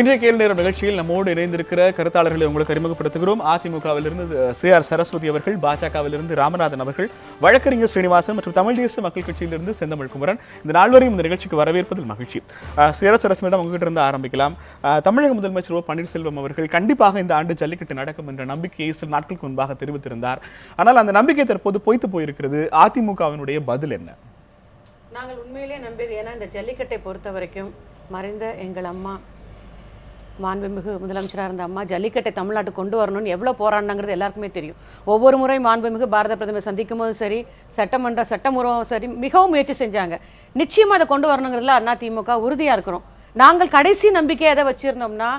இன்றைய கேள்வி நேரம் நிகழ்ச்சியில் நம்மோடு இணைந்திருக்கிற கருத்தாளர்களை உங்களுக்கு அறிமுகப்படுத்துகிறோம். அதிமுகவிலிருந்து CR சரஸ்வதி அவர்கள், பாஜகவிலிருந்து ராமநாதன் அவர்கள், வழக்கறிஞர் ஸ்ரீனிவாசன் மற்றும் தமிழ் தேசிய மக்கள் கட்சியிலிருந்து செந்தமிழ் குமரன். இந்த நால்வரையும் இந்த நிகழ்ச்சிக்கு வரவேற்பதில் மகிழ்ச்சி. CR சரஸ்வதியிடம் உங்ககிட்ட இருந்து ஆரம்பிக்கலாம். தமிழக முதலமைச்சர் ஓ பன்னீர்செல்வம் அவர்கள் கண்டிப்பாக இந்த ஆண்டு ஜல்லிக்கட்டு நடக்கும் என்ற நம்பிக்கையை சில நாட்களுக்கு முன்பாக தெரிவித்திருந்தார். ஆனால் அந்த நம்பிக்கை தற்போது பொய்த்து போயிருக்கிறது. அதிமுகவினுடைய பதில் என்ன? நாங்கள் உண்மையிலே நம்பியது, ஏன்னா இந்த ஜல்லிக்கட்டை பொறுத்த வரைக்கும் மறைந்த எங்கள் அம்மா, மாண்புமிகு முதலமைச்சராக இருந்த அம்மா ஜல்லிக்கட்டை தமிழ்நாட்டுக்கு கொண்டு வரணும்னு எவ்வளோ போராடினாங்கிறது எல்லாருக்குமே தெரியும். ஒவ்வொரு முறை மாண்புமிகு பாரத பிரதமர் சந்திக்கும் போதும் சரி, சட்டமூலம் சரி, மிகவும் முயற்சி செஞ்சாங்க. நிச்சயமாக அதை கொண்டு வரணுங்கிறதுல அதிமுக உறுதியாக இருக்கிறோம். நாங்கள் கடைசி நம்பிக்கை எதை வச்சுருந்தோம்னா,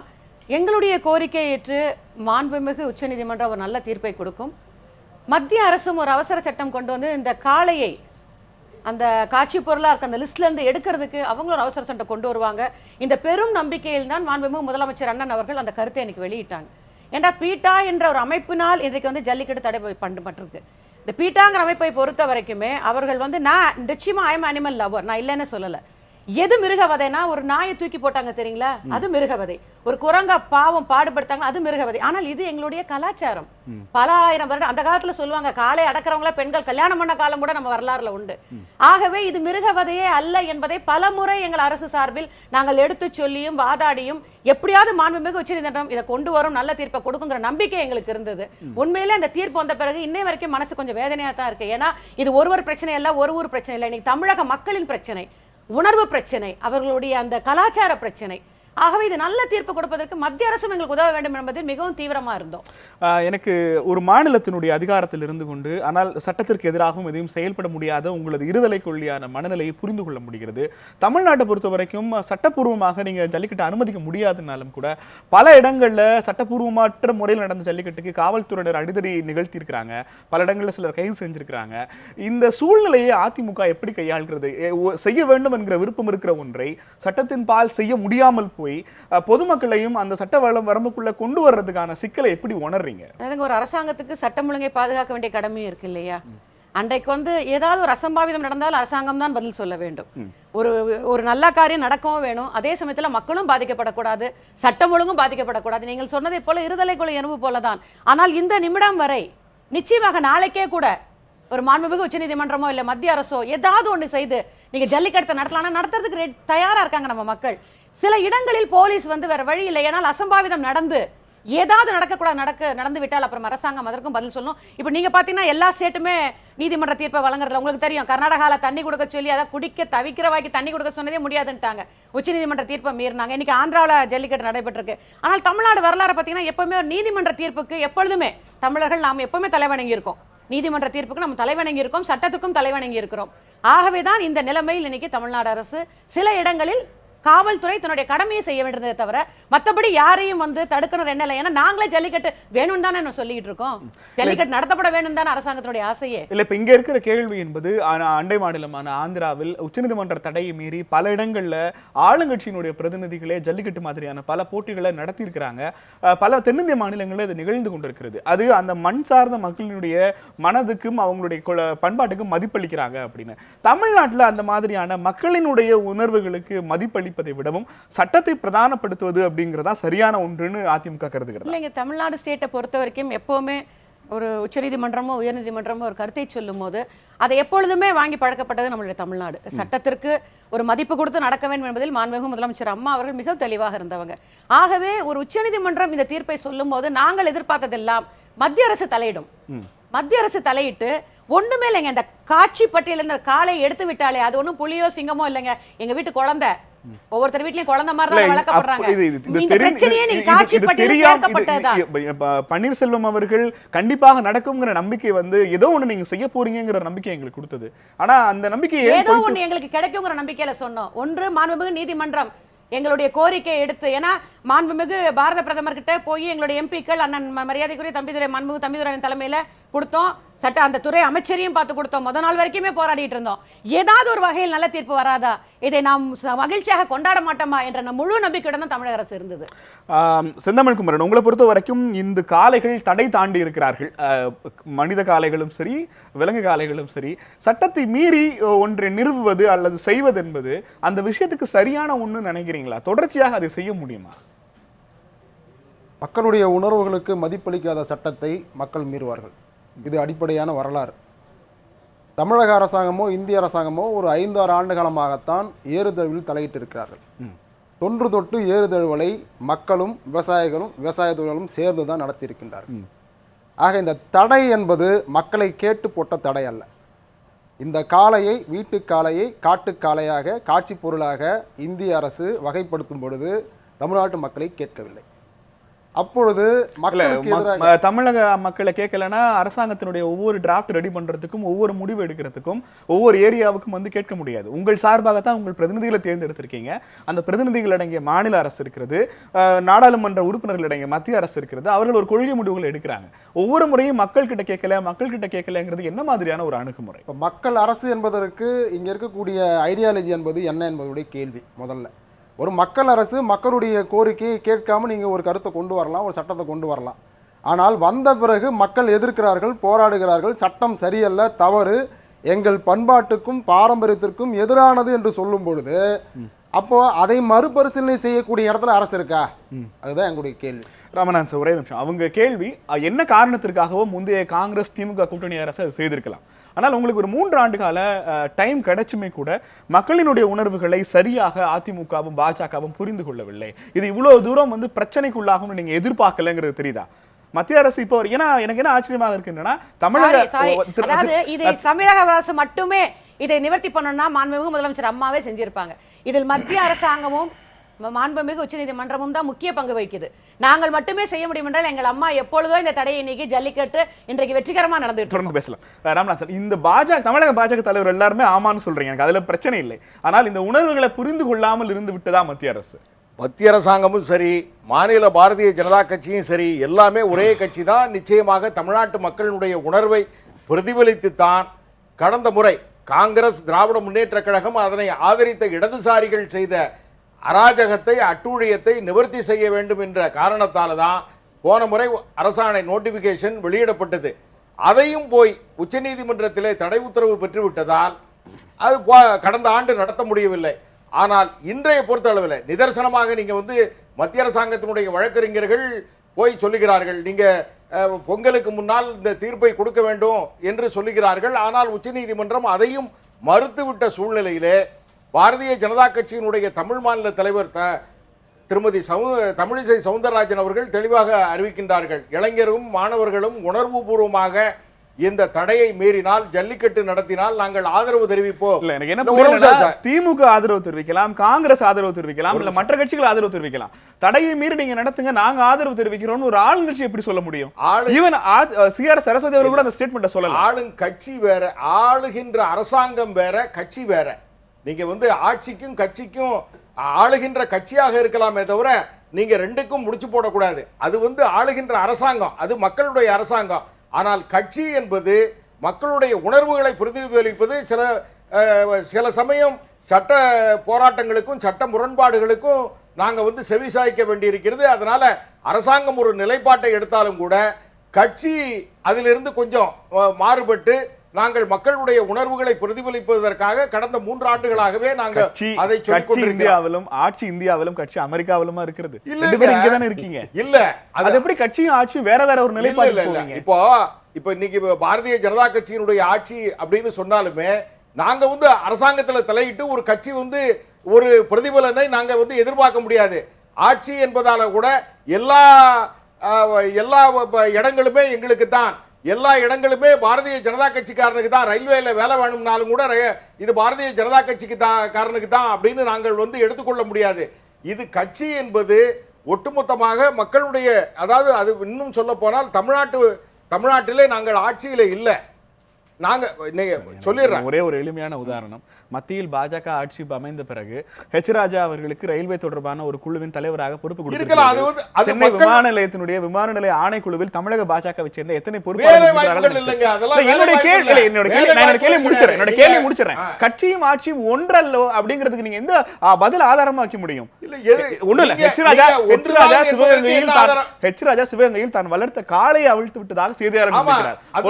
எங்களுடைய கோரிக்கையை ஏற்று மாண்புமிகு உச்சநீதிமன்றம் ஒரு நல்ல தீர்ப்பை கொடுக்கும். மத்திய அரசும் ஒரு அவசர சட்டம் கொண்டு வந்து இந்த காளையை அந்த காட்சி பொருளாக இருக்க அந்த லிஸ்ட்லேருந்து எடுக்கிறதுக்கு அவங்களும் ஒரு அவசர சட்டம் கொண்டு வருவாங்க. இந்த பெரும் நம்பிக்கையில் தான் மாண்புமிகு முதலமைச்சர் அண்ணன் அவர்கள் அந்த கருத்தை எனக்கு வெளியிட்டாங்க. ஏன்னா பீட்டா என்ற ஒரு அமைப்பினால் இன்றைக்கு வந்து ஜல்லிக்கட்டு தடை பண்ணப்பட்டிருக்கு. இந்த பீட்டாங்கிற அமைப்பை பொறுத்த வரைக்குமே அவர்கள் வந்து, நான் நிச்சயமா ஐ எம் அனிமல் லவர், நான் இல்லைன்னு சொல்லலை. எது மிருகவதைனா, ஒரு நாயை தூக்கி போட்டாங்க தெரியுங்களா, அது மிருகவதை. ஒரு குரங்கா பாவம் பாடுபடுத்தாங்க, அது மிருகவதை. ஆனால் இது எங்களுடைய கலாச்சாரம். பல ஆயிரம் வருடம் அந்த காலத்துல சொல்லுவாங்க, காலை அடக்கிறவங்கள பெண்கள் கல்யாணம் பண்ண காலம் கூட நம்ம வரலாறுல உண்டு. ஆகவே இது மிருகவதையே அல்ல என்பதை பல முறை எங்கள் அரசு சார்பில் நாங்கள் எடுத்து சொல்லியும் வாதாடியும் எப்படியாவது மாண்புமிகு உச்சநீதிமன்றம் இதை கொண்டு வரும், நல்ல தீர்ப்பை கொடுக்குங்கிற நம்பிக்கை எங்களுக்கு இருந்தது. உண்மையிலே அந்த தீர்ப்பு வந்த பிறகு இன்னை வரைக்கும் மனசு கொஞ்சம் வேதனையா தான் இருக்கு. ஏன்னா இது ஒரு பிரச்சனை இல்ல, ஒரு ஊர் பிரச்சனை இல்லை, இன்னைக்கு தமிழக மக்களின் பிரச்சனை, உணர்வு பிரச்சனை, அவர்களுடைய அந்த கலாச்சார பிரச்சனை. ஆகவே இது நல்ல தீர்ப்பு கொடுப்பதற்கு மத்திய அரசும் எங்களுக்கு உதவ வேண்டும் என்பதில் மிகவும் தீவிரமா இருந்தோம். எனக்கு ஒரு மாநிலத்தினுடைய அதிகாரத்தில் இருந்து கொண்டு ஆனால் சட்டத்திற்கு எதிராகவும் எதையும் செயல்பட முடியாத உங்களது இருதலை கொள்ளியான மனநிலையை புரிந்து கொள்ள முடிகிறது. தமிழ்நாட்டை பொறுத்த வரைக்கும் சட்டப்பூர்வமாக நீங்க ஜல்லிக்கட்டு அனுமதிக்க முடியாதுனாலும் கூட பல இடங்கள்ல சட்டப்பூர்வமற்ற முறையில் நடந்த ஜல்லிக்கட்டுக்கு காவல்துறையினர் அடிதடி நிகழ்த்தியிருக்கிறாங்க. பல இடங்களில் சிலர் கைது செஞ்சிருக்கிறாங்க. இந்த சூழ்நிலையை அதிமுக எப்படி கையாள்கிறது? செய்ய வேண்டும் என்கிற விருப்பம் இருக்கிற ஒன்றை சட்டத்தின் பால் செய்ய முடியாமல் போய் பொதுமக்களையும் அந்த சட்ட வரம்புக்குள்ள கொண்டு வர்றதுக்கான சிக்கலை எப்படி உணர்றீங்க? ஒரு அரசாங்கத்துக்கு சட்டம் ஒழுங்கை பாதுகாக்க வேண்டிய கடமையும் இருக்கு இல்லையா? அன்றைக்கு வந்து ஏதாவது ஒரு அசம்பாவிதம் நடந்தால் அரசாங்கம் தான் பதில் சொல்ல வேண்டும். ஒரு நல்ல காரியம் நடக்கவும் வேணும், அதே சமயத்துல மக்களும் பாதிக்கப்படக்கூடாது, சட்டம் ஒழுங்கும் பாதிக்கப்படக்கூடாது. நீங்கள் சொன்னதை போல இருதலை கொலை எறும்பு போலதான். ஆனால் இந்த நிமிடம் வரை நிச்சயமாக நாளைக்கே கூட ஒரு மாண்புமிகு உச்ச நீதிமன்றமோ இல்ல மத்திய அரசோ ஏதாவது ஒண்ணு செய்து நீங்க ஜல்லிக்கட்டை நடத்தலாம், நடத்துறதுக்கு தயாரா இருக்காங்க நம்ம மக்கள். சில இடங்களில் போலீஸ் வந்து வேற வழி இல்லை, ஏனால் அசம்பாவிதம் நடந்து ஏதாவது நடந்து விட்டால் அப்புறம் அரசாங்கம் அதற்கும் பதில் சொல்லணும். இப்ப நீங்க பாத்தீங்கன்னா எல்லா ஸ்டேட்டுமே நீதிமன்ற தீர்ப்பை வழங்குறதுல உங்களுக்கு தெரியும். கர்நாடகால தண்ணி கொடுக்க சொல்லி அதை குடிக்க தவிக்கிற வாக்கி தண்ணி கொடுக்க சொன்னதே முடியாதுன்ட்டாங்க, உச்சநீதிமன்ற தீர்ப்பை மீறினாங்க. இன்னைக்கு ஆந்திராவில் ஜல்லிக்கட்டு நடைபெற்றிருக்கு. ஆனால் தமிழ்நாடு வரலாறு பார்த்தீங்கன்னா எப்பவுமே ஒரு நீதிமன்ற தீர்ப்புக்கு எப்பொழுதுமே தமிழர்கள் நாம் எப்பவுமே தலைவணங்கி இருக்கோம். நீதிமன்ற தீர்ப்புக்கு நம்ம தலைவணங்கி இருக்கோம், சட்டத்துக்கும் தலைவணங்கி இருக்கிறோம். ஆகவேதான் இந்த நிலைமையில் இன்னைக்கு தமிழ்நாடு அரசு சில இடங்களில் காவல்துறை தன்னுடைய கடமையை செய்ய வேண்டியதை தவிர மற்றபடி யாரையும் வந்து தடுக்கணும் என்ன இல்லை. ஏன்னா நாங்களே ஜல்லிக்கட்டு வேணும் தானே சொல்லிட்டு இருக்கோம், ஜல்லிக்கட்டு நடத்தப்பட வேண்டும் தானே அரசாங்கத்தினுடைய ஆசையே. இல்ல இப்ப இங்க இருக்கிற கேள்வி என்பது அண்டை மாநிலமான ஆந்திராவில் உச்சநீதிமன்ற தடையை மீறி பல இடங்கள்ல ஆளுங்கட்சியினுடைய பிரதிநிதிகளே ஜல்லிக்கட்டு மாதிரியான பல போட்டிகளை நடத்தி இருக்கிறாங்க. பல தென்னிந்திய மாநிலங்களில் இது நிகழ்ந்து கொண்டிருக்கிறது. அது அந்த மண் சார்ந்த மக்களினுடைய மனதுக்கும் அவங்களுடைய பண்பாட்டுக்கும் மதிப்பளிக்கிறாங்க அப்படின்னு. தமிழ்நாட்டில் அந்த மாதிரியான மக்களினுடைய உணர்வுகளுக்கு மதிப்பளி விடவும் சட்டத்தை பிரதானப்படுத்துவது அப்படிங்கறதா சரியான ஒன்றுன்னு அதிமுக கருதுகிறது. இல்லைங்க, தமிழ்நாடு ஸ்டேட்டை பொறுத்த வரைக்கும் எப்பவுமே ஒரு உச்சநீதிமன்றமோ உயர்நீதிமன்றமோ ஒரு கருத்தை சொல்லும் போது அதை எப்பொழுதுமே வாங்கி பழக்கப்பட்டது நம்மளுடைய தமிழ்நாடு. சட்டத்திற்கு ஒரு மதிப்பு கொடுத்து நடக்க வேண்டும் என்பதில் மாண்புமிகு முதலமைச்சர் அம்மா அவர்கள் மிக தெளிவாக இருந்தவங்க. ஆகவே ஒரு உச்சநீதிமன்றம் இந்த தீர்ப்பை சொல்லும் போது நாங்கள் எதிர்பார்த்ததெல்லாம் மத்திய அரசு தலையிடும். மத்திய அரசு தலையிட்டு ஒண்ணுமே இல்லைங்க, இந்த காட்சி பட்டியல இந்த காலை எடுத்து விட்டாலே அது ஒண்ணும் புலியோ சிங்கமோ இல்லைங்க, எங்க வீட்டு குழந்தை, ஒவ்வொருத்தர் வீட்லயும் குழந்தை மாதிரி தான் வளர்க்கப்படுறாங்க. இந்த பிரச்சனையே நீங்க காட்சி பட்டியல சேர்க்கப்பட்டதுதான். பன்னீர்செல்வம் அவர்கள் கண்டிப்பாக நடக்கும்ங்கிற நம்பிக்கை வந்து ஏதோ ஒண்ணு நீங்க செய்ய போறீங்கிற நம்பிக்கை எங்களுக்கு கொடுத்தது. ஆனா அந்த நம்பிக்கை ஏதோ ஒண்ணு எங்களுக்கு கிடைக்குங்கிற நம்பிக்கையில சொன்னோம். ஒன்று மாண்புமிகு நீதிமன்றம் எங்களுடைய கோரிக்கையை எடுத்து, ஏன்னா மாண்புமிகு பாரத பிரதமர் கிட்ட போய் எங்களுடைய எம்பிக்கள் அண்ணன் மரியாதைக்குரிய தம்பிதுரை மாண்புமிகு தம்பிதுரை தலைமையில கொடுத்தோம். சட்ட அந்த துறை அமைச்சரையும் பார்த்து கொடுத்தோம். முதல் நாள் வரைக்குமே போராடிட்டு இருந்தோம். ஏதாவது ஒரு வகையில் நல்ல தீர்ப்பு வராதா, இதை நாம் மகிழ்ச்சியாக கொண்டாட மாட்டோமா என்ற முழு நம்பிக்கையுடன் தான் தமிழக அரசு இருந்தது. செந்தமிழ் குமரன், உங்களை பொறுத்த வரைக்கும் இந்த காளைகள் தடை தாண்டி இருக்கிறார்கள். மனித காளைகளும் சரி, விலங்கு காளைகளும் சரி, சட்டத்தை மீறி ஒன்றை நிறுவுவது அல்லது செய்வது என்பது அந்த விஷயத்துக்கு சரியான ஒன்று நினைக்கிறீங்களா? தொடர்ச்சியாக அதை செய்ய முடியுமா? மக்களுடைய உணர்வுகளுக்கு மதிப்பளிக்காத சட்டத்தை மக்கள் மீறுவார்கள். இது அடிப்படையான வரலாறு. தமிழக அரசாங்கமோ இந்திய அரசாங்கமோ ஒரு 5-6 ஆண்டு காலமாகத்தான் ஏறுதழுவில் தலையிட்டு இருக்கிறார்கள். தொன்று தொட்டு ஏறுதழுவலை மக்களும் விவசாயிகளும் விவசாய தொழிலாளர்களும் சேர்ந்து தான் நடத்தியிருக்கின்றார்கள். ஆக இந்த தடை என்பது மக்களை கேட்டு போட்ட தடை அல்ல. இந்த காளையை வீட்டு காளையை காட்டுக்காளையாக காட்சி பொருளாக இந்திய அரசு வகைப்படுத்தும் பொழுது தமிழ்நாட்டு மக்களை கேட்கவில்லை. அப்பொழுது தமிழக மக்களை கேட்கலன்னா அரசாங்கத்தினுடைய ஒவ்வொரு டிராஃப்ட் ரெடி பண்றதுக்கும் ஒவ்வொரு முடிவு எடுக்கிறதுக்கும் ஒவ்வொரு ஏரியாவுக்கும் வந்து கேட்க முடியாது. உங்கள் சார்பாகத்தான் உங்கள் பிரதிநிதிகளை தேர்ந்தெடுத்திருக்கீங்க. அந்த பிரதிநிதிகள் அடங்கிய மாநில அரசு இருக்கிறது, நாடாளுமன்ற உறுப்பினர்கள் அடங்கிய மத்திய அரசு இருக்கிறது. அவர்கள் ஒரு கொள்கை முடிவுகளை எடுக்கிறாங்க. ஒவ்வொரு முறையும் மக்கள் கிட்ட கேட்கலங்கிறது என்ன மாதிரியான ஒரு அணுகுமுறை? மக்கள் அரசு என்பதற்கு இங்க இருக்கக்கூடிய ஐடியாலஜி என்பது என்ன என்பதுடைய கேள்வி. முதல்ல ஒரு மக்கள் அரசு மக்களுடைய கோரிக்கையை கேட்காம நீங்கள் ஒரு கருத்தை கொண்டு வரலாம், ஒரு சட்டத்தை கொண்டு வரலாம். ஆனால் வந்த பிறகு மக்கள் எதிர்க்கிறார்கள், போராடுகிறார்கள், சட்டம் சரியல்ல, தவறு, எங்கள் பண்பாட்டுக்கும் பாரம்பரியத்திற்கும் எதிரானது என்று சொல்லும் பொழுது அப்போ அதை மறுபரிசீலனை செய்யக்கூடிய இடத்துல அரசு இருக்கா? அதுதான் எங்களுடைய கேள்வி. ராமநாதன் சார், ஒரே நிமிஷம். அவங்க கேள்வி என்ன காரணத்திற்காகவோ முந்தைய காங்கிரஸ் திமுக கூட்டணி அரசு அது செய்திருக்கலாம். ஆனால் உங்களுக்கு ஒரு 3 ஆண்டு கால டைம் கிடைச்சுமே கூட மக்களினுடைய உணர்வுகளை சரியாக அதிமுகவும் பாஜகவும் புரிந்து கொள்ளவில்லை. இது இவ்வளவு தூரம் வந்து பிரச்சனைக்குள்ளாகும் நீங்க எதிர்பார்க்கலங்கிறது தெரியுதா? மத்திய அரசு இப்போ ஏன்னா எனக்கு என்ன ஆச்சரியமாக இருக்குன்னா தமிழக அரசு மட்டுமே இதை நிவர்த்தி பண்ணணும்னா மாண்புமிகு முதலமைச்சர் அம்மாவே செஞ்சிருப்பாங்க. இதில் மத்திய அரசாங்கமும் மாண்புமிகு உச்சநீதிமன்றமும் தான் முக்கிய பங்கு வகிக்குது. நாங்கள் மட்டுமே செய்ய முடியும் என்றால் எங்கள் அம்மா எப்பொழுதோ இந்த தடையை நீக்கி ஜல்லிக்கட்டு இன்றைக்கு வெற்றிகரமா நடந்துட்டு தொடர்ந்து பேசலாம். ராமநாதன், இந்த தமிழக பாஜக தலைவர் எல்லாருமே ஆமான்னு சொல்றீங்க, எனக்கு அதுல பிரச்சனை இல்லை. ஆனால் இந்த உணர்வுகளை புரிந்து கொள்ளாமல் இருந்து விட்டதா மத்திய அரசு? மத்திய அரசாங்கமும் சரி, மாநில பாரதிய ஜனதா கட்சியும் சரி, எல்லாமே ஒரே கட்சி தான். நிச்சயமாக தமிழ்நாட்டு மக்களினுடைய உணர்வை பிரதிபலித்துத்தான் கடந்த முறை காங்கிரஸ், திராவிட முன்னேற்ற கழகம், அதனை ஆதரித்த இடதுசாரிகள் செய்த அராஜகத்தை, அட்டூழியத்தை நிவர்த்தி செய்ய வேண்டும் என்ற காரணத்தால் தான் போன முறை அரசாணை நோட்டிபிகேஷன் வெளியிடப்பட்டது. அதையும் போய் உச்சநீதிமன்றத்திலே தடை உத்தரவு பெற்றுவிட்டதால் அது கடந்த ஆண்டு நடத்த முடியவில்லை. ஆனால் இன்றைய பொறுத்த அளவில் நிதர்சனமாக நீங்க வந்து மத்திய அரசாங்கத்தினுடைய வழக்கறிஞர்கள் போய் சொல்லுகிறார்கள், நீங்க பொங்கலுக்கு முன்னால் இந்த தீர்ப்பை கொடுக்க வேண்டும் என்று சொல்லுகிறார்கள். ஆனால் உச்சநீதிமன்றம் அதையும் மறுத்துவிட்ட சூழ்நிலையிலே பாரதிய ஜனதா கட்சியினுடைய தமிழ் மாநில தலைவர் திருமதி தமிழிசை சவுந்தரராஜன் அவர்கள் தெளிவாக அறிவிக்கின்றார்கள், இளைஞரும் மாணவர்களும் உணர்வு பூர்வமாக இந்த தடையை மீறினால், ஜல்லிக்கட்டு நடத்தினால் நாங்கள் ஆதரவு தெரிவிப்போம். திமுக ஆதரவு தெரிவிக்கலாம், காங்கிரஸ் ஆதரவு தெரிவிக்கலாம், இல்ல மற்ற கட்சிகள் ஆதரவு தெரிவிக்கலாம். தடையை மீறி நீங்க நடத்துங்க, நாங்க ஆதரவு தெரிவிக்கிறோம் ஒரு ஆளுங்கட்சி எப்படி சொல்ல முடியும்? ஈவன் சிஆர் சரஸ்வதி அவர்கள் கூட அந்த ஸ்டேட்மெண்ட் சொல்லலாம். ஆளுங்கட்சி வேற, ஆளுகின்ற அரசாங்கம் வேற, கட்சி வேற. நீங்க வந்து ஆட்சிக்கும் கட்சிக்கும் ஆளுகின்ற கட்சியாக இருக்கலாமே தவிர நீங்க ரெண்டுக்கும் முடிச்சு போடக்கூடாது. அது வந்து ஆளுகின்ற அரசாங்கம், அது மக்களுடைய அரசாங்கம். ஆனால் கட்சி என்பது மக்களுடைய உணர்வுகளை பிரதிபலிப்பது. சில சமயம் சட்ட போராட்டங்களுக்கும் சட்ட முரண்பாடுகளுக்கும் நாங்க வந்து செவிசாய்க்க வேண்டியிருக்கிறது. அதனால அரசாங்கம் ஒரு நிலைப்பாட்டை எடுத்தாலும் கூட கட்சி அதிலிருந்து கொஞ்சம் மாறுபட்டு நாங்கள் மக்களுடைய உணர்வுகளை பிரதிபலிப்பதற்காக கடந்த 3 ஆண்டுகளாகவே நாங்கள் அதை இந்தியாவிலும் ஆட்சி இந்தியாவிலும் கட்சி அமெரிக்காவிலும் இருக்கிறது. இங்கதானே இருக்கீங்க. இல்ல அது எப்படி கட்சியும் ஆட்சியும் வேற வேற ஒரு நிலைப்பாடு? இப்போ இன்னைக்கு பாரதிய ஜனதா கட்சியினுடைய ஆட்சி அப்படின்னு சொன்னாலுமே நாங்க வந்து அரசாங்கத்துல தலையிட்டு ஒரு கட்சி வந்து ஒரு பிரதிபலனை நாங்க வந்து எதிர்பார்க்க முடியாது. ஆட்சி என்பதால கூட எல்லா இடங்களுமே எங்களுக்கு தான், எல்லா இடங்களுமே பாரதிய ஜனதா கட்சிக்காரனுக்கு தான். ரயில்வேல வேலை வேணும்னாலும் கூட இது பாரதிய ஜனதா கட்சிக்கு காரனுக்கு தான் அப்படின்னு நாங்கள் வந்து எடுத்துக்கொள்ள முடியாது. இது கட்சி என்பது ஒட்டுமொத்தமாக மக்களுடைய, அதாவது அது இன்னும் சொல்ல போனால் தமிழ்நாட்டிலே நாங்கள் ஆட்சியில இல்லை. நாங்க சொல்லிடுறேன். ஒரே ஒரு எளிமையான உதாரணம், மத்தியில் பாஜக ஆட்சி அமைந்த பிறகு ஹெச் ராஜா அவர்களுக்கு ரயில்வே தொடர்பான ஒரு குழுவின் தலைவராக பொறுப்பு கொடுத்திருக்கிறார். சென்னை விமான நிலையத்தினுடைய விமான நிலைய ஆணைக்குழுவில் தமிழக பாஜகவை சேர்ந்த எத்தனை முடிச்சிடறேன் கட்சியும் ஆட்சியும் ஒன்றல்லோ அப்படிங்கிறதுக்கு நீங்க எந்த பதில் ஆதாரமாக்க முடியும்? ஒண்ணு இல்ல, ஹெச் ராஜா சிவகங்கையில் தான் வளர்த்த காளையை அவிழ்த்து விட்டதாக செய்தியாளர்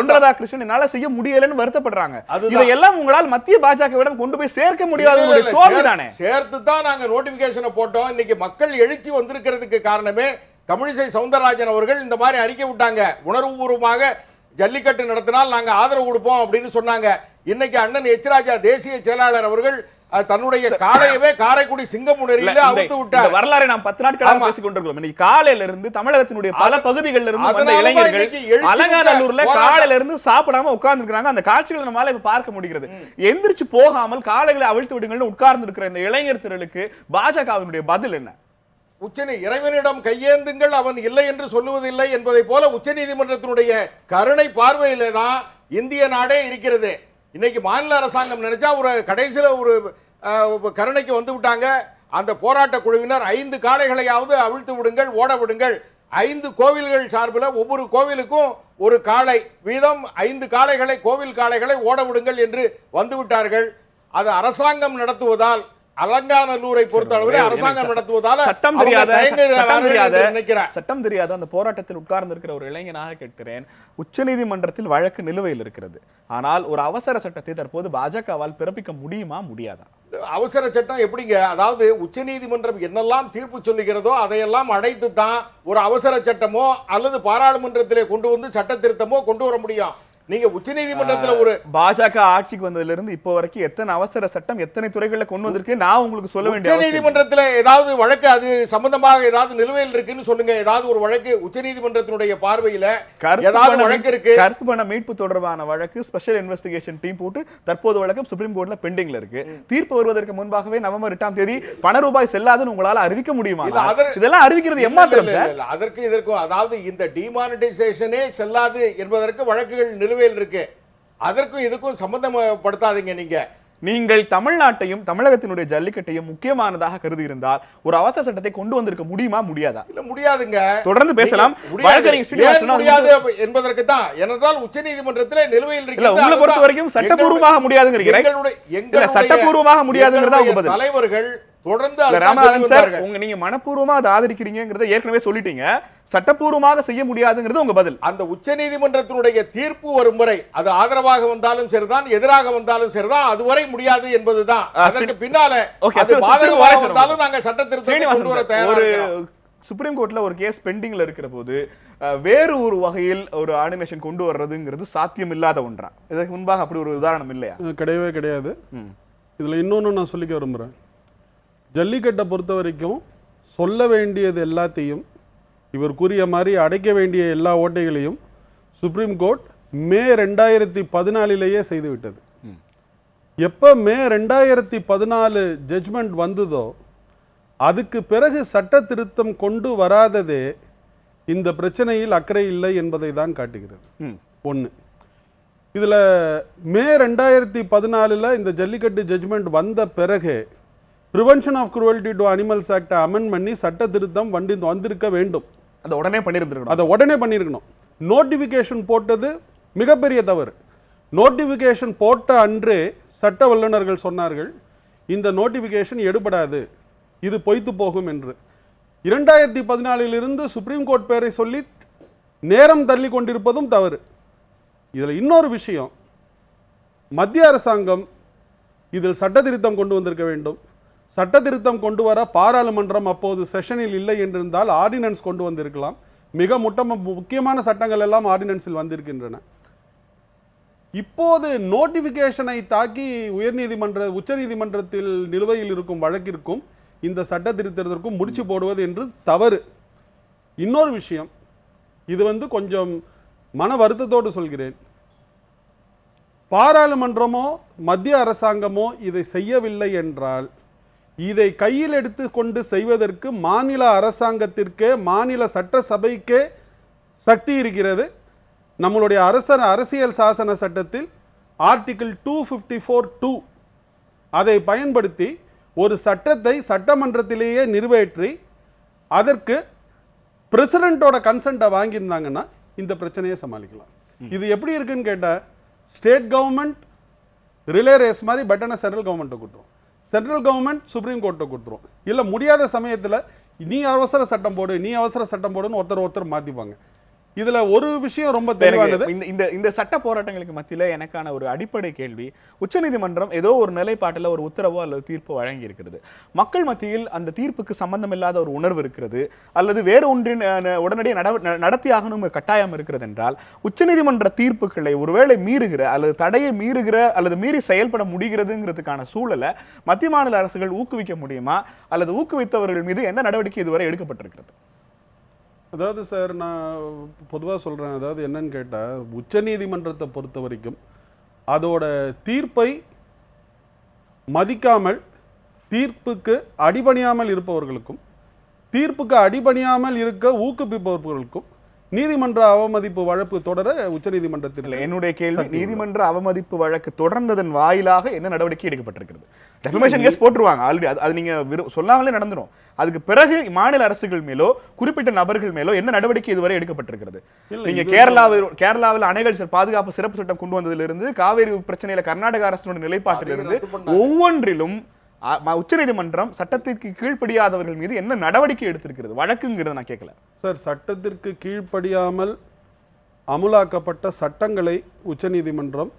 ஒன்றதா கிருஷ்ணன் என்னால செய்ய முடியலன்னு வருத்தப்படுறாங்க. இதையெல்லாம் உங்களால் மத்திய பாஜகவிடம் கொண்டு போய் சேர்க்க முடியாத தோல்விதானே. சேர்த்து தான் நாங்க நோட்டிபிகேஷனை போட்டோம். இன்னைக்கு மக்கள் எழுச்சி வந்திருக்கிறதுக்கு காரணமே தமிழிசை சவுந்தரராஜன் அவர்கள் இந்த மாதிரி அறிக்கை விட்டாங்க. உணர்வுபூர்வமாக ஜல்லிக்கட்டு நடத்தினால் நாங்க ஆதரவு கொடுப்போம் அப்படின்னு சொன்னாங்க. இன்னைக்கு அண்ணன் எச் ராஜா தேசிய செயலாளர் அவர்கள் தன்னுடைய காளையவே காரைக்குடி சிங்கமுனரியில அவுத்து விட்டார். வரலாறு நாம் 10 நாட்களாக பேசிக் கொண்டிருக்கிறோம். இன்னைக்கு காலையில இருந்து தமிழகத்தினுடைய பல பகுதிகளில் இருந்து வந்த இளைஞர்கள் அலங்காநல்லூர்ல காலையில இருந்து சாப்பிடாம உட்கார்ந்து இருக்காங்க. அந்த காட்சிகளை நம்மால இப்ப பார்க்க முடிகிறது. எந்திரிச்சு போகாமல் காளைகளை அவிழ்த்து விடுங்கள்னு உட்கார்ந்து இருக்கிற இந்த இளைஞர் திரளுக்கு பாஜகவினுடைய பதில் என்ன? இறைவனிடம் கையேந்துங்கள், அவன் இல்லை என்று சொல்லுவதில்லை என்பதை போல உச்சநீதிமன்றத்தினுடைய கருணை பார்வையிலே தான் இந்திய நாடே இருக்கிறது. இன்னைக்கு மாநில அரசாங்கம் நினைச்சா ஒரு கடைசியில் ஒரு கருணைக்கு வந்து விட்டாங்க. அந்த போராட்ட குழுவினர் 5 காளைகளையாவது அவிழ்த்து விடுங்கள், ஓட விடுங்கள். 5 கோவில்கள் சார்பில் ஒவ்வொரு கோவிலுக்கும் ஒரு காளை வீதம் 5 காளைகளை, கோவில் காளைகளை ஓட விடுங்கள் என்று வந்து விட்டார்கள். அது அரசாங்கம் நடத்துவதால், அலங்காநல்லூரை பொறுத்தளவில் அரசாங்கம் நடத்துவதால சட்டம் தெரியாத அந்த போராட்டத்தில் உட்கார்ந்து இருக்கிற ஒரு இளைஞனாக கேட்கிறேன். உச்சநீதிமன்றத்தில் வழக்கு நிலுவையில் இருக்கிறது. ஆனால் ஒரு அவசர சட்டத்தை தற்போது பாஜகவால் பிறப்பிக்க முடியுமா, முடியாதா? அவசர சட்டம் எப்படிங்க? அதாவது உச்சநீதிமன்றம் என்னெல்லாம் தீர்ப்பு சொல்லுகிறதோ அதையெல்லாம் அடைத்து தான் ஒரு அவசர சட்டமோ அல்லது பாராளுமன்றத்திலே கொண்டு வந்து சட்ட திருத்தமோ கொண்டு வர முடியும். நீங்க உச்சநீதிமன்றத்துல ஒரு பாஜக ஆட்சிக்கு வந்ததுல இருந்து இப்போ வரைக்கும் எத்தனை அவசர சட்டம் எத்தனை துறைகளில் கொண்டு வந்திருக்கு நான் உங்களுக்கு சொல்ல வேண்டிய உச்சநீதிமன்றத்துல ஏதாவது வழக்கு அது சம்பந்தமாக ஏதாவது நிலுவையில் இருக்குன்னு சொல்லுங்க. ஏதாவது ஒரு வழக்கு உச்சநீதிமன்றத்தினுடைய பார்வையில ஏதாவது வழக்கு இருக்கு? கருப்பு பண மீட்பு தொடர்பான வழக்கு ஸ்பெஷல் இன்வெஸ்டிகேஷன் டீம் போட்டு தற்போது வழக்கு சுப்ரீம் கோர்ட்ல பெண்டிங்ல இருக்கு. தீர்ப்பு வருவதற்கு முன்பாகவே நவம்பர் 8ஆம் தேதி பண ரூபாய் செல்லாதுன்னு உங்களால அறிவிக்க முடியுமா? இதெல்லாம் அறிவிக்கிறது ஏமாத்திரம் சார். அதற்கு இதற்கும் அதாவது இந்த டிமானிட்டைசேஷனே செல்லாது என்பதற்கு வழக்குகள் நிலுவையில் இருக்கு. அதற்கும் இதுக்கும் சம்பந்தப்படுத்தாதீங்க. நீங்கள் தமிழ்நாட்டையும் தமிழகத்தினுடைய ஜல்லிக்கட்டையும் முக்கியமானதாக கருதி இருந்தால் ஒரு அவசர சட்டத்தை கொண்டு வந்திருக்க முடியுமா, முடியாதா? இல்ல முடியாதுங்க. தொடர்ந்து பேசலாம். முடியாது என்பதற்கு தான் ஏனென்றால் உச்சநீதிமன்றத்தில் நிலுவையில் இருக்கு. உங்களை பொறுத்த வரைக்கும் சட்டப்பூர்வமாக முடியாதுங்கிறீங்க. சட்டப்பூர்வமாக முடியாதுங்கிறதா உங்க பதில்? தலைவர்கள் தொடர்ந்து ராமநாதன் சார், நீங்க மனப்பூர்வமா அதை ஆதரிக்கிறீங்கிறத ஏற்கனவே சொல்லிட்டீங்க. சட்டப்பூர்வமாக செய்ய முடியாதுங்கிறது உங்க பதில். அந்த உச்சநீதிமன்றத்தினுடைய தீர்ப்பு வரும் வரை அது ஆதரவாக வந்தாலும் சரிதான், எதிராக வந்தாலும் சரிதான், அதுவரை முடியாது என்பதுதான். அதற்கு பின்னால அது பாதகமாக வந்தாலும் நாங்க சட்ட திருத்தத்தை கொண்டு வர தயாரா. சுப்ரீம் கோர்ட்ல ஒரு கேஸ் பெண்டிங்ல இருக்கிற போது வேறு ஒரு வகையில் ஒரு ஆர்டினேஷன் கொண்டு வர்றதுங்கிறது சாத்தியம் இல்லாத ஒன்றா? இதற்கு முன்பாக அப்படி ஒரு உதாரணம் இல்லையா? கிடையவே கிடையாது. இதுல இன்னொன்னு நான் சொல்லிக்க விரும்புறேன். ஜல்லிக்கட்டை பொறுத்த வரைக்கும் சொல்ல வேண்டியது எல்லாத்தையும் இவர் கூறிய மாதிரி அடைக்க வேண்டிய எல்லா ஓட்டைகளையும் சுப்ரீம் கோர்ட் மே 2014 செய்துவிட்டது. எப்போ மே 2014 ஜட்ஜ்மெண்ட் வந்ததோ அதுக்கு பிறகு சட்ட திருத்தம் கொண்டு வராததே இந்த பிரச்சனையில் அக்கறை இல்லை என்பதை தான் காட்டுகிறது. ஒன்று, இதில் மே 2014 இந்த ஜல்லிக்கட்டு ஜட்ஜ்மெண்ட் வந்த பிறகு prevention of cruelty to animals act amend பண்ணி சட்ட திருத்தம் வந்திருக்க வேண்டும். அதை உடனே பண்ணியிருக்கணும். நோட்டிஃபிகேஷன் போட்டது மிகப்பெரிய தவறு. நோட்டிஃபிகேஷன் போட்ட அன்றே சட்ட வல்லுநர்கள் சொன்னார்கள் இந்த நோட்டிஃபிகேஷன் எடுபடாது, இது பொய்த்து போகும் என்று. 2014 சுப்ரீம் கோர்ட் பேரை சொல்லி நேரம் தள்ளி கொண்டிருப்பதும் தவறு. இதில் இன்னொரு விஷயம், மத்திய அரசாங்கம் இதில் சட்ட திருத்தம் கொண்டு வந்திருக்க வேண்டும். சட்ட திருத்தம் கொண்டு வர பாராளுமன்றம் அப்போது செஷனில் இல்லை என்றிருந்தால் ஆர்டினன்ஸ் கொண்டு வந்திருக்கலாம். மிக முக்கியமான சட்டங்கள் எல்லாம் ஆர்டினன்ஸில் வந்திருக்கின்றன. இப்போது நோட்டிபிகேஷனை தாக்கி உச்சநீதிமன்றத்தில் நிலுவையில் இருக்கும் வழக்கிற்கும் இந்த சட்ட திருத்தத்திற்கும் முடிச்சு போடுவது என்று தவறு. இன்னொரு விஷயம், இது கொஞ்சம் மன வருத்தத்தோடு சொல்கிறேன். பாராளுமன்றமோ மத்திய அரசாங்கமோ இதை செய்யவில்லை என்றால் இதை கையில் எடுத்து கொண்டு செய்வதற்கு மாநில அரசாங்கத்திற்கே, மாநில சட்டசபைக்கே சக்தி இருக்கிறது. நம்மளுடைய அரசியல் சாசன சட்டத்தில் ஆர்டிகிள் 254(2) அதை பயன்படுத்தி ஒரு சட்டத்தை சட்டமன்றத்திலேயே நிறைவேற்றி அதற்கு பிரசிடென்ட்டோட கன்சென்ட்டை வாங்கியிருந்தாங்கன்னா இந்த பிரச்சனையை சமாளிக்கலாம். இது எப்படி இருக்குன்னு கேட்டால், ஸ்டேட் கவர்மெண்ட் ரிலே ரேஸ் மாதிரி பட்டனை சென்ட்ரல் கவர்மெண்ட்டை கொடுத்துரும், சென்ட்ரல் கவர்மெண்ட் சுப்ரீம் கோர்ட்டை கொடுத்துரும். இல்லை முடியாத சமயத்தில் நீ அவசர சட்டம் போடுன்னு ஒருத்தர் மாற்றிப்பாங்க. இதுல ஒரு விஷயம் ரொம்ப தெளிவானது. இந்த சட்ட போராட்டங்களுக்கு மத்தியில எனக்கான ஒரு அடிப்படை கேள்வி, உச்சநீதிமன்றம் ஏதோ ஒரு நிலைப்பாட்டில் ஒரு உத்தரவோ அல்லது தீர்ப்போ வழங்கி இருக்கிறது. மக்கள் மத்தியில் அந்த தீர்ப்புக்கு சம்பந்தம் இல்லாத ஒரு உணர்வு இருக்கிறது, அல்லது வேறு ஒன்றின் உடனடியாக நடத்தி ஆகணும் கட்டாயம் இருக்கிறது என்றால், உச்சநீதிமன்ற தீர்ப்புகளை ஒருவேளை மீறுகிற அல்லது தடையை மீறுகிற அல்லது மீறி செயல்பட முடிகிறதுங்கிறதுக்கான சூழலை மத்திய மாநில அரசுகள் ஊக்குவிக்க முடியுமா, அல்லது ஊக்குவித்தவர்கள் மீது என்ன நடவடிக்கை இதுவரை எடுக்கப்பட்டிருக்கிறது? அதாவது சார், நான் பொதுவாக சொல்கிறேன். அதாவது என்னன்னு கேட்டால், உச்சநீதிமன்றத்தை பொறுத்த வரைக்கும் அதோட தீர்ப்பை மதிக்காமல் தீர்ப்புக்கு அடிபணியாமல் இருப்பவர்களுக்கும் தீர்ப்புக்கு அடிபணியாமல் இருக்க ஊக்குவிப்பவர்களுக்கும் நீதிமன்ற அவமதிப்பு வழக்கு தொடர உச்சநீதிமன்றத்தில். என்னுடைய கேள்வி, நீதிமன்ற அவமதிப்பு வழக்கு தொடர்ந்ததன் வாயிலாக என்ன நடவடிக்கை எடுக்கப்பட்டிருக்கிறது? டெஃபமேஷன் கேஸ் போட்டுருவாங்க ஆல்ரெடி, அது நீங்க சொல்லாமலே நடந்துரும். அதுக்கு பிறகு மாநில அரசுகள் மேலோ குறிப்பிட்ட நபர்கள் மேலோ என்ன நடவடிக்கை இதுவரை எடுக்கப்பட்டிருக்கிறது? நீங்க கேரளாவில் அணைகள் பாதுகாப்பு சிறப்பு சட்டம் கொண்டு வந்ததிலிருந்து, காவேரி பிரச்சனையில கர்நாடக அரசினுடைய நிலைப்பாட்டிலிருந்து ஒவ்வொன்றிலும் உச்சநீதிமன்றம் சட்டத்திற்கு கீழ்ப்படியாதவர்கள் மீது என்ன நடவடிக்கை எடுத்திருக்கிறது? வழக்குங்கிறத நான் கேட்கல சார். சட்டத்திற்கு கீழ்ப்படியாமல் அமுலாக்கப்பட்ட சட்டங்களை உச்சநீதிமன்றம்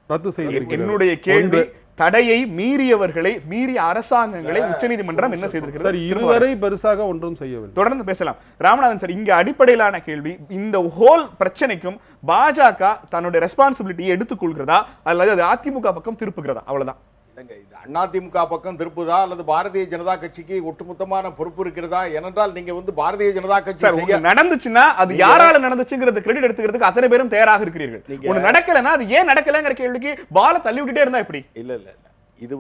ரத்து செய்திருக்கிறது. என்னுடைய கேள்வி, தடையை மீறியவர்களை, மீறிய அரசாங்கங்களை உச்சநீதிமன்றம் என்ன செய்திருக்கிறது? சார், இதுவரை பெருசாக ஒன்றும் செய்யவில்லை. தொடர்ந்து பேசலாம். ராமநாதன் சார், இங்க அடிப்படையிலான கேள்வி, இந்த ஹோல் பிரச்சனைக்கும் பாஜக தன்னுடைய ரெஸ்பான்சிபிலிட்டியை எடுத்துக்கொள்கிறதா அல்லது அது அதிமுக பக்கம் திருப்புகிறதா? அவ்வளவுதான். இது அதிமுக பக்கம் திருப்புதா அல்லது பாரதிய ஜனதா கட்சிக்கு ஒட்டுமொத்தமான பொறுப்பு இருக்கிறதா? ஏனென்றால் நீங்க பாரதிய ஜனதா கட்சி நடந்துச்சுன்னா அது யாரால நடந்துச்சுங்கிறது கிரெடிட் எடுத்துக்கிறதுக்கு அத்தனை பேரும் தயாராக இருக்கிறீர்கள். ஒண்ணு நடக்கலன்னா அது ஏன் நடக்கலங்கிற கேள்விக்கு பால தள்ளி விட்டுட்டே இருந்தா எப்படி? இல்ல இது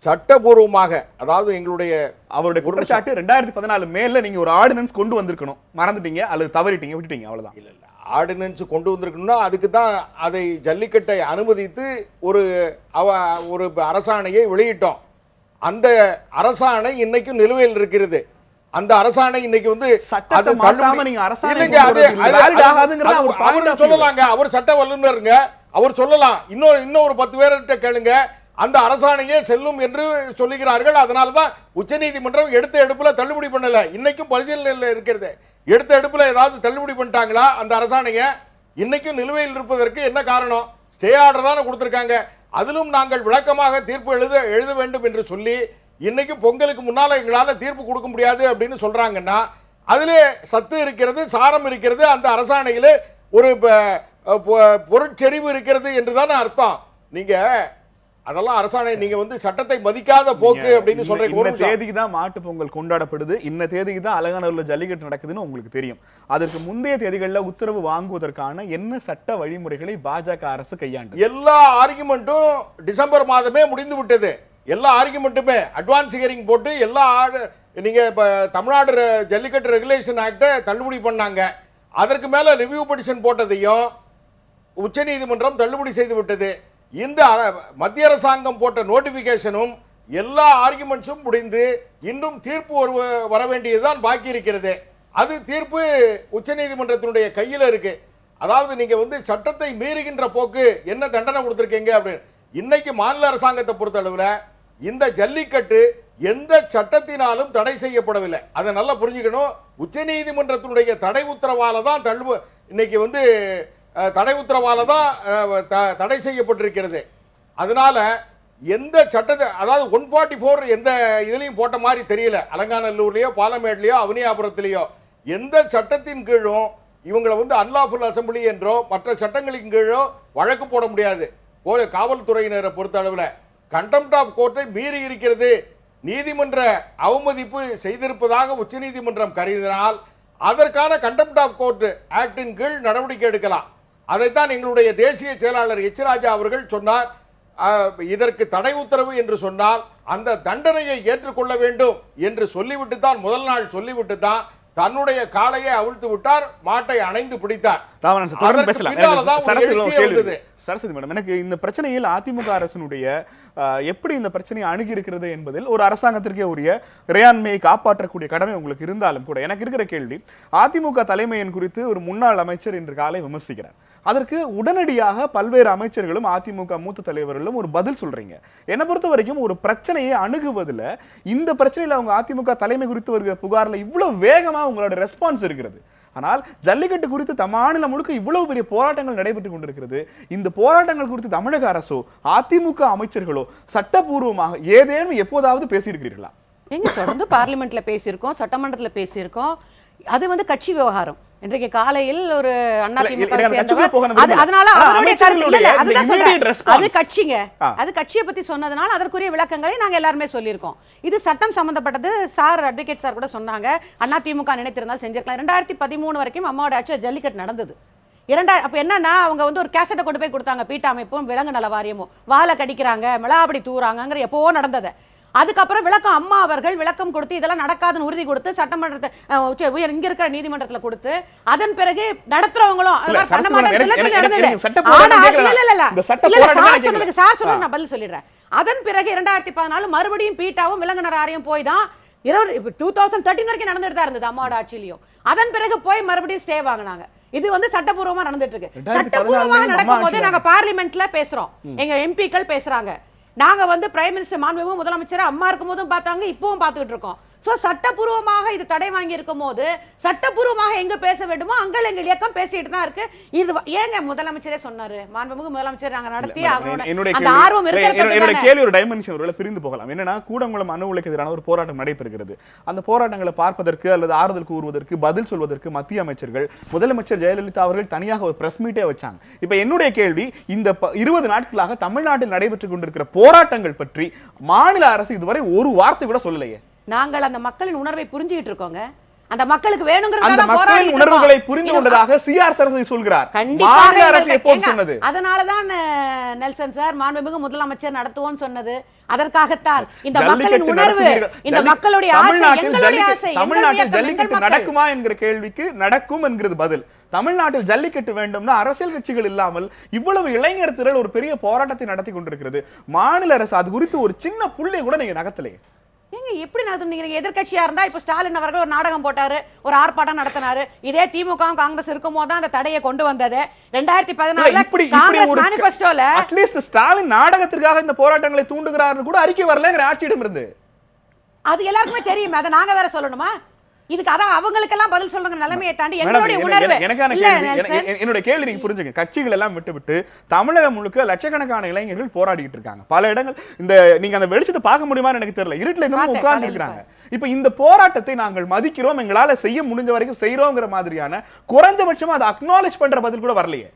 சட்டபூர்வமாக, அதாவது எங்களுடைய அவருடைய குற்றச்சாட்டு 2014 மேல நீங்க ஒரு ஆர்டினன்ஸ் கொண்டு வந்திருக்கணும், மறந்துட்டீங்க அல்லது தவறிட்டீங்க, விட்டுட்டீங்க, அவ்வளவுதான். இல்ல ஆர்டினன்ஸ் கொண்டு வந்திருக்கணும்னா அதுக்கு தான் அதை ஜல்லிக்கட்டை அனுமதித்து ஒரு அரசாணையை வெளியிட்டோம். அந்த அரசாணை இன்னைக்கும் நிலுவையில் இருக்கிறது. அந்த அரசாணை இன்னைக்கு சொல்லலாங்க, அவர் சட்ட வல்லுநருங்க, அவர் சொல்லலாம். இன்னொரு 10 பேர்கிட்ட கேளுங்க, அந்த அரசாணையே செல்லும் என்று சொல்லுகிறார்கள். அதனாலதான் உச்சநீதிமன்றம் எடுத்த எடுப்புல தள்ளுபடி பண்ணல, இன்னைக்கும் பரிசீலனையில் இருக்கிறது. எடுத்த எடுப்புல ஏதாவது தள்ளுபடி பண்ணிட்டாங்களா அந்த அரசாணையை? இன்னைக்கும் நிலுவையில் இருப்பதற்கு என்ன காரணம்? ஸ்டே ஆர்டர் தானே கொடுத்திருக்காங்க. அதிலும் நாங்கள் விளக்கமாக தீர்ப்பு எழுத வேண்டும் என்று சொல்லி இன்னைக்கு பொங்கலுக்கு முன்னால எங்களால தீர்ப்பு கொடுக்க முடியாது அப்படின்னு சொல்றாங்கன்னா அதிலே சத்து இருக்கிறது, சாரம் இருக்கிறது, அந்த அரசாணையிலே ஒரு பொருட்செறிவு இருக்கிறது என்றுதானே அர்த்தம். நீங்க அதெல்லாம் அரசாணை, நீங்க சட்டத்தை மதிக்காத போக்கு அப்படின்னு சொல்றீங்க. ஒரு தேதிக்கு தான் மாட்டு பொங்கல் கொண்டாடப்படுது, இன்ன தேதிக்கு தான் அலங்காநல்லூர்ல ஜல்லிக்கட்டு நடக்குதுன்னு உங்களுக்கு தெரியும். அதற்கு முந்தைய தேதிகளில் உத்தரவு வாங்குவதற்கான என்ன சட்ட வழிமுறைகளை பாஜக அரசு கையாண்டு? எல்லா ஆர்குமெண்ட்டும் டிசம்பர் மாதமே முடிந்து விட்டது. எல்லா ஆர்குமெண்ட்டுமே அட்வான்ஸ் ஹியரிங் போட்டு நீங்க தமிழ்நாடு ஜல்லிக்கட்டு ரெகுலேஷன் ஆக்டை தள்ளுபடி பண்ணாங்க. அதற்கு மேல ரிவ்யூ பெட்டிஷன் போட்டதையும் உச்சநீதிமன்றம் தள்ளுபடி செய்து விட்டது. இந்த மத்திய அரசாங்கம் போட்ட நோட்டிபிகேஷனும் எல்லா ஆர்குமெண்ட்ஸும் முடிந்து இன்னும் தீர்ப்பு வர வேண்டியதுதான் பாக்கி இருக்கிறது. அது தீர்ப்பு உச்சநீதிமன்றத்தினுடைய கையில் இருக்கு. அதாவது நீங்க சட்டத்தை மீறுகின்ற போக்கு என்ன தண்டனை கொடுத்திருக்கீங்க அப்படின்னு. இன்னைக்கு மாநில அரசாங்கத்தை பொறுத்தளவுல இந்த ஜல்லிக்கட்டு எந்த சட்டத்தினாலும் தடை செய்யப்படவில்லை. அதை நல்லா புரிஞ்சுக்கணும். உச்சநீதிமன்றத்தினுடைய தடை உத்தரவால தான் இன்னைக்கு தடை உத்தரவால தான் தடை செய்யப்பட்டிருக்கிறது. அதனால எந்த சட்டத்தை, அதாவது 144 எந்த இதுலையும் போட்ட மாதிரி தெரியல. அலங்காநல்லூர்லயோ பாலமேட்லயோ அவனியாபுரத்திலேயோ எந்த சட்டத்தின் கீழும் இவங்களை அன்லாஃபுல் அசம்பிளி என்றோ மற்ற சட்டங்களின் கீழோ வழக்கு போட முடியாது. ஒரு காவல்துறையினரை பொறுத்த அளவில் கண்டெம்ட் ஆஃப் கோர்ட்டை மீறி இருக்கிறது, நீதிமன்ற அவமதிப்பு செய்திருப்பதாக உச்சநீதிமன்றம் கருதினால் அதற்கான கண்டெம்ட் ஆஃப் கோர்ட் ஆக்டின் கீழ் நடவடிக்கை எடுக்கலாம். அதைத்தான் எங்களுடைய தேசிய செயலாளர் எச் ராஜா அவர்கள் சொன்னார். இதற்கு தடை உத்தரவு என்று சொன்னால் அந்த தண்டனையை ஏற்றுக்கொள்ள வேண்டும் என்று சொல்லிவிட்டு தான், முதல் நாள் சொல்லிவிட்டு தான் தன்னுடைய காளையை அவிழ்த்து விட்டார், மாட்டை அணைந்து பிடித்தார். சரஸ்வதி மேடம், எனக்கு இந்த பிரச்சனையில் அதிமுக அரசினுடைய எப்படி இந்த பிரச்சனையை அணுகி இருக்கிறது என்பதில் ஒரு அரசாங்கத்திற்கே உரிய இறையாண்மையை காப்பாற்றக்கூடிய கடமை உங்களுக்கு இருந்தாலும் கூட எனக்கு இருக்கிற கேள்வி, அதிமுக தலைமையின் குறித்து ஒரு முன்னாள் அமைச்சர் இன்று காலை விமர்சிக்கிறார். அதற்கு உடனடியாக பல்வேறு அமைச்சர்களும் அதிமுக மூத்த தலைவர்களும் ஒரு பதில் சொல்றீங்க. என்னை பொறுத்த வரைக்கும் ஒரு பிரச்சனையை அணுகுவதில் இந்த பிரச்சனையில் அவங்க அதிமுக தலைமை குறித்து வருகிற புகாரில் இவ்வளவு வேகமா உங்களோட ரெஸ்பான்ஸ் இருக்கிறது. ஆனால் ஜல்லிக்கட்டு குறித்து மாநிலம் முழுக்க இவ்வளவு பெரிய போராட்டங்கள் நடைபெற்றுக் கொண்டிருக்கிறது. இந்த போராட்டங்கள் குறித்து தமிழக அரசோ அதிமுக அமைச்சர்களோ சட்டபூர்வமாக ஏதேனும் எப்போதாவது பேசியிருக்கிறீர்களா? எங்க தொடர்ந்து பார்லிமெண்ட்ல பேசியிருக்கோம், சட்டமன்றத்துல பேசியிருக்கோம். அது வந்து கட்சி விவகாரம். இன்றைக்கு காலையில் ஒரு அதிமுக அதனால அவருடைய கருத்து அதுதான் சொல்றேன். அது கட்சிங்க, அது கட்சியை பத்தி சொன்னதுனால அதற்குரிய விளக்கங்களை நாங்க எல்லாருமே சொல்லியிருக்கோம். இது சட்டம் சம்பந்தப்பட்டது. சார் அட்வொகேட் சார் கூட சொன்னாங்க, அதிமுக நினைத்திருந்தால் செஞ்சிருக்கலாம். 2013 வரைக்கும் அம்மாவோட ஆட்சியில் ஜல்லிக்கட்டு நடந்தது. அப்ப என்னன்னா அவங்க வந்து ஒரு கேசட்டை கொண்டு போய் கொடுத்தாங்க, பீட்டா அமைப்பும் விலங்கு நல வாரியமும் வாழை கடிக்கிறாங்க, மிளகாபடி தூறாங்கிற எப்பவோ நடந்தது. அதுக்கப்புறம் விளக்கம் அம்மா அவர்கள் விளக்கம் கொடுத்து இதெல்லாம் நடக்காதுன்னு உறுதி கொடுத்து சட்டமன்றத்தை இங்க இருக்கிற நீதிமன்றத்துல கொடுத்து அதன் பிறகு நடத்துறவங்களும் நான் பதில் சொல்லிடுறேன். அதன் பிறகு 2014 மறுபடியும் பீட்டாவும் விலங்குனர் ஆரியம் போய் தான் 2013 வரைக்கும் நடந்துட்டு தான் இருந்தது அம்மாவோட ஆட்சியிலையும். அதன் பிறகு போய் மறுபடியும் ஸ்டே வாங்கினாங்க. இது வந்து சட்டபூர்வமா நடந்துட்டு இருக்கு. சட்டபூர்வமாக நடக்கும் போது நாங்க பார்லிமெண்ட்ல பேசுறோம், எங்க எம்பிக்கள் பேசுறாங்க. நாங்க வந்து பிரைம் மினிஸ்டர் மாண்புமிகு முதலமைச்சர் அம்மா இருக்கும் போதும் பார்த்தாங்க, இப்பவும் பார்த்துட்டு இருக்கோம். சோ சட்டபூர்வமாக இது தடை வாங்கி இருக்கும் போது சட்டபூர்வமாக எங்க பேச வேண்டுமோ அங்க எங்க இயக்கம் பேசிட்டு தான் இருக்கு. இது ஏங்க முதலமைச்சரே சொன்னாரு, மாண்புமிகு முதலமைச்சர் நாங்க நடத்தி அந்த ஆர்வம் என்னோட கேள்வி ஒரு டைமென்ஷன் ஒருவேளை பிரிந்து போகலாம். என்னன்னா கூடங்குளம் அணு உலைக்கு எதிரான ஒரு போராட்டம் நடைபெறுகிறது. அந்த போராட்டங்களை பார்ப்பதற்கு அல்லது ஆறுதல் கூறுவதற்கு பதில் சொல்வதற்கு மத்திய அமைச்சர்கள் முதலமைச்சர் ஜெயலலிதா அவர்கள் தனியாக ஒரு பிரஸ் மீட்டே வச்சாங்க. இப்ப என்னுடைய கேள்வி, இந்த 20 நாட்களாக தமிழ்நாட்டில் நடைபெற்றுக் கொண்டிருக்கிற போராட்டங்கள் பற்றி மாநில அரசு இதுவரை ஒரு வார்த்தை கூட சொல்லலையே. நாங்கள் அந்த மக்களின் உணர்வை புரிஞ்சுக்கிட்டு இருக்கோங்க. அந்த மக்களுக்கு வேணுங்கிறத அந்த மக்களின் உணர்வுகளை புரிந்து கொண்டதாக சிஆர் சரஸ்வதி சொல்கிறார். மாநில அரசு எப்போது சொன்னது? அதனால நெல்சன் சார் மாண்புமிகு முதலமைச்சர் நடத்துவோம் சொன்னது அதற்காகத்தான். இந்த மக்களின் உணர்வு, இந்த மக்களுடைய ஆசை, எங்களுடைய ஆசை. தமிழ்நாட்டில் ஜல்லிக்கட்டு நடக்குமா என்கிற கேள்விக்கு நடக்கும் என்கிறது பதில். தமிழ்நாட்டில் ஜல்லிக்கட்டு வேண்டும்னா அரசியல் கட்சிகள் இல்லாமல் இவ்வளவு இளைஞர் திரள் ஒரு பெரிய போராட்டத்தை நடத்தி கொண்டிருக்கிறது. மாநில அரசு அது குறித்து ஒரு சின்ன புள்ளை கூட நீங்க நகர்த்தலையே. ஏங்க எப்படி நடத்துனீங்க? எதிர்கட்சியா இருந்தா இப்ப ஸ்டாலின் அவர்கள் ஒரு நாடகம் போட்டாரு, ஒரு ஆர்ப்பாட்டம் நடத்தினாரு. இதே திமுக காங்கிரஸ் இருக்கும் போது தான் அந்த தடையை கொண்டு வந்தது. 2014 காங்கிரஸ் மேனிஃபெஸ்டோல அட்லீஸ்ட் ஸ்டாலின் நாடகத்திற்காக இந்த போராட்டங்களை தூண்டுகிறார்னு கூட அறிக்கை வரலங்கிற ஆட்சியிடம் இருந்து அது எல்லாருக்குமே தெரியும். அதை நாங்க வேற சொல்லணுமா? இதுக்கு அதான் அவங்களுக்கெல்லாம் பதில் சொல்லுங்க நிலைமையை தாண்டி எங்களுடைய உணர்வு. என்னோட கேள்வி நீங்க புரிஞ்சுங்க. கட்சிகள் எல்லாம் விட்டு தமிழகம் முழுக்க லட்சக்கணக்கான இளைஞர்கள் போராடிட்டு இருக்காங்க. பல இடங்கள் இந்த நீங்க அந்த வெளிச்சத்தை பார்க்க முடியுமான்னு எனக்கு தெரியல. இருட்டுல இன்னும் உட்கார்ந்து இருக்காங்க. இப்ப இந்த போராட்டத்தை நாங்கள் மதிக்கிறோம், எங்களால செய்ய முடிஞ்ச வரைக்கும் செய்யறோங்கிற மாதிரியான குறைஞ்சபட்சமா அதை அக்னாலேஜ் பண்ற பதில் கூட வரலையே.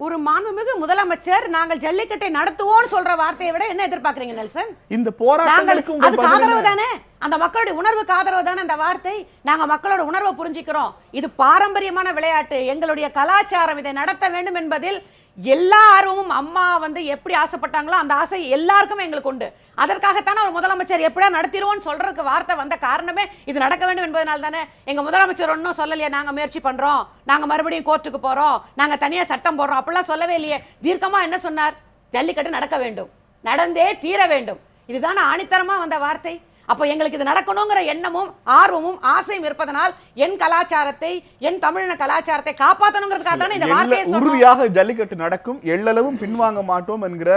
ஒரு மாண்புமிகு முதலமைச்சர் நாங்கள் ஜல்லிக்கட்டை நடத்துவோம்னு சொல்ற வார்த்தையை விட என்ன எதிர்பார்க்கறீங்க நெல்சன்? இந்த போராட்டங்களுக்கு அதுக்கு ஆதரவு தானே, அந்த மக்களுடைய உணர்வுக்கு ஆதரவு தானே அந்த வார்த்தை. நாங்க மக்களோட உணர்வை புரிஞ்சுக்கிறோம். இது பாரம்பரியமான விளையாட்டு, எங்களுடைய கலாச்சாரம், இதை நடத்த வேண்டும் என்பதில் எல்லா ஆர்வமும் அம்மா வந்து எப்படி ஆசைப்பட்டாங்களோ அந்த ஆசை எல்லாருக்குமே எங்களுக்கு உண்டு. அதற்காகத்தானே ஒரு முதலமைச்சர் எப்படியா நடத்திடுவோம்னு சொல்றதுக்கு வார்த்தை வந்த காரணமே இது நடக்க வேண்டும் என்பதனால தானே. எங்க முதலமைச்சர் ஒன்றும் சொல்லலையே நாங்க முயற்சி பண்றோம், நாங்க மறுபடியும் கோர்ட்டுக்கு போறோம், நாங்க தனியா சட்டம் போடுறோம், அப்படிலாம் சொல்லவே இல்லையே. தீர்க்கமா என்ன சொன்னார்? ஜல்லிக்கட்டு நடக்க வேண்டும், நடந்தே தீர வேண்டும். இதுதானே ஆணித்தரமா வந்த வார்த்தை. அப்போ எங்களுக்கு இது நடக்கணுங்கிற எண்ணமும் ஆர்வமும் ஆசையும் இருப்பதனால் என் கலாச்சாரத்தை, என் தமிழின கலாச்சாரத்தை காப்பாற்றணுங்கிறதுக்காக தானே இந்த வார்த்தையை சொன்னோம். உறுதியாக ஜல்லிக்கட்டு நடக்கும், எள்ளளவும் பின்வாங்க மாட்டோம் என்கிற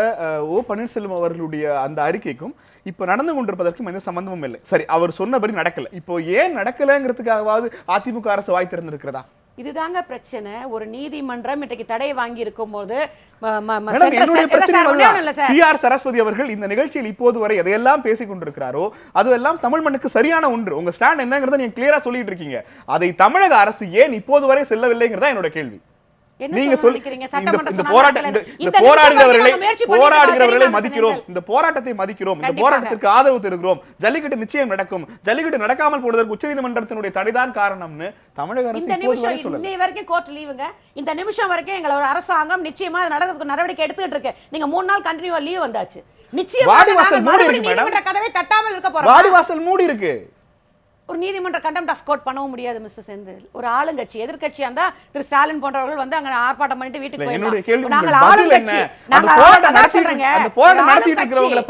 ஓ பன்னீர்செல்வம் அவர்களுடைய அந்த அறிக்கைக்கும் இப்ப நடந்து கொண்டிருப்பதற்கும் எந்த சம்பந்தமும் இல்லை. சரி, அவர் சொன்னபடி நடக்கல. இப்போ ஏன் நடக்கலங்கிறதுக்காகவாவது அதிமுக அரசு வாய் திறந்திருக்கிறதா? இதுதாங்க பிரச்சனை. ஒரு நீதிமன்றம் இன்றைக்கு தடை வாங்கி இருக்கும் போது சிஆர் சரஸ்வதி அவர்கள் இந்த நிகழ்ச்சியில் இப்போது வரை எதையெல்லாம் பேசிக் கொண்டிருக்கிறாரோ அதுவெல்லாம் தமிழ் மண்ணுக்கு சரியான ஒன்று. உங்க ஸ்டாண்ட் என்னங்கிறத நீங்க கிளியரா சொல்லிட்டு இருக்கீங்க. அதை தமிழக அரசு ஏன் இப்போது வரை செல்லவில்லைங்கிறதா என்னோட கேள்வி. நீங்க இந்த போராடுகிறவர்களை மதிக்கிறோம், இந்த போராட்டத்தை மதிக்கிறோம், இந்த போராட்டத்திற்கு ஆதரவு தருகிறோம், ஜல்லிக்கட்டு நிச்சயம் நடக்கும், ஜல்லிக்கட்டு நடக்காமல் போனதற்கு உச்சநீதிமன்றத்தினுடைய தடைதான் காரணம்னு தமிழக அரசு இன்னை வரைக்கும் கோர்ட் லீவுங்க. இந்த நிமிஷம் வரைக்கும் எங்களோட ஒரு அரசாங்கம் நிச்சயமா நடக்கிறதுக்கு நடவடிக்கை எடுத்துட்டு இருக்கு. நீங்க 3 நாள் கண்டினியூவா லீவ் வந்தாச்சு. நிச்சயமா நீதிமன்ற கதவை தட்டாமல் இருக்க போறோம். வாடிவாசல் மூடி இருக்கு. ஒரு நீதிமன்ற கண்டெம்ட் ஆஃப் கோர்ட் பண்ணவும் முடியாது மிஸ்டர் செந்தில். ஒரு ஆளுங்கட்சி எதிர்க்கட்சியா இருந்தா திரு ஸ்டாலின் போன்றவர்கள் வந்து அங்க ஆர்ப்பாட்டம் பண்ணிட்டு வீட்டுக்கு போயிடலாம். நாங்கள் ஆளுங்கட்சி,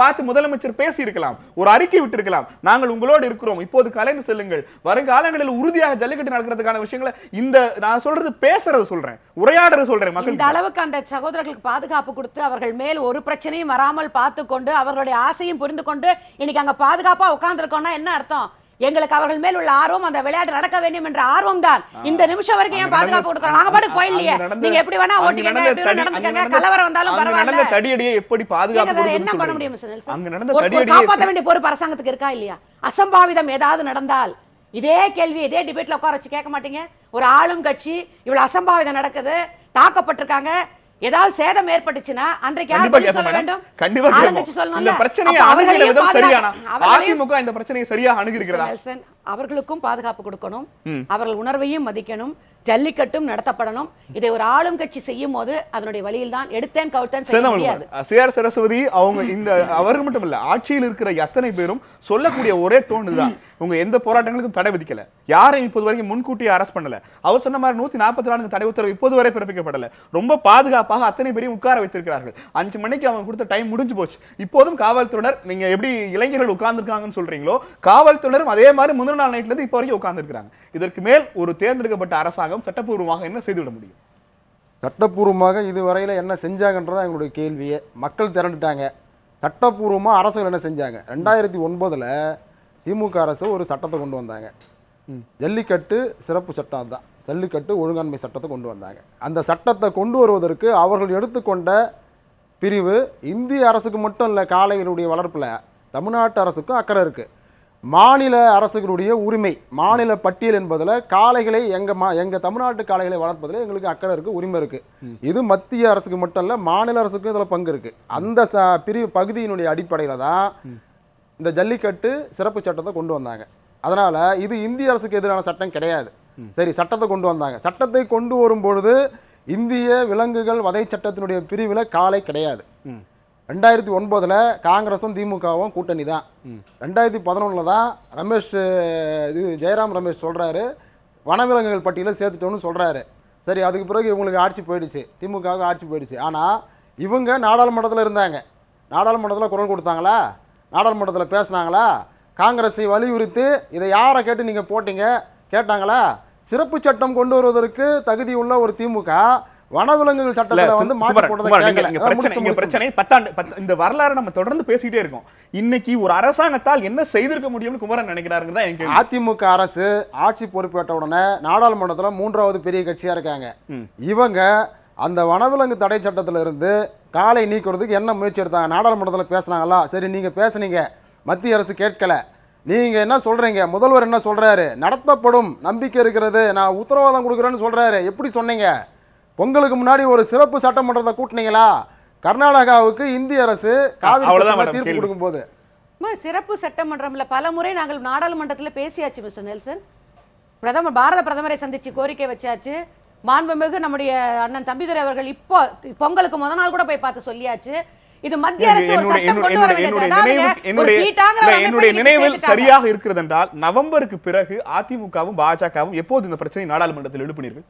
பார்த்து முதலமைச்சர் பேசி இருக்கலாம், ஒரு அறிக்கை விட்டு இருக்கலாம், நாங்கள் உங்களோடு இருக்கிறோம், இப்போது கலைந்து செல்லுங்கள், வருங்காலங்களில் உறுதியாக ஜல்லிக்கட்டு நடக்கிறதுக்கான விஷயங்களை இந்த நான் சொல்றது பேசுறது சொல்றேன், உரையாடுறது சொல்றேன். மக்கள் இந்த அளவுக்கு அந்த சகோதரர்களுக்கு பாதுகாப்பு கொடுத்து அவர்கள் மேல் ஒரு பிரச்சனையும் வராமல் பார்த்து கொண்டு அவர்களுடைய ஆசையும் புரிந்து கொண்டு இன்னைக்கு அங்க பாதுகாப்பா உட்கார்ந்து இருக்கோம்னா என்ன அர்த்தம்? எங்களுக்கு அவர்கள் மேல் உள்ள ஆர்வம் அந்த விளையாட்டு நடக்க வேண்டும் என்ற ஆர்வம் தான். இந்த நிமிஷம் வரைக்கும் ஏன் பாதுகாப்பு கொடுக்குறோம்? நாங்க பாட்டு போயிடலையே. நீங்க எப்படி வேணா ஓட்டிக்கங்க, எப்படி வேணா நடந்துக்கங்க, கலவரம் வந்தாலும் பரவாயில்ல. தடியடியை எப்படி பாதுகாப்பு வேற என்ன பண்ண முடியும் மிஸ்டர் நெல்சன்? அங்க நடந்த ஒரு தடியடியை காப்பாற்ற வேண்டிய பொறுப்பு அரசாங்கத்துக்கு இருக்கா இல்லையா? அசம்பாவிதம் ஏதாவது நடந்தால் இதே கேள்வி இதே டிபேட்ல உட்கார வச்சு கேட்க மாட்டீங்க? ஒரு ஆளும் கட்சி இவ்வளவு அசம்பாவிதம் நடக்குது, தாக்கப்பட்டிருக்காங்க, ஏதாவது சேதம் ஏற்பட்டுச்சுன்னா அன்றைக்கு யார் பதில் சொல்ல வேண்டும்? ஆளுங்கட்சி சொல்லணும். இந்த பிரச்சனையை அணுகிற விதம் சரியானா? அதிமுக இந்த பிரச்சனையை சரியா அணுகிருக்கிறதா? அவர்களுக்கும் பாதுகாப்பு கொடுக்கணும், அவர்கள் உணர்வையும் மதிக்கணும், ஜல்லிக்கட்டும் நடத்தப்படணும். இதை ஒரு ஆளும் கட்சி செய்யும் போது அதனுடைய வழியில் தான் எடுத்தேன் கவுத்தேன் செய்ய முடியாது. சிஆர் சரஸ்வதி அவங்க இந்த அவர்கள் மட்டும் இல்ல, ஆட்சியில் இருக்கிற அத்தனை பேரும் சொல்லக்கூடிய ஒரே டோன் தான், உங்க எந்த போராட்டங்களுக்கும் தடை விதிக்கல, யாரையும் இப்போது வரைக்கும் முன்கூட்டியே அரெஸ்ட் பண்ணல, அவர் சொன்ன மாதிரி 144 தடை உத்தரவு இப்போது வரை பிறப்பிக்கப்படல, ரொம்ப பாதுகாப்பாக அத்தனை பேரையும் உட்கார வைத்திருக்கிறார்கள். 5 மணிக்கு அவங்க கொடுத்த டைம் முடிஞ்சு போச்சு. இப்போதும் காவல்துறையினர், நீங்க எப்படி இளைஞர்கள் உட்கார்ந்துருக்காங்கன்னு சொல்றீங்களோ, காவல்துறையினரும் அதே மாதிரி முந்தின நாள் நைட்ல இருந்து இப்போ வரைக்கும் உட்கார்ந்து இருக்காங்க. இதற்கு மேல் ஒரு தேர்ந்தெடுக்கப்பட்ட அரசாங்கம் சட்டப்பூர்வமாக என்ன செய்துவிட முடியும்? சட்டப்பூர்வமாக இதுவரையில் என்ன செஞ்சாங்கன்றதான் எங்களுடைய கேள்வியே. மக்கள் திரண்டுட்டாங்க. சட்டப்பூர்வமாக அரசுகள் என்ன செஞ்சாங்க? 2009 திமுக அரசு ஒரு சட்டத்தை கொண்டு வந்தாங்க. ஜல்லிக்கட்டு சிறப்பு சட்டம் தான், ஜல்லிக்கட்டு ஒழுங்காண்மை சட்டத்தை கொண்டு வந்தாங்க. அந்த சட்டத்தை கொண்டு வருவதற்கு அவர்கள் எடுத்துக்கொண்ட பிரிவு இந்திய அரசுக்கு மட்டும் இல்லை, காளைகளுடைய வளர்ப்பில் தமிழ்நாட்டு அரசுக்கும் அக்கறை இருக்குது. மாநில அரசுகளுடைய உரிமை, மாநில பட்டியல் என்பதில் காளைகளை எங்கள் தமிழ்நாட்டு காளைகளை வளர்ப்பதில் எங்களுக்கு அக்கறை இருக்குது, உரிமை இருக்குது. இது மத்திய அரசுக்கு மட்டும் இல்லை, மாநில அரசுக்கும் இதில் பங்கு இருக்குது. அந்த பிரிவு பகுதியினுடைய அடிப்படையில் தான் இந்த ஜல்லிக்கட்டு சிறப்பு சட்டத்தை கொண்டு வந்தாங்க. அதனால் இது இந்திய அரசுக்கு எதிரான சட்டம் கிடையாது. சரி, சட்டத்தை கொண்டு வந்தாங்க. சட்டத்தை கொண்டு வரும்பொழுது இந்திய விலங்குகள் வதை சட்டத்தினுடைய பிரிவில் காளை கிடையாது. 2009 காங்கிரஸும் திமுகவும் கூட்டணி தான். 2011 தான் ஜெயராம் ரமேஷ் சொல்கிறாரு, வனவிலங்குகள் பட்டியலில் சேர்த்துட்டோன்னு சொல்கிறாரு. சரி, அதுக்கு பிறகு இவங்களுக்கு ஆட்சி போயிடுச்சு, திமுகவுக்கு ஆட்சி போயிடுச்சு. ஆனால் இவங்க நாடாளுமன்றத்தில் இருந்தாங்க. நாடாளுமன்றத்தில் குரல் கொடுத்தாங்களா? நாடாளுமன்றத்தில் பேசினாங்களா? காங்கிரஸை வலியுறுத்தி இதை யாரை கேட்டு நீங்கள் போட்டீங்க கேட்டாங்களா? சிறப்பு சட்டம் கொண்டு வருவதற்கு தகுதி உள்ள ஒரு திமுக வனவிலங்குகள் சட்டத்தை வந்து மாற்றி போட்டதை பிரச்சனை இந்த வரலாறு நம்ம தொடர்ந்து பேசிக்கிட்டே இருக்கோம். இன்னைக்கு ஒரு அரசாங்கத்தால் என்ன செய்திருக்க முடியும்னு குமரன் நினைக்கிறாருங்க. அதிமுக அரசு ஆட்சி பொறுப்பேற்ற உடனே நாடாளுமன்றத்தில் 3வது பெரிய கட்சியா இருக்காங்க. இவங்க அந்த வனவிலங்கு தடை சட்டத்தில் இருந்து காளை நீக்கிறதுக்கு என்ன முயற்சி எடுத்தாங்க? நாடாளுமன்றத்தில் பேசினாங்களா? சரி, நீங்க பேசுனீங்க, மத்திய அரசு கேட்கல. நீங்க என்ன சொல்றீங்க? முதல்வர் என்ன சொல்றாரு? நடத்தப்படும், நம்பிக்கை இருக்கிறது, நான் உத்தரவாதம் கொடுக்குறேன்னு சொல்றாரு. எப்படி சொன்னீங்க? பொங்கலுக்கு முன்னாடி ஒரு சிறப்பு சட்டமன்றத்தை கூட்டினீங்களா? கர்நாடகாவுக்கு இந்திய அரசு காவிரி தீர்ப்பு கொடுக்கும் போது சிறப்பு சட்டமன்றம்ல பல முறை நாங்கள் நாடாளுமன்றத்தில் பேசியாச்சு மிஸ்டர் நெல்சன். பாரத பிரதமரை சந்திச்சு கோரிக்கை வச்சாச்சு. மாண்புமிகு நம்முடைய அண்ணன் தம்பிதுரை அவர்கள் இப்போ பொங்கலுக்கு முதல் நாள் கூட போய் பார்த்து சொல்லியாச்சு. இது மத்திய அரசு ஒரு சட்டம் கொண்டு வர வேண்டியது. என்னுடைய நினைவில் சரியாக இருக்கிறது என்றால் நவம்பருக்கு பிறகு அதிமுகவும் பாஜகவும் எப்போது இந்த பிரச்சனை நாடாளுமன்றத்தில் எழுப்பினீர்கள்?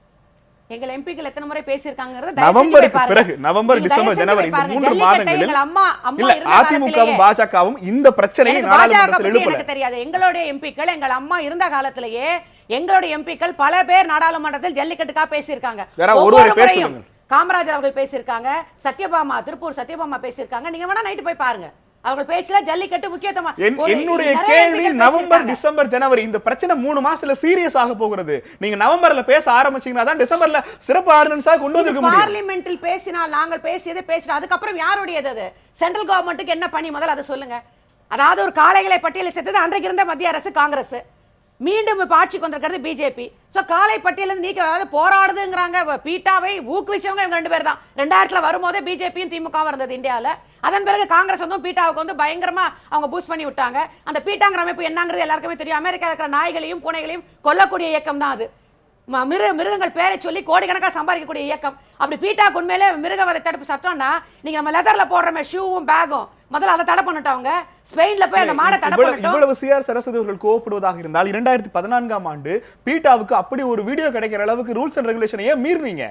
எங்கள் எம்பிக்கள் எத்தனை முறை பேசியிருக்காங்கிறது நவம்பருக்கு பிறகு, நவம்பர், டிசம்பர், ஜனவரி இந்த 3 மாதங்களில் அதிமுகவும் பாஜகவும் இந்த பிரச்சனையை நாடாளுமன்றத்தில் எழுப்பல. எனக்கு தெரியாது. எங்களுடைய எம்பிக்கள், எங்கள் அம்மா இருந்த காலத்திலேயே எங்களுடைய எம்பிக்கள் பல பேர் நாடாளுமன்றத்தில் ஜல்லிக்கட்டுக்காக பேசியிருக்காங்க. காமராஜர் அவர்கள் பேசியிருக்காங்க, சத்யபாமா, திருப்பூர் சத்யபாமா பேசியிருக்காங்க. நீங்க வேணா நைட்டு போய் பாருங்க. அவங்க பேச்சுல ஜல்லிக்கட்டு முக்கியத்துவம். என்னுடைய கேள்வி, நவம்பர், டிசம்பர், ஜனவரி இந்த பிரச்சனை 3 மாசத்துல சீரியஸ் ஆக போகிறது. நீங்க நவம்பர்ல பேச ஆரம்பிச்சீங்கன்னா தான் டிசம்பர்ல சிறப்பு ஆர்டினன்ஸா கொண்டு வந்திருக்க முடியும். பார்லிமென்ட்டில் பேசினால் நாங்கள் பேசியதே பேசினோம். அதுக்கப்புறம் யாருடையது அது? சென்ட்ரல் கவர்மெண்ட்டுக்கு என்ன பண்ணி முதல்ல அதை சொல்லுங்க. அதாவது ஒரு காளைகளை பட்டியலில் சேர்த்தது அன்றைக்கு இருந்த மத்திய அரசு, காங்கிரஸ். மீண்டும் இப்ப ஆட்சிக்கு வந்திருக்கிறது பிஜேபி. சோ காளை பட்டியலிருந்து நீக்க, அதாவது போராடுதுங்கிறாங்க. பீட்டாவை ஊக்குவிச்சவங்க இவங்க 2 பேர் தான். 2000 வரும்போதே பிஜேபியும் திமுகவும் இருந்தது இந்தியாவில். அதன் பிறகு காங்கிரஸ் வந்து பீட்டாவுக்கு வந்து பயங்கரமா அவங்க பூஸ்ட் பண்ணி விட்டாங்க. அந்த பீட்டாங்கிற அமைப்பு என்னங்கிறது எல்லாருக்குமே தெரியும். அமெரிக்கா இருக்கிற நாய்களையும் பூனைகளையும் கொல்லக்கூடிய இயக்கம் தான் அது. மிருகங்கள் பேரை சொல்லி கோடிக்கணக்காக சம்பாதிக்கக்கூடிய இயக்கம். அப்படி பீட்டாக்கு உண்மையிலே மிருகவதை தடுப்பு சட்டம்னா, நீங்க நம்ம லெதர்ல போடுறோமே ஷூவும் பேகும், முதல்ல அதை தடை பண்ணிட்டவங்க. ஸ்பெயின்ல போய் அந்த மாடை தடை பண்ணிட்டோம். இவ்வளவு சிஆர் சரஸ்வதி அவர்கள் கோவப்படுவதாக இருந்தால் 2014ஆம் ஆண்டு பீட்டாவுக்கு அப்படி ஒரு வீடியோ கிடைக்கிற அளவுக்கு ரூல்ஸ் அண்ட் ரெகுலேஷன் ஏன் மீறினீங்க?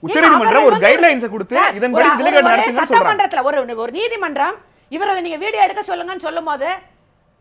உச்சநீதிமன்றம் ஒரு கைட்லைன்ஸ் கொடுத்து இதன்படி ஜல்லிக்கட்டு நடத்துங்க சொல்றாங்க. ஒரு நீதிமன்றம் இவரை நீங்க வீடியோ எடுக்க சொல்லுங்கன்னு சொல்லும்போது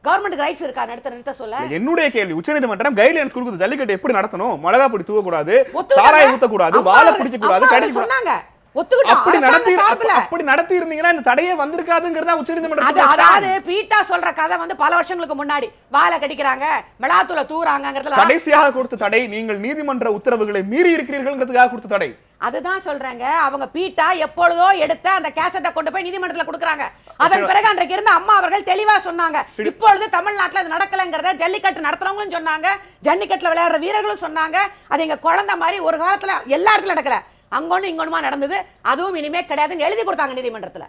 கவர்மெண்ட்க்கு ரைட்ஸ் இருக்கா நிறுத்த சொல்ல? என்னுடைய கேள்வி, உச்சநீதிமன்றம் கைட்லைன்ஸ் கொடுக்குது, ஜல்லிக்கட்டு எப்படி நடத்தணும், மிளகா பொடி தூவ கூடாது, சாராயம் ஊத்த கூடாது, வாழை பிடிக்க கூடாது, சொன்னாங்க. ஒத்துக்கிட்டோம். அரசாங்க சார்பில் அப்படி நடத்தி இருந்தீங்கன்னா இந்த தடையே வந்திருக்காதுங்கிறதா உச்சநீதிமன்றம். அதாவது பீட்டா சொல்ற கதை வந்து பல வருஷங்களுக்கு முன்னாடி வாழை கடிக்கிறாங்க, மிளகாத்தூளை தூறாங்கங்கிறதுல கடைசியாக கொடுத்த தடை நீங்கள் நீதிமன்ற உத்தரவுகளை மீறி இருக்கிறீர்கள்ங்கிறதுக்காக கொடுத்த தடை. அதுதான் சொல்றாங்க. அவங்க பீட்டா எப்பொழுதோ எடுத்த அந்த கேசட்டை கொண்டு போய் நீதிமன்றத்துல கொடுக்குறாங்க. அதன் பிறகு அன்றைக்கு இருந்த அம்மா அவர்கள் தெளிவா சொன்னாங்க, இப்பொழுது தமிழ்நாட்டில் அது நடக்கலைங்கிறத ஜல்லிக்கட்டு நடத்துறவங்களும் சொன்னாங்க, ஜல்லிக்கட்டுல விளையாடுற வீரர்களும் சொன்னாங்க. அது எங்க குழந்தை மாதிரி ஒரு காலத்துல எல்லா இடத்துல நடக்கல, அங்கொன்னு இங்கொன்னுமா நடந்தது, அதுவும் இனிமே கிடையாதுன்னு எழுதி கொடுத்தாங்க நீதிமன்றத்துல.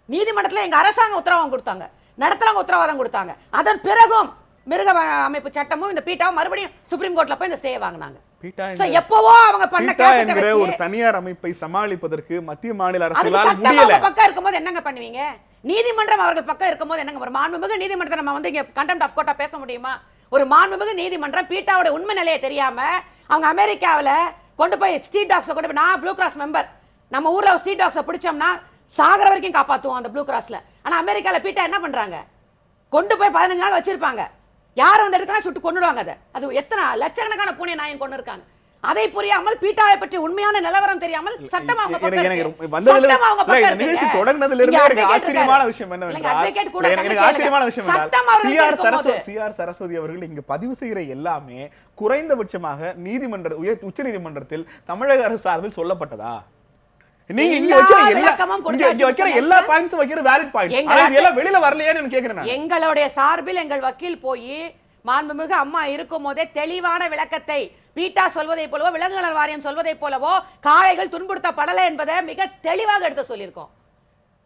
நீதிமன்றத்துல எங்க அரசாங்கம் உத்தரவாதம் கொடுத்தாங்க, நடத்துறவங்க உத்தரவாதம் கொடுத்தாங்க. அதன் பிறகும் மிருக அமைப்பு சட்டமும் இந்த பீட்டாவும் மறுபடியும் சுப்ரீம் கோர்ட்ல போய் இந்த ஸ்டே வாங்கினாங்க. எப்பவோ அவங்க பண்ண கேசட்டை ஒரு தனியார் அமைப்பை சமாளிப்பதற்கு மத்திய மாநில அரசுகளால் முடியல. பக்கம் இருக்கும்போது என்னங்க பண்ணுவீங்க? நீதிமன்றம் அவர்கள் பக்கம் இருக்கும்போது என்னங்க? ஒரு மாண்புமிகு நீதிமன்றத்தை நம்ம வந்து இங்க கண்டெம்ட் ஆஃப் கோர்ட்டா பேச முடியுமா? ஒரு மாண்புமிகு நீதிமன்றம் பீட்டாவோட உண்மை நிலையை தெரியாம அவங்க அமெரிக்காவில் கொண்டு போய் ஸ்ட்ரீட் டாக்ஸை கொண்டு போய், நான் ப்ளூ கிராஸ் மெம்பர், நம்ம ஊர்ல ஸ்ட்ரீட் டாக்ஸை பிடிச்சோம்னா சாகர வரைக்கும் காப்பாற்றுவோம் அந்த ப்ளூ கிராஸ்ல. ஆனா அமெரிக்காவில் பீட்டா என்ன பண்றாங்க? கொண்டு போய் 15 நாள் வச்சிருப்பாங்க, யாரும் வந்து எடுக்கலாம் சுட்டு கொண்டுடுவாங்க. அது எத்தனை லட்சக்கணக்கான பூனை நாயம் கொண்டு இருக்காங்க. அதை புரியாமல் பீட்டாவை பற்றி உண்மையான நிலவரம் தெரியாமல் சட்டம் அவங்க பக்கம் இருக்கு. சட்டம் அவங்க பக்கம் இருக்கு. நிகழ்ச்சி தொடங்கினதுல இருந்து எனக்கு ஆச்சரியமான விஷயம் என்னவென்றால், எனக்கு ஆச்சரியமான விஷயம் என்றால் சிஆர் சரஸ்வதி அவர்கள் இங்க பதிவு செய்கிற எல்லாமே குறைந்தபட்சமாக உச்ச நீதிமன்றத்தில் தமிழக அரசு சார்பில் சொல்லப்பட்டதா? நீங்க இங்க வைக்கிற எல்லா பாயிண்ட்ஸும் வைக்கிற வேலிட் பாயிண்ட், ஆனா இது எல்லாம் வெளியில வரலையான்னு கேக்குறேன். எங்களுடைய சார்பில் எங்கள் வக்கீல் போய் மாண்புமிகு அம்மா இருக்கும் போதே தெளிவான விளக்கத்தை, பீட்டா சொல்வதை போலவோ விலங்குகள் வாரியம் சொல்வதை போலவோ காளைகள் துன்புறுத்தப்படலை என்பதை மிக தெளிவாக எடுத்து சொல்லியிருக்கோம்.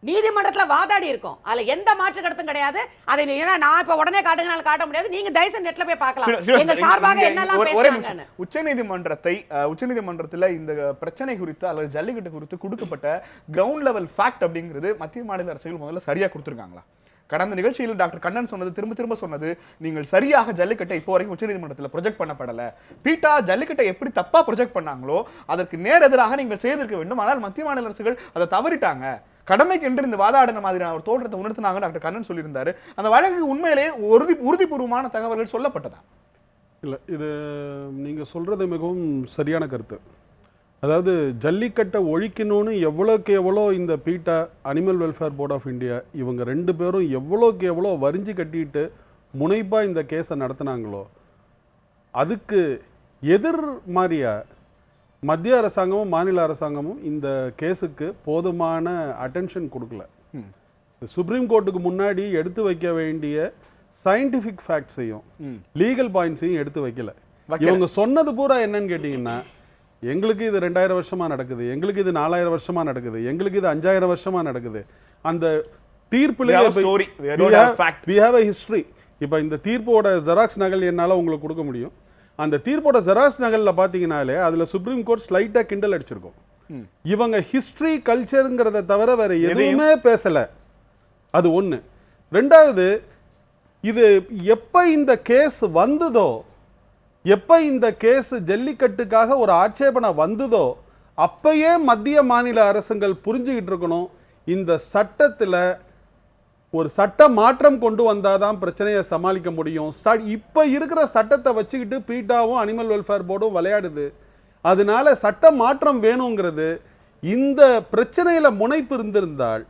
நீதிமன்றத்துல வாதாடி இருக்கோம், அதுல எந்த மாற்று கருத்தும் கிடையாது. அதை நான் இப்ப உடனே காட்டுங்கனால காட்ட முடியாது, நீங்க தயவுசெய்து நெட்ல போய் பார்க்கலாம் எங்க சார்பாக என்னெல்லாம் பேசுறாங்க. உச்சநீதிமன்றத்துல இந்த பிரச்சனை குறித்து அல்லது ஜல்லிக்கட்டு குறித்து கொடுக்கப்பட்ட கிரவுண்ட் லெவல் ஃபேக்ட் அப்படிங்கிறது மத்திய மாநில அரசுகள் முதல்ல சரியா கொடுத்திருக்காங்களா? கடந்த நிகழ்ச்சியில் டாக்டர் கண்ணன் சொன்னது, திரும்ப சொன்னது, நீங்கள் சரியாக ஜல்லிக்கட்டை இப்போ வரைக்கும் உச்சநீதிமன்றத்தில் ப்ரொஜெக்ட் பண்ணப்படல. பீட்டா ஜல்லிக்கட்டை எப்படி தப்பா ப்ரொஜெக்ட் பண்ணாங்களோ அதற்கு நேர் எதிராக நீங்கள் செய்திருக்க வேண்டும், ஆனால் மத்திய மாநில அரசுகள் அதை தவறிட்டாங்க, கடமைக்கு என்று இந்த வாதாடின மாதிரியான ஒரு தோற்றத்தை உணர்த்தினாங்க டாக்டர் கண்ணன் சொல்லியிருந்தாரு. அந்த வழக்கு உண்மையிலேயே உறுதிபூர்வமான தகவல்கள் சொல்லப்பட்டதா? இல்லை, இது நீங்கள் சொல்கிறது மிகவும் சரியான கருத்து. அதாவது ஜல்லிக்கட்டை ஒழிக்கணும்னு எவ்வளோக்கு எவ்வளோ இந்த PETA, animal welfare board of India இவங்க 2 பேரும் எவ்வளோக்கு எவ்வளோ வரிஞ்சு கட்டிட்டு முனைப்பாக இந்த கேஸை நடத்தினாங்களோ அதுக்கு எதிர் மாதிரியா மத்திய அரசாங்கமும் மாநில அரசாங்கமும் இந்த கேஸுக்கு போதுமான அட்டென்ஷன் கொடுக்கல. சுப்ரீம் கோர்ட்டுக்கு முன்னாடி எடுத்து வைக்க வேண்டிய சயின்டிஃபிக் ஃபேக்ட்ஸையும் லீகல் பாயிண்ட்ஸையும் எடுத்து வைக்கல. இவங்க சொன்னது பூரா என்னன்னு கேட்டிங்கன்னா, எங்களுக்கு இது 2000 வருஷமா நடக்குது, எங்களுக்கு இது 4000 வருஷமா நடக்குது, எங்களுக்கு இது 5000 வருஷமா நடக்குது. அந்த தீர்ப்புலேயே we have a history. இப்போ இந்த தீர்ப்போட ஜெராக்ஸ் நகல் என்னால் உங்களுக்கு கொடுக்க முடியும். அந்த தீர்ப்போட ஜெராக்ஸ் நகலில் பார்த்தீங்கன்னாலே அதில் சுப்ரீம் கோர்ட் ஸ்லைட்டாக கிண்டல் அடிச்சிருக்கும். இவங்க ஹிஸ்ட்ரி கல்ச்சருங்கிறத தவிர வேற எதுவுமே பேசலை. அது ஒன்று. ரெண்டாவது, இது எப்போ இந்த கேஸ் வந்ததோ, எப்போ இந்த கேஸ் ஜல்லிக்கட்டுக்காக ஒரு ஆட்சேபனை வந்ததோ அப்பயே மத்திய மாநில அரசுகள் புரிஞ்சுக்கிட்டு இருக்கணும், இந்த சட்டத்தில் ஒரு சட்ட மாற்றம் கொண்டு வந்தாதான் பிரச்சனையை சமாளிக்க முடியும். இப்போ இருக்கிற சட்டத்தை வச்சுக்கிட்டு பீட்டாவும் அனிமல் வெல்ஃபேர் போர்டும் விளையாடுது. அதனால சட்ட மாற்றம் வேணுங்கிறது. இந்த பிரச்சனையில் முனைப்பு இருந்திருந்தால்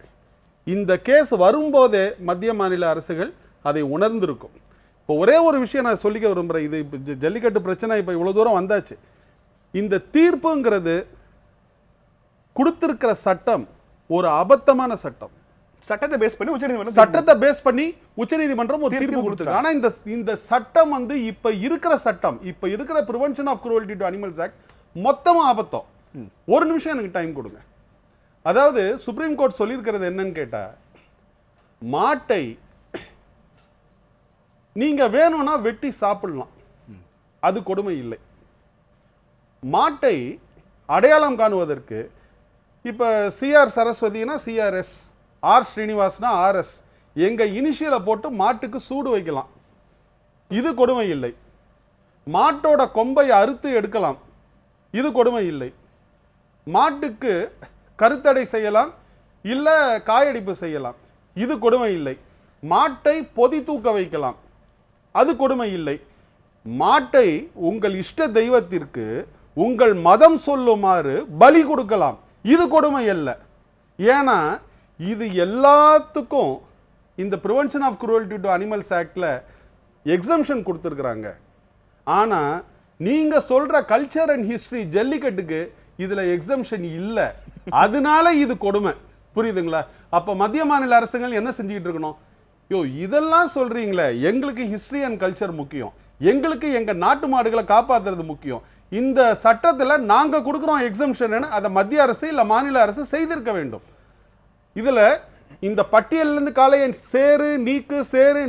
இந்த கேஸ் வரும்போதே மத்திய மாநில அரசுகள் அதை உணர்ந்திருக்கும். இப்போ ஒரே ஒரு விஷயம் நான் சொல்லிக்க விரும்புகிறேன். இது இப்போ ஜல்லிக்கட்டு பிரச்சனை இப்போ இவ்வளோ தூரம் வந்தாச்சு. இந்த தீர்ப்புங்கிறது கொடுத்திருக்கிற சட்டம் ஒரு அபத்தமான சட்டம். சட்டத்தை பேஸ் பண்ணி உச்சநீதிமன்றம் ஒரு தீர்ப்பு கொடுத்திருக்கு. ஆனா இந்த சட்டம் வந்து இப்ப இருக்கிற சட்டம், இப்ப இருக்கிற prevention of cruelty to animals act மொத்தமா அபத்தம். ஒரு நிமிஷம் எனக்கு டைம் கொடுங்க. அதாவது சுப்ரீம் கோர்ட் சொல்லியிருக்கிறது என்னன்னு கேட்டா, மாட்டை நீங்க வேணும்னா வெட்டி சாப்பிடலாம், அது கொடுமை இல்லை. மாட்டை அடையாளம் காணுவதற்கு இப்ப சிஆர் சரஸ்வதினா சிஆர்எஸ், ஆர் ஸ்ரீனிவாஸ்னா ஆர்எஸ், எங்க இனிஷியலை போட்டு மாட்டுக்கு சூடு வைக்கலாம், இது கொடுமை இல்லை. மாட்டோட கொம்பை அறுத்து எடுக்கலாம், இது கொடுமை இல்லை. மாட்டுக்கு கருத்தடை செய்யலாம், இல்ல காயடிப்பு செய்யலாம், இது கொடுமை இல்லை. மாட்டை பொதி தூக்க வைக்கலாம், அது கொடுமை இல்லை. மாட்டை உங்கள் இஷ்ட தெய்வத்திற்கு உங்கள் மதம் சொல்லுமாறு பலி கொடுக்கலாம், இது கொடுமை அல்ல. ஏன்னா இது எல்லாத்துக்கும் இந்த prevention of cruelty to animals ஆக்ட்ல எக்ஸம்ஷன் கொடுத்துருக்குறாங்க. ஆனா நீங்க சொல்ற கல்ச்சர் அண்ட் ஹிஸ்டரி ஜல்லிக்கட்டுக்கு இதுல எக்ஸம்ஷன் இல்ல. அதனால இது கொடுமை. புரியுதுங்களா? அப்ப மத்திய மாநில அரசுகள் என்ன செஞ்சுக்கிட்டு இருக்கணும்? இதெல்லாம் சொல்றீங்களே, எங்களுக்கு ஹிஸ்டரி அண்ட் கல்ச்சர் முக்கியம், எங்களுக்கு எங்க நாட்டு மாடுகளை காப்பாத்துறது முக்கியம். இந்த சட்டத்துல நாங்க கொடுக்குறோம் எக்ஸம்ஷன், அதை மத்திய அரசு இல்ல மாநில அரசு செய்திருக்க வேண்டும். இதுல இந்த பட்டியல்ல இருந்து காளையை சேரு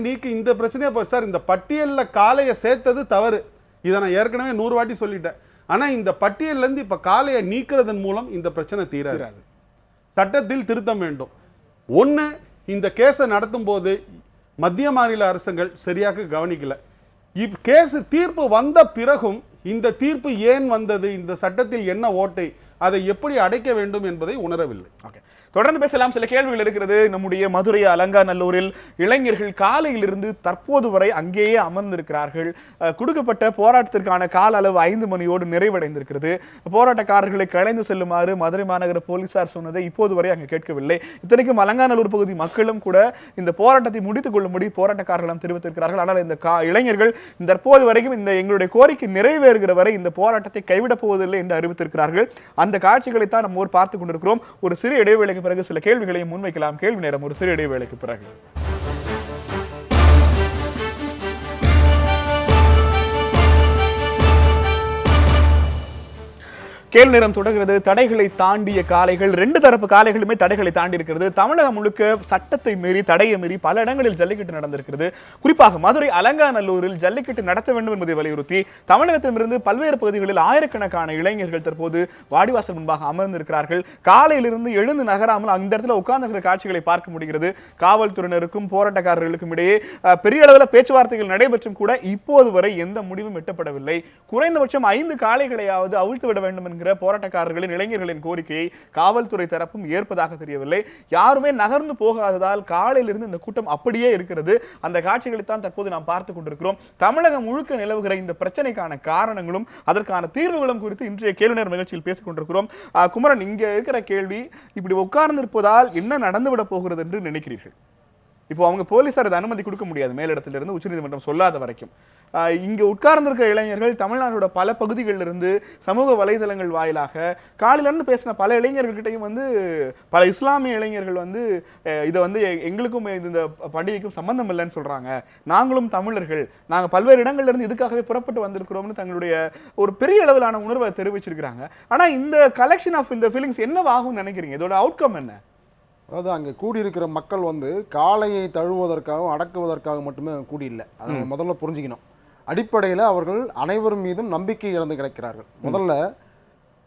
நீக்கு இந்த பிரச்சனையா சார். இந்த பட்டியல்ல காளையை சேர்த்தது தவறு, இதை நான் ஏற்கனவே 100 வாட்டி சொல்லிட்டேன். ஆனா இந்த பட்டியல்ல இருந்து இப்ப காளையை நீக்கிறதன் மூலம் இந்த பிரச்சனை தீராது. சட்டத்தில் திருத்தம் வேண்டும். ஒண்ணு, இந்த கேஸை நடத்தும் போது மத்திய மாநில அரசுகள் சரியாக கவனிக்கல. கேஸ் தீர்ப்பு வந்த பிறகும் இந்த தீர்ப்பு ஏன் வந்தது, இந்த சட்டத்தில் என்ன ஓட்டை, அதை எப்படி அடைக்க வேண்டும் என்பதை உணரவில்லை. ஓகே, தொடர்ந்து பேசலாம். சில கேள்விகள் இருக்கிறது. நம்முடைய மதுரை அலங்காநல்லூரில் இளைஞர்கள் காலையிலிருந்து தற்போது வரை அங்கேயே அமர்ந்திருக்கிறார்கள். கொடுக்கப்பட்ட போராட்டத்திற்கான கால அளவு 5 மணியோடு நிறைவடைந்திருக்கிறது. போராட்டக்காரர்களை கலைந்து செல்லுமாறு மதுரை மாநகர போலீசார் சொன்னதை இப்போது வரை அங்கு கேட்கவில்லை. இத்தனைக்கும் அலங்காநல்லூர் பகுதி மக்களும் கூட இந்த போராட்டத்தை முடித்துக் கொள்ளும்படி போராட்டக்காரர்களும் தெரிவித்திருக்கிறார்கள். ஆனால் இந்த இளைஞர்கள் தற்போது வரைக்கும் இந்த எங்களுடைய கோரிக்கை நிறைவேறுகிற வரை இந்த போராட்டத்தை கைவிடப் போவதில்லை என்று அறிவித்திருக்கிறார்கள். அந்த காட்சிகளைத்தான் நம்ம பார்த்துக் கொண்டிருக்கிறோம். ஒரு சிறு இடைவேளை பிறகு சில கேள்விகளை முன்வைக்கலாம். கேள்வி நேரம் ஒரு சிறு இடைவேளைக்கு பிறகு. கேள்வி நேரம் தொடர்கிறது. தடைகளை தாண்டிய காளைகள், 2 தரப்பு காளைகளுமே தடைகளை தாண்டி இருக்கிறது. தமிழகம் முழுக்க சட்டத்தை மீறி தடையை மீறி பல இடங்களில் ஜல்லிக்கட்டு நடந்திருக்கிறது. குறிப்பாக மதுரை அலங்காநல்லூரில் ஜல்லிக்கட்டு நடத்த வேண்டும் என்பதை வலியுறுத்தி தமிழகத்திலிருந்து பல்வேறு பகுதிகளில் ஆயிரக்கணக்கான இளைஞர்கள் தற்போது வாடிவாசல் முன்பாக அமர்ந்திருக்கிறார்கள். காலையிலிருந்து எழுந்து நகராமல் அந்த இடத்துல உட்கார்ந்துகிற காட்சிகளை பார்க்க முடிகிறது. காவல்துறையினருக்கும் போராட்டக்காரர்களுக்கும் இடையே பெரிய அளவில் பேச்சுவார்த்தைகள் நடைபெற்றும் கூட இப்போது வரை எந்த முடிவும் எட்டப்படவில்லை. குறைந்தபட்சம் 5 காளைகளையாவது அவிழ்த்து விட வேண்டும் போராட்டக்காரர்களின் இளைஞர்களின் கோரிக்கையை காவல்துறை தரப்பும் ஏற்பதாக தெரியவில்லை. யாருமே நகர்ந்து போகாததால் காலையிலிருந்து இந்த கூட்டம் அப்படியே இருக்கிறது. அந்த காட்சிகளை தான் தற்போது நாம் பார்த்துக் கொண்டிருக்கிறோம். தமிழகம் முழுக்க நிலவுகிற இந்த பிரச்சனைக்கான காரணங்களும் அதற்கான தீர்வுகளும் குறித்து இன்றைய கேள்வி நேர நிகழ்ச்சியில் பேசிக் கொண்டிருக்கிறோம். குமரன், இங்க இருக்கிற கேள்வி, இப்படி உட்கார்ந்து இருப்பதால் என்ன நடந்துவிட போகிறது என்று நினைக்கிறீர்கள்? இப்போ அவங்க போலீசார் அதை அனுமதி கொடுக்க முடியாது, மேலிடத்திலிருந்து உச்சநீதிமன்றம் சொல்லாத வரைக்கும். இங்க உட்கார்ந்திருக்கிற இளைஞர்கள் தமிழ்நாட்டோட பல பகுதிகளிலிருந்து சமூக வலைதளங்கள் வாயிலாக காலையிலிருந்து பேசின பல இளைஞர்கள்கிட்டையும் பல இஸ்லாமிய இளைஞர்கள் இதை எங்களுக்கும் இந்த பண்டிகைக்கும் சம்பந்தம் இல்லைன்னு சொல்றாங்க. நாங்களும் தமிழர்கள், நாங்க பல்வேறு இடங்கள்ல இருந்து இதுக்காகவே புறப்பட்டு வந்திருக்கிறோம்னு தங்களுடைய ஒரு பெரிய அளவிலான உணர்வை தெரிவிச்சிருக்கிறாங்க. ஆனா இந்த கலெக்ஷன் ஆஃப் இந்த ஃபீலிங்ஸ் என்னவாகும் நினைக்கிறீங்க? இதோட அவுட்கம் என்ன? அதாவது அங்கே கூடியிருக்கிற மக்கள் காளையை தழுவுவதற்காகவும் அடக்குவதற்காக மட்டுமே கூடி இல்லை. அதை முதல்ல புரிஞ்சுக்கணும். அடிப்படையில் அவர்கள் அனைவரும் மீதும் நம்பிக்கை இழந்து கிடக்கிறார்கள். முதல்ல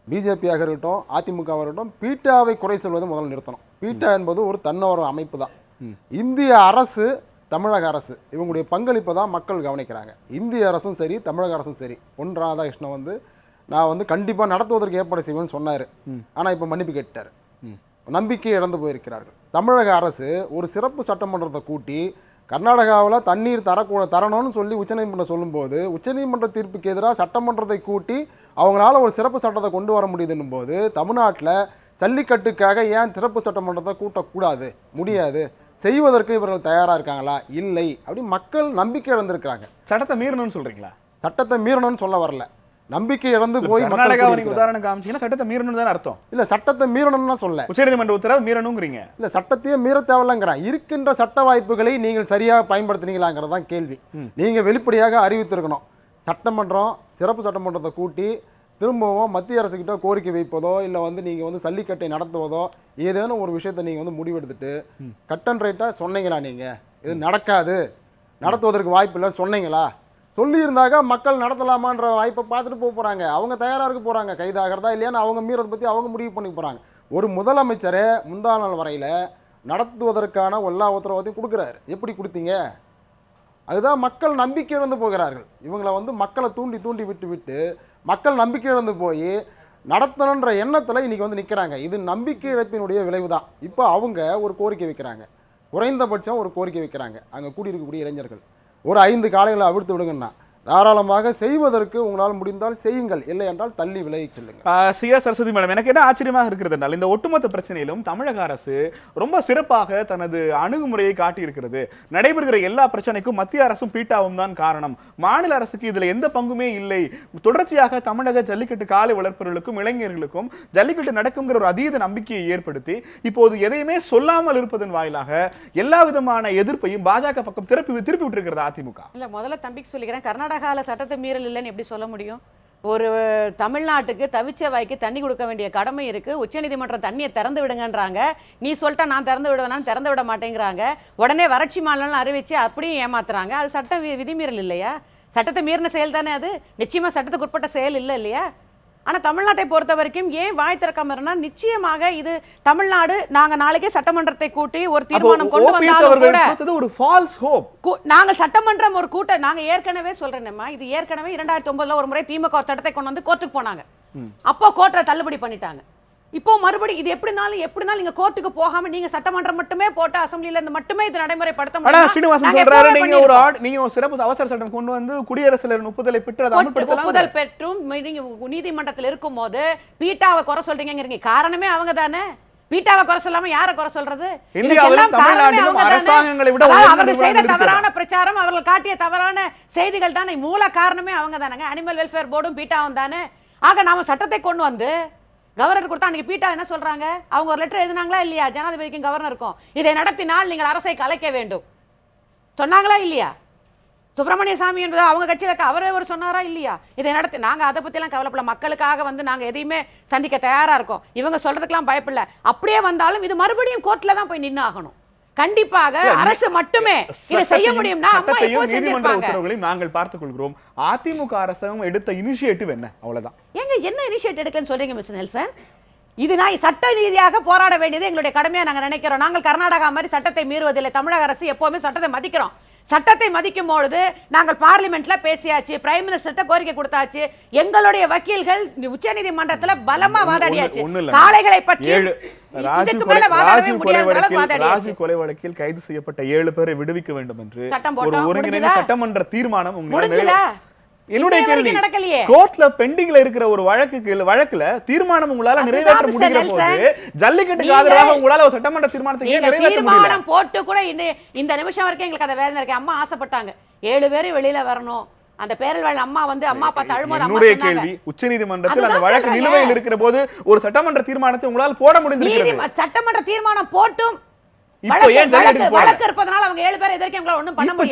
பிஜேபியாக இருக்கட்டும், அதிமுகவாக இருக்கட்டும், பீட்டாவை குறை சொல்வதை முதல்ல நிறுத்தணும். பீட்டா என்பது ஒரு தன்னார்வ அமைப்பு தான். இந்திய அரசு, தமிழக அரசு, இவங்களுடைய பங்களிப்பை தான் மக்கள் கவனிக்கிறாங்க. இந்திய அரசும் சரி, தமிழக அரசும் சரி. பொன் ராதாகிருஷ்ணன் நான் கண்டிப்பாக நடத்துவதற்கு ஏற்பாடு செய்வேன்னு சொன்னார். ஆனால் இப்போ மன்னிப்பு கேட்டார். நம்பிக்கை இழந்து போயிருக்கிறார்கள். தமிழக அரசு ஒரு சிறப்பு சட்டமன்றத்தை கூட்டி கர்நாடகாவில் தண்ணீர் தரணும்னு சொல்லி உச்சநீதிமன்றம் சொல்லும்போது, உச்சநீதிமன்ற தீர்ப்புக்கு எதிராக சட்டமன்றத்தை கூட்டி அவங்களால ஒரு சிறப்பு சட்டத்தை கொண்டு வர முடியுதுன்னும் போது, தமிழ்நாட்டில் ஜல்லிக்கட்டுக்காக ஏன் சிறப்பு சட்டமன்றத்தை கூட்டக்கூடாது, முடியாது, செய்வதற்கு இவர்கள் தயாராக இருக்காங்களா? இல்லை. அப்படி மக்கள் நம்பிக்கை இழந்திருக்கிறாங்க. சட்டத்தை மீறணும்னு சொல்றீங்களா? சட்டத்தை மீறணும்னு சொல்ல வரல, நம்பிக்கை இழந்து போய் உதாரணம் காமிச்சீங்கன்னா சட்டத்தை மீறணும் தான் அர்த்தம். இல்ல, சட்டத்தை மீறணும்னு சொல்ல, உச்சநீதிமன்ற உத்தரவு மீறணும்ங்கிறீங்க. இல்ல, சட்டத்தையே மீற தேவையில்லைங்கிறான். இருக்கின்ற சட்ட வாய்ப்புகளை நீங்கள் சரியாக பயன்படுத்தினீங்களாங்கிறதான் கேள்வி. நீங்க வெளிப்படையாக அறிவித்திருக்கணும். சட்டமன்றம் சிறப்பு சட்டமன்றத்தை கூட்டி திரும்பவும் மத்திய அரசுக்கிட்ட கோரிக்கை வைப்பதோ இல்லை நீங்கள் ஜல்லிக்கட்டை நடத்துவதோ ஏதேனும் ஒரு விஷயத்தை நீங்கள் முடிவெடுத்துட்டு கட் அண்ட் ரைட்டாக சொன்னீங்களா? நீங்கள் இது நடக்காது, நடத்துவதற்கு வாய்ப்பு இல்லை சொன்னீங்களா? சொல்லியிருந்தாக்க மக்கள் நடத்தலாமான்ற வாய்ப்பை பார்த்துட்டு போகிறாங்க. அவங்க தயாராக இருக்க போகிறாங்க. கைதாகிறதா இல்லையான்னு அவங்க மீறதை பற்றி அவங்க முடிவு பண்ணி போகிறாங்க. ஒரு முதலமைச்சரே முந்தா நாள் வரையில் நடத்துவதற்கான எல்லா உத்தரவாதையும் கொடுக்குறாரு. எப்படி கொடுத்தீங்க? அதுதான் மக்கள் நம்பிக்கை இழந்து போகிறார்கள். இவங்களை மக்களை தூண்டி தூண்டி விட்டு மக்கள் நம்பிக்கை இழந்து போய் நடத்தணுன்ற எண்ணத்தில் இன்றைக்கி நிற்கிறாங்க. இது நம்பிக்கை இழப்பினுடைய விளைவு தான். இப்போ அவங்க ஒரு கோரிக்கை வைக்கிறாங்க, குறைந்தபட்சம் ஒரு கோரிக்கை வைக்கிறாங்க. அங்கே கூடியிருக்கக்கூடிய இளைஞர்கள் ஒரு 5 காளைகளை அவிழ்த்து விடுங்கன்னா, தாராளமாக செய்வதற்கு உங்களால் முடிந்தால் செய்யுங்கள், இல்லை என்றால் தள்ளி விலகி செல்லுங்கள். சியா சரஸ்வதி மேடம், எனக்கு என்ன ஆச்சரியமாக இருக்கிறது என்றால் இந்த ஒட்டுமொத்த பிரச்சனையிலும் தமிழக அரசு ரொம்ப சிறப்பாக தனது அணுகுமுறையை காட்டியிருக்கிறது. நடைபெறுகிற எல்லா பிரச்சனைக்கும் மத்திய அரசும் பீட்டாவும் தான் காரணம், மாநில அரசுக்கு இதுல எந்த பங்குமே இல்லை. தொடர்ச்சியாக தமிழக ஜல்லிக்கட்டு காலை வளர்ப்பவர்களுக்கும் இளைஞர்களுக்கும் ஜல்லிக்கட்டு நடக்குங்கிற ஒரு அதீத நம்பிக்கையை ஏற்படுத்தி இப்போது எதையுமே சொல்லாமல் இருப்பதன் வாயிலாக எல்லா விதமான எதிர்ப்பையும் பாஜக பக்கம் திருப்பி விட்டுருக்கிறது அதிமுக. இல்ல, முதல்ல தம்பிக்கு சொல்லிக்கிறேன், கர்நாடகால சட்டத்தை மீறல் இல்லைன்னு எப்படி சொல்ல முடியும்? ஒரு தமிழ்நாட்டுக்கு தவிச்ச வாய்க்கு தண்ணி கொடுக்க வேண்டிய கடமை இருக்கு. உச்சநீதிமன்றம் தண்ணியை திறந்து விடுங்கன்றாங்க, நீ சொல்லிட்டா நான் திறந்து விடுவேனான்னு திறந்து விட மாட்டேங்கிறாங்க. உடனே வறட்சி மாநிலம் அறிவிச்சு அப்படியும் ஏமாத்துறாங்க. அது சட்டம் விதிமீறல் இல்லையா? சட்டத்தை மீறின செயல் தானே அது. நிச்சயமா சட்டத்துக்கு உட்பட்ட செயல் இல்லை இல்லையா? ஆனா தமிழ்நாட்டை பொறுத்த வரைக்கும் ஏன் வாய் திறக்காம இருந்தா, நிச்சயமாக இது தமிழ்நாடு நாங்க நாளைக்கே சட்டமன்றத்தை கூட்டி ஒரு தீர்மானம் கொண்டு வந்தாலும் கூட ஒரு ஃபால்ஸ் ஹோப். நாங்கள் சட்டமன்றம் ஒரு கூட்டம் நாங்க ஏற்கனவே சொல்றேன்மா, இது ஏற்கனவே 2009 ஒரு முறை திமுக ஒரு சட்டத்தை கொண்டு வந்து கோர்ட்டுக்கு போனாங்க. அப்போ கோர்ட்டை தள்ளுபடி பண்ணிட்டாங்க. இப்போ மறுபடியும் இது எப்படினாலும் நீங்க கோர்ட்டுக்கு போகாம நீங்க சட்டமன்றம் மட்டுமே போட்டு அசெம்பிளில இருந்து மட்டுமே இது நடைமுறைப்படுத்த முடியும். ஸ்ரீனிவாசன் சொல்றாரு, நீங்க ஒரு சிறப்பு அவசர சட்டம் கொண்டு வந்து குடியரசுல ஒப்புதலை பெற்று அதை அமல்படுத்தலாம். ஒப்புதல் பெற்றும் நீங்க நீதிமன்றத்தில் இருக்கும்போது பீட்டாவை குறை சொல்றீங்க. காரணமே அவங்க தானே. பீட்டாவை குறை சொல்லாம யாரை குறை சொல்றது? அரசாங்கங்களை விட அவர்கள் செய்த தவறான பிரச்சாரம், அவர்கள் காட்டிய தவறான செய்திகள் தானே மூல காரணமே அவங்க தானங்க. அனிமல் வெல்ஃபேர் போர்டும் பீட்டாவும் தானே. ஆக நாம சட்டத்தை கொண்டு வந்து கவர்னர் கொடுத்தா அன்னைக்கு பீட்டா என்ன சொல்றாங்க? அவங்க ஒரு லெட்டர் எழுதினாங்களா இல்லையா ஜனாதிபதிக்கும் கவர்னருக்கும்? இதை நடத்தினால் நீங்கள் அரசை கலைக்க வேண்டும் சொன்னாங்களா இல்லையா? சுப்பிரமணிய சாமி என்பது அவங்க கட்சியில அவரே ஒரு சொன்னாரா இல்லையா? இதை நடத்தி நாங்க அதை பத்தி எல்லாம் கவலைப்படல. மக்களுக்காக வந்து நாங்க எதையுமே சந்திக்க தயாரா இருக்கோம். இவங்க சொல்றதுக்கெல்லாம் பயப்படல. அப்படியே வந்தாலும் இது மறுபடியும் கோர்ட்ல தான் போய் நின்று ஆகணும். கண்டிப்பாக அரசு மட்டுமே இதை செய்ய முடியும்னா நீதிமன்ற உத்தரவுகளை நாங்கள் பார்த்துக் கொள்கிறோம். அதிமுக அரசாங்கம் எடுத்த இனிஷியேட்டிவ் என்ன? அவ்வளவுதான். என்ன இனிஷியேட்டிவ் எடுக்கன்னு சொல்றீங்க மிஸ்டர் நெல்சன்? இது நான் சட்ட ரீதியாக போராட வேண்டியது எங்களுடைய கடமையா நாங்க நினைக்கிறோம். நாங்கள் கர்நாடகா மாதிரி சட்டத்தை மீறுவதில்லை. தமிழக அரசு எப்பவுமே சட்டத்தை மதிக்கிறோம். சட்டத்தை மதிக்கும் பொழுது நாங்கள் பார்லிமெண்ட்ல பேசியாச்சு, பிரைம் மினிஸ்டர்ட்ட கோரிக்கை கொடுத்தாச்சு, எங்களுடைய வக்கீல்கள் உச்சநீதிமன்றத்துல பலமா வாதாடியாச்சு. காளைகளை பற்றி ராஜீவ் கொலை வழக்கில் கைது செய்யப்பட்ட 7 பேரை விடுவிக்க வேண்டும் என்று ஒரு ஒருங்கிணைந்த சட்டமன்ற தீர்மானம் என்னுடைய கேள்வி, கோர்ட்ல பெண்டிங்ல இருக்கிற ஒரு வழக்குல தீர்மானம் உங்களால நிறைவேற்ற முடிகிற போது ஜல்லிக்கட்டுக்கு ஆதரவாக உங்களால ஒரு சட்டமன்ற தீர்மானத்தை ஏன் நிறைவேற்ற முடியல? போட்டு கூட இந்த நிமிஷம் வரைக்கும் எங்களுக்கு அந்த வேதனை இருக்கு. அம்மா ஆசைப்பட்டாங்க 7 பேர் வெளியில வரணும். அந்த பேரல் அம்மா வந்து அம்மா பார்த்து அழும்போது என்னுடைய கேள்வி, உச்சநீதிமன்றத்தில் அந்த வழக்கு நிலுவையில் இருக்கிற போது ஒரு சட்டமன்ற தீர்மானத்தை உங்களால் போட முடிந்திருக்கிறது. சட்டமன்ற தீர்மானம் போட்டும்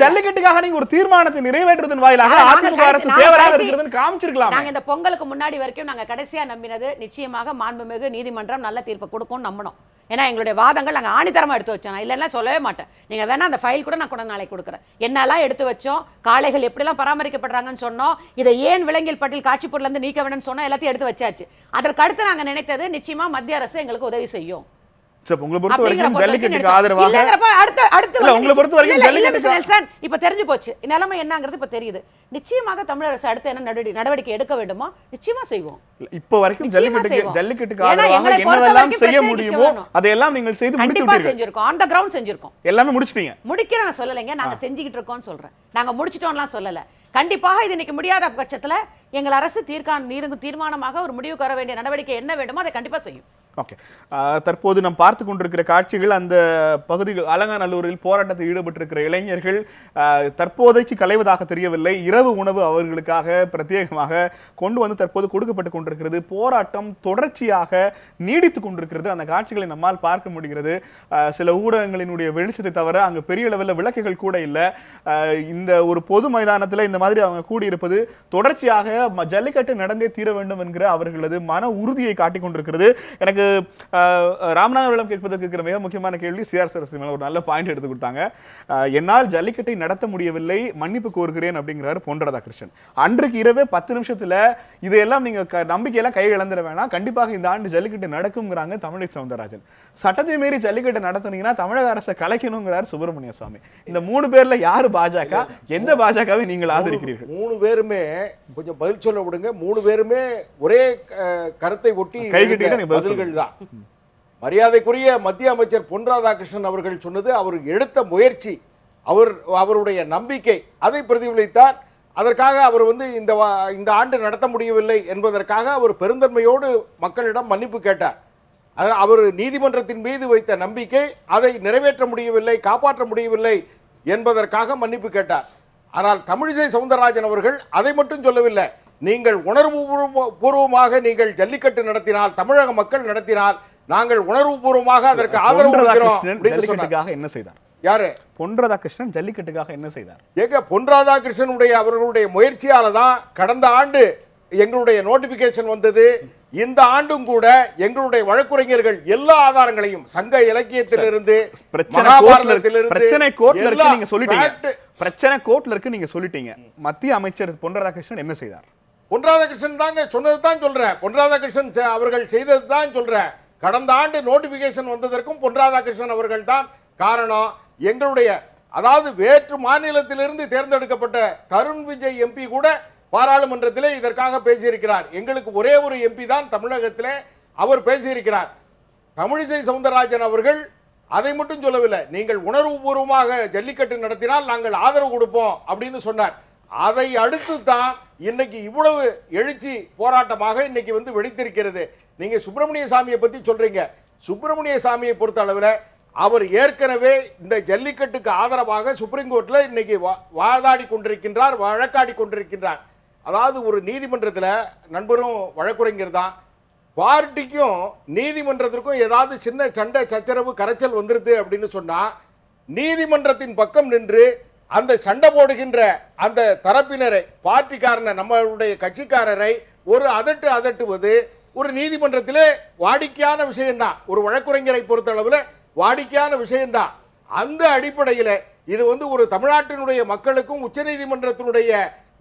ஜல்லிக்கட்டுக்காக நீங்க ஒரு தீர்மானத்தை நிறைவேற்றுவதன் வாயிலாக அதிமுக அரசு தேவையாக இருக்கிறதுன்னு காமிச்சிருக்கலாம். நாங்க இந்த பொங்கலுக்கு முன்னாடி வரைக்கும் நாங்க கடைசியா நம்பினது நிச்சயமாக மாண்புமிகு நீதிமன்றம் நல்ல தீர்ப்பு கொடுக்கும்னு நம்பணும். ஏன்னா எங்களுடைய வாதங்கள் நாங்க ஆணித்தரமா எடுத்து வச்சோம். நான் இல்லைன்னா சொல்லவே மாட்டேன். நீங்க வேணா அந்த ஃபைல் கூட நான் கூட நாளைக்கு கொடுக்குறேன். என்னெல்லாம் எடுத்து வச்சோம், காளைகள் எப்படிலாம் பராமரிக்கப்படுறாங்கன்னு சொன்னோம், இதை ஏன் விலங்கியல் பட்டியல் காட்சி பொருள் இருந்து நீக்க வேணும்னு சொன்னோம், எல்லாத்தையும் எடுத்து வச்சாச்சு. அதற்கு அடுத்து நாங்க நினைத்தது நிச்சயமா மத்திய அரசு எங்களுக்கு உதவி செய்யும். உங்களை பொறுத்த வரைக்கும் ஜல்லிக்கட்டுக்கு ஆதரவாக உங்களை பொறுத்த வரைக்கும் ஜல்லிக்கட்டு இப்ப தெரிஞ்சு போச்சு நிலைமை என்னங்கிறது இப்ப தெரியுது. நிச்சயமாக தமிழக அரசு அடுத்து என்ன நடவடிக்கை எடுக்க வேண்டுமோ நிச்சயமா செய்வோம். இப்ப வரைக்கும் ஜல்லிக்கட்டுக்கு ஆதரவாக என்னவெல்லாம் செய்ய முடியுமோ அதையெல்லாம் நீங்கள் செய்து முடித்து செஞ்சிருக்கோம். ஆன் தி கிரவுண்ட் செஞ்சிருக்கோம். எல்லாமே முடிச்சிட்டீங்க. முடிக்கிறேன் நான் சொல்லலைங்க, நாங்க செஞ்சுக்கிட்டு இருக்கோம்னு சொல்றேன். நாங்க முடிச்சிட்டோம்லாம் சொல்லல. கண்டிப்பாக இது இன்னைக்கு முடியாத பட்சத்துல எங்கள் அரசு தீர்மானமாக ஒரு முடிவுக்கு வர வேண்டிய நடவடிக்கை என்ன வேண்டுமோ அதை கண்டிப்பா செய்யும். ஓகே, தற்போது நாம் பார்த்து கொண்டிருக்கிற காட்சிகள், அந்த பகுதிகள் அலங்காநல்லூரில் போராட்டத்தில் ஈடுபட்டிருக்கிற இளைஞர்கள் தற்போதைக்கு கலைவதாக தெரியவில்லை. இரவு உணவு அவர்களுக்காக பிரத்யேகமாக கொண்டு வந்து தற்போது கொடுக்கப்பட்டு கொண்டிருக்கிறது. போராட்டம் தொடர்ச்சியாக நீடித்து கொண்டிருக்கிறது. அந்த காட்சிகளை நம்மால் பார்க்க முடிகிறது. சில ஊடகங்களினுடைய வெளிச்சத்தை தவிர அங்கு பெரிய அளவில் விளக்குகள் கூட இல்லை. இந்த ஒரு பொது மைதானத்தில் இந்த மாதிரி அவங்க கூடியிருப்பது தொடர்ச்சியாக ஜல்லிக்கட்டு நடந்தே தீர வேண்டும் என்கிற அவர்களது மன உறுதியை காட்டிக் கொண்டிருக்கிறது. எனக்கு ராமநாதபுரம் கேட்பதற்கு இருக்கிற மிக முக்கியமான கேள்வி, சிஆர் சரஸ்வதி மேல ஒரு நல்ல பாயிண்ட் எடுத்து கொடுத்தாங்க. என்னால் ஜல்லிக்கட்டை நடத்த முடியவில்லை, மன்னிப்பு கோருகிறேன் அப்படிங்கிறாரு பொன் ராதாகிருஷ்ணன். அன்றைக்கு இரவே 10 நிமிஷத்துல இதையெல்லாம் நீங்க நம்பிக்கையெல்லாம் கை இழந்துட வேணாம், கண்டிப்பாக இந்த ஆண்டு ஜல்லிக்கட்டு நடக்கும்ங்கிறாங்க தமிழிசை சவுந்தரராஜன். சட்டத்தை மீறி ஜல்லிக்கட்டை நடத்தினீங்கன்னா தமிழக அரசை கலைக்கணுங்கிறார் சுப்பிரமணிய சுவாமி. இந்த 3 பேர்ல யாரு பாஜக, எந்த பாஜகவை நீங்கள் ஆதரிக்கிறீர்கள்? 3 பேருமே கொஞ்சம் பதில் சொல்ல விடுங்க. 3 பேருமே ஒரே கருத்தை ஒட்டி பதில்கள் தான். மரியாதைக்குரிய மத்திய அமைச்சர் பொன் ராதாகிருஷ்ணன் அவர்கள் சொன்னது அவர் எடுத்த முயற்சி, அவருடைய நம்பிக்கை, அதை பிரதிபலித்தார். அதற்காக அவர் வந்து இந்த ஆண்டு நடத்த முடியவில்லை என்பதற்காக அவர் பெருந்தன்மையோடு மக்களிடம் மன்னிப்பு கேட்டார். அவர் நீதிமன்றத்தின் மீது வைத்த நம்பிக்கை அதை நிறைவேற்ற முடியவில்லை, காப்பாற்ற முடியவில்லை என்பதற்காக மன்னிப்பு கேட்டார். ஆனால் தமிழிசை சவுந்தரராஜன் அவர்கள் அதை மட்டும் சொல்லவில்லை. நீங்கள் உணர்வு பூர்வமாக நீங்கள் ஜல்லிக்கட்டு நடத்தினால், தமிழக மக்கள் நடத்தினால் நாங்கள் உணர்வு பூர்வமாக அதற்கு ஆதரவு ஜல்லிக்கட்டுக்காக என்ன செய்தார்? யாரு? பொன் ராதாகிருஷ்ணன் ஜல்லிக்கட்டுக்காக என்ன செய்தார்? ஏங்க, பொன் ராதாகிருஷ்ணனுடைய அவர்களுடைய முயற்சியால தான் கடந்த ஆண்டு எங்களுடைய நோட்டிபிகேஷன் வந்தது. இந்த ஆண்டும் கூட எங்களுடைய வழக்குரைஞர்கள் எல்லா ஆதாரங்களையும் சங்க இலக்கியத்திலிருந்து பிரச்சனை கோர்ட்ல இருக்கு நீங்க சொல்லிட்டீங்க. பிரச்சனை கோர்ட்ல இருக்கு நீங்க சொல்லிட்டீங்க. மத்திய அமைச்சர் பொன் ராதாகிருஷ்ணன் என்ன செய்தார்? பொன் ராதாகிருஷ்ணன் தாங்க சொன்னது தான் சொல்றேன். பொன் ராதாகிருஷ்ணன் அவர்கள் செய்தது தான் சொல்றேன். கடந்த ஆண்டு நோட்டிபிகேஷன் வந்ததற்கும் பொன் ராதாகிருஷ்ணன் அவர்கள் தான் காரணம். எங்களுடைய அதாவது வேற்று மாநிலத்திலிருந்து தேர்ந்தெடுக்கப்பட்ட தருண் விஜய் எம்பி கூட பாராளுமன்றத்திலே இதற்காக பேசியிருக்கிறார். எங்களுக்கு ஒரே ஒரு எம்பி தான் தமிழகத்திலே அவர் பேசியிருக்கிறார். தமிழிசை சவுந்தரராஜன் அவர்கள் அதை மட்டும் சொல்லவில்லை. நீங்கள் உணர்வுபூர்வமாக ஜல்லிக்கட்டு நடத்தினால் நாங்கள் ஆதரவு கொடுப்போம் அப்படின்னு சொன்னார். அதை அடுத்து தான் இன்னைக்கு இவ்வளவு எழுச்சி போராட்டமாக இன்னைக்கு வந்து வெடித்திருக்கிறது. நீங்க சுப்பிரமணிய சாமியை பத்தி சொல்றீங்க. சுப்பிரமணிய சாமியை பொறுத்த அளவில் அவர் ஏற்கனவே இந்த ஜல்லிக்கட்டுக்கு ஆதரவாக சுப்ரீம் கோர்ட்ல இன்னைக்கு வாதாடி கொண்டிருக்கின்றார், வழக்காடி கொண்டிருக்கின்றார். அதாவது ஒரு நீதிமன்றத்தில் நண்பரும் வழக்குரைஞர் தான், பார்ட்டிக்கும் நீதிமன்றத்திற்கும் ஏதாவது சின்ன சண்டை சச்சரவு கரைச்சல் வந்துருது அப்படின்னு சொன்னா நீதிமன்றத்தின் பக்கம் நின்று அந்த சண்டை போடுகின்ற அந்த தரப்பினரை, பார்ட்டிக்காரனை, நம்மளுடைய கட்சிக்காரரை ஒரு அதட்டுவது ஒரு நீதிமன்றத்திலே வாடிக்கையான விஷயம்தான். ஒரு வழக்குரைஞரை பொறுத்த அளவில் வாடிக்கையான விஷயம்தான். அந்த அடிப்படையில் இது வந்து ஒரு தமிழ்நாட்டினுடைய மக்களுக்கும் உச்சநீதிமன்றத்தினுடைய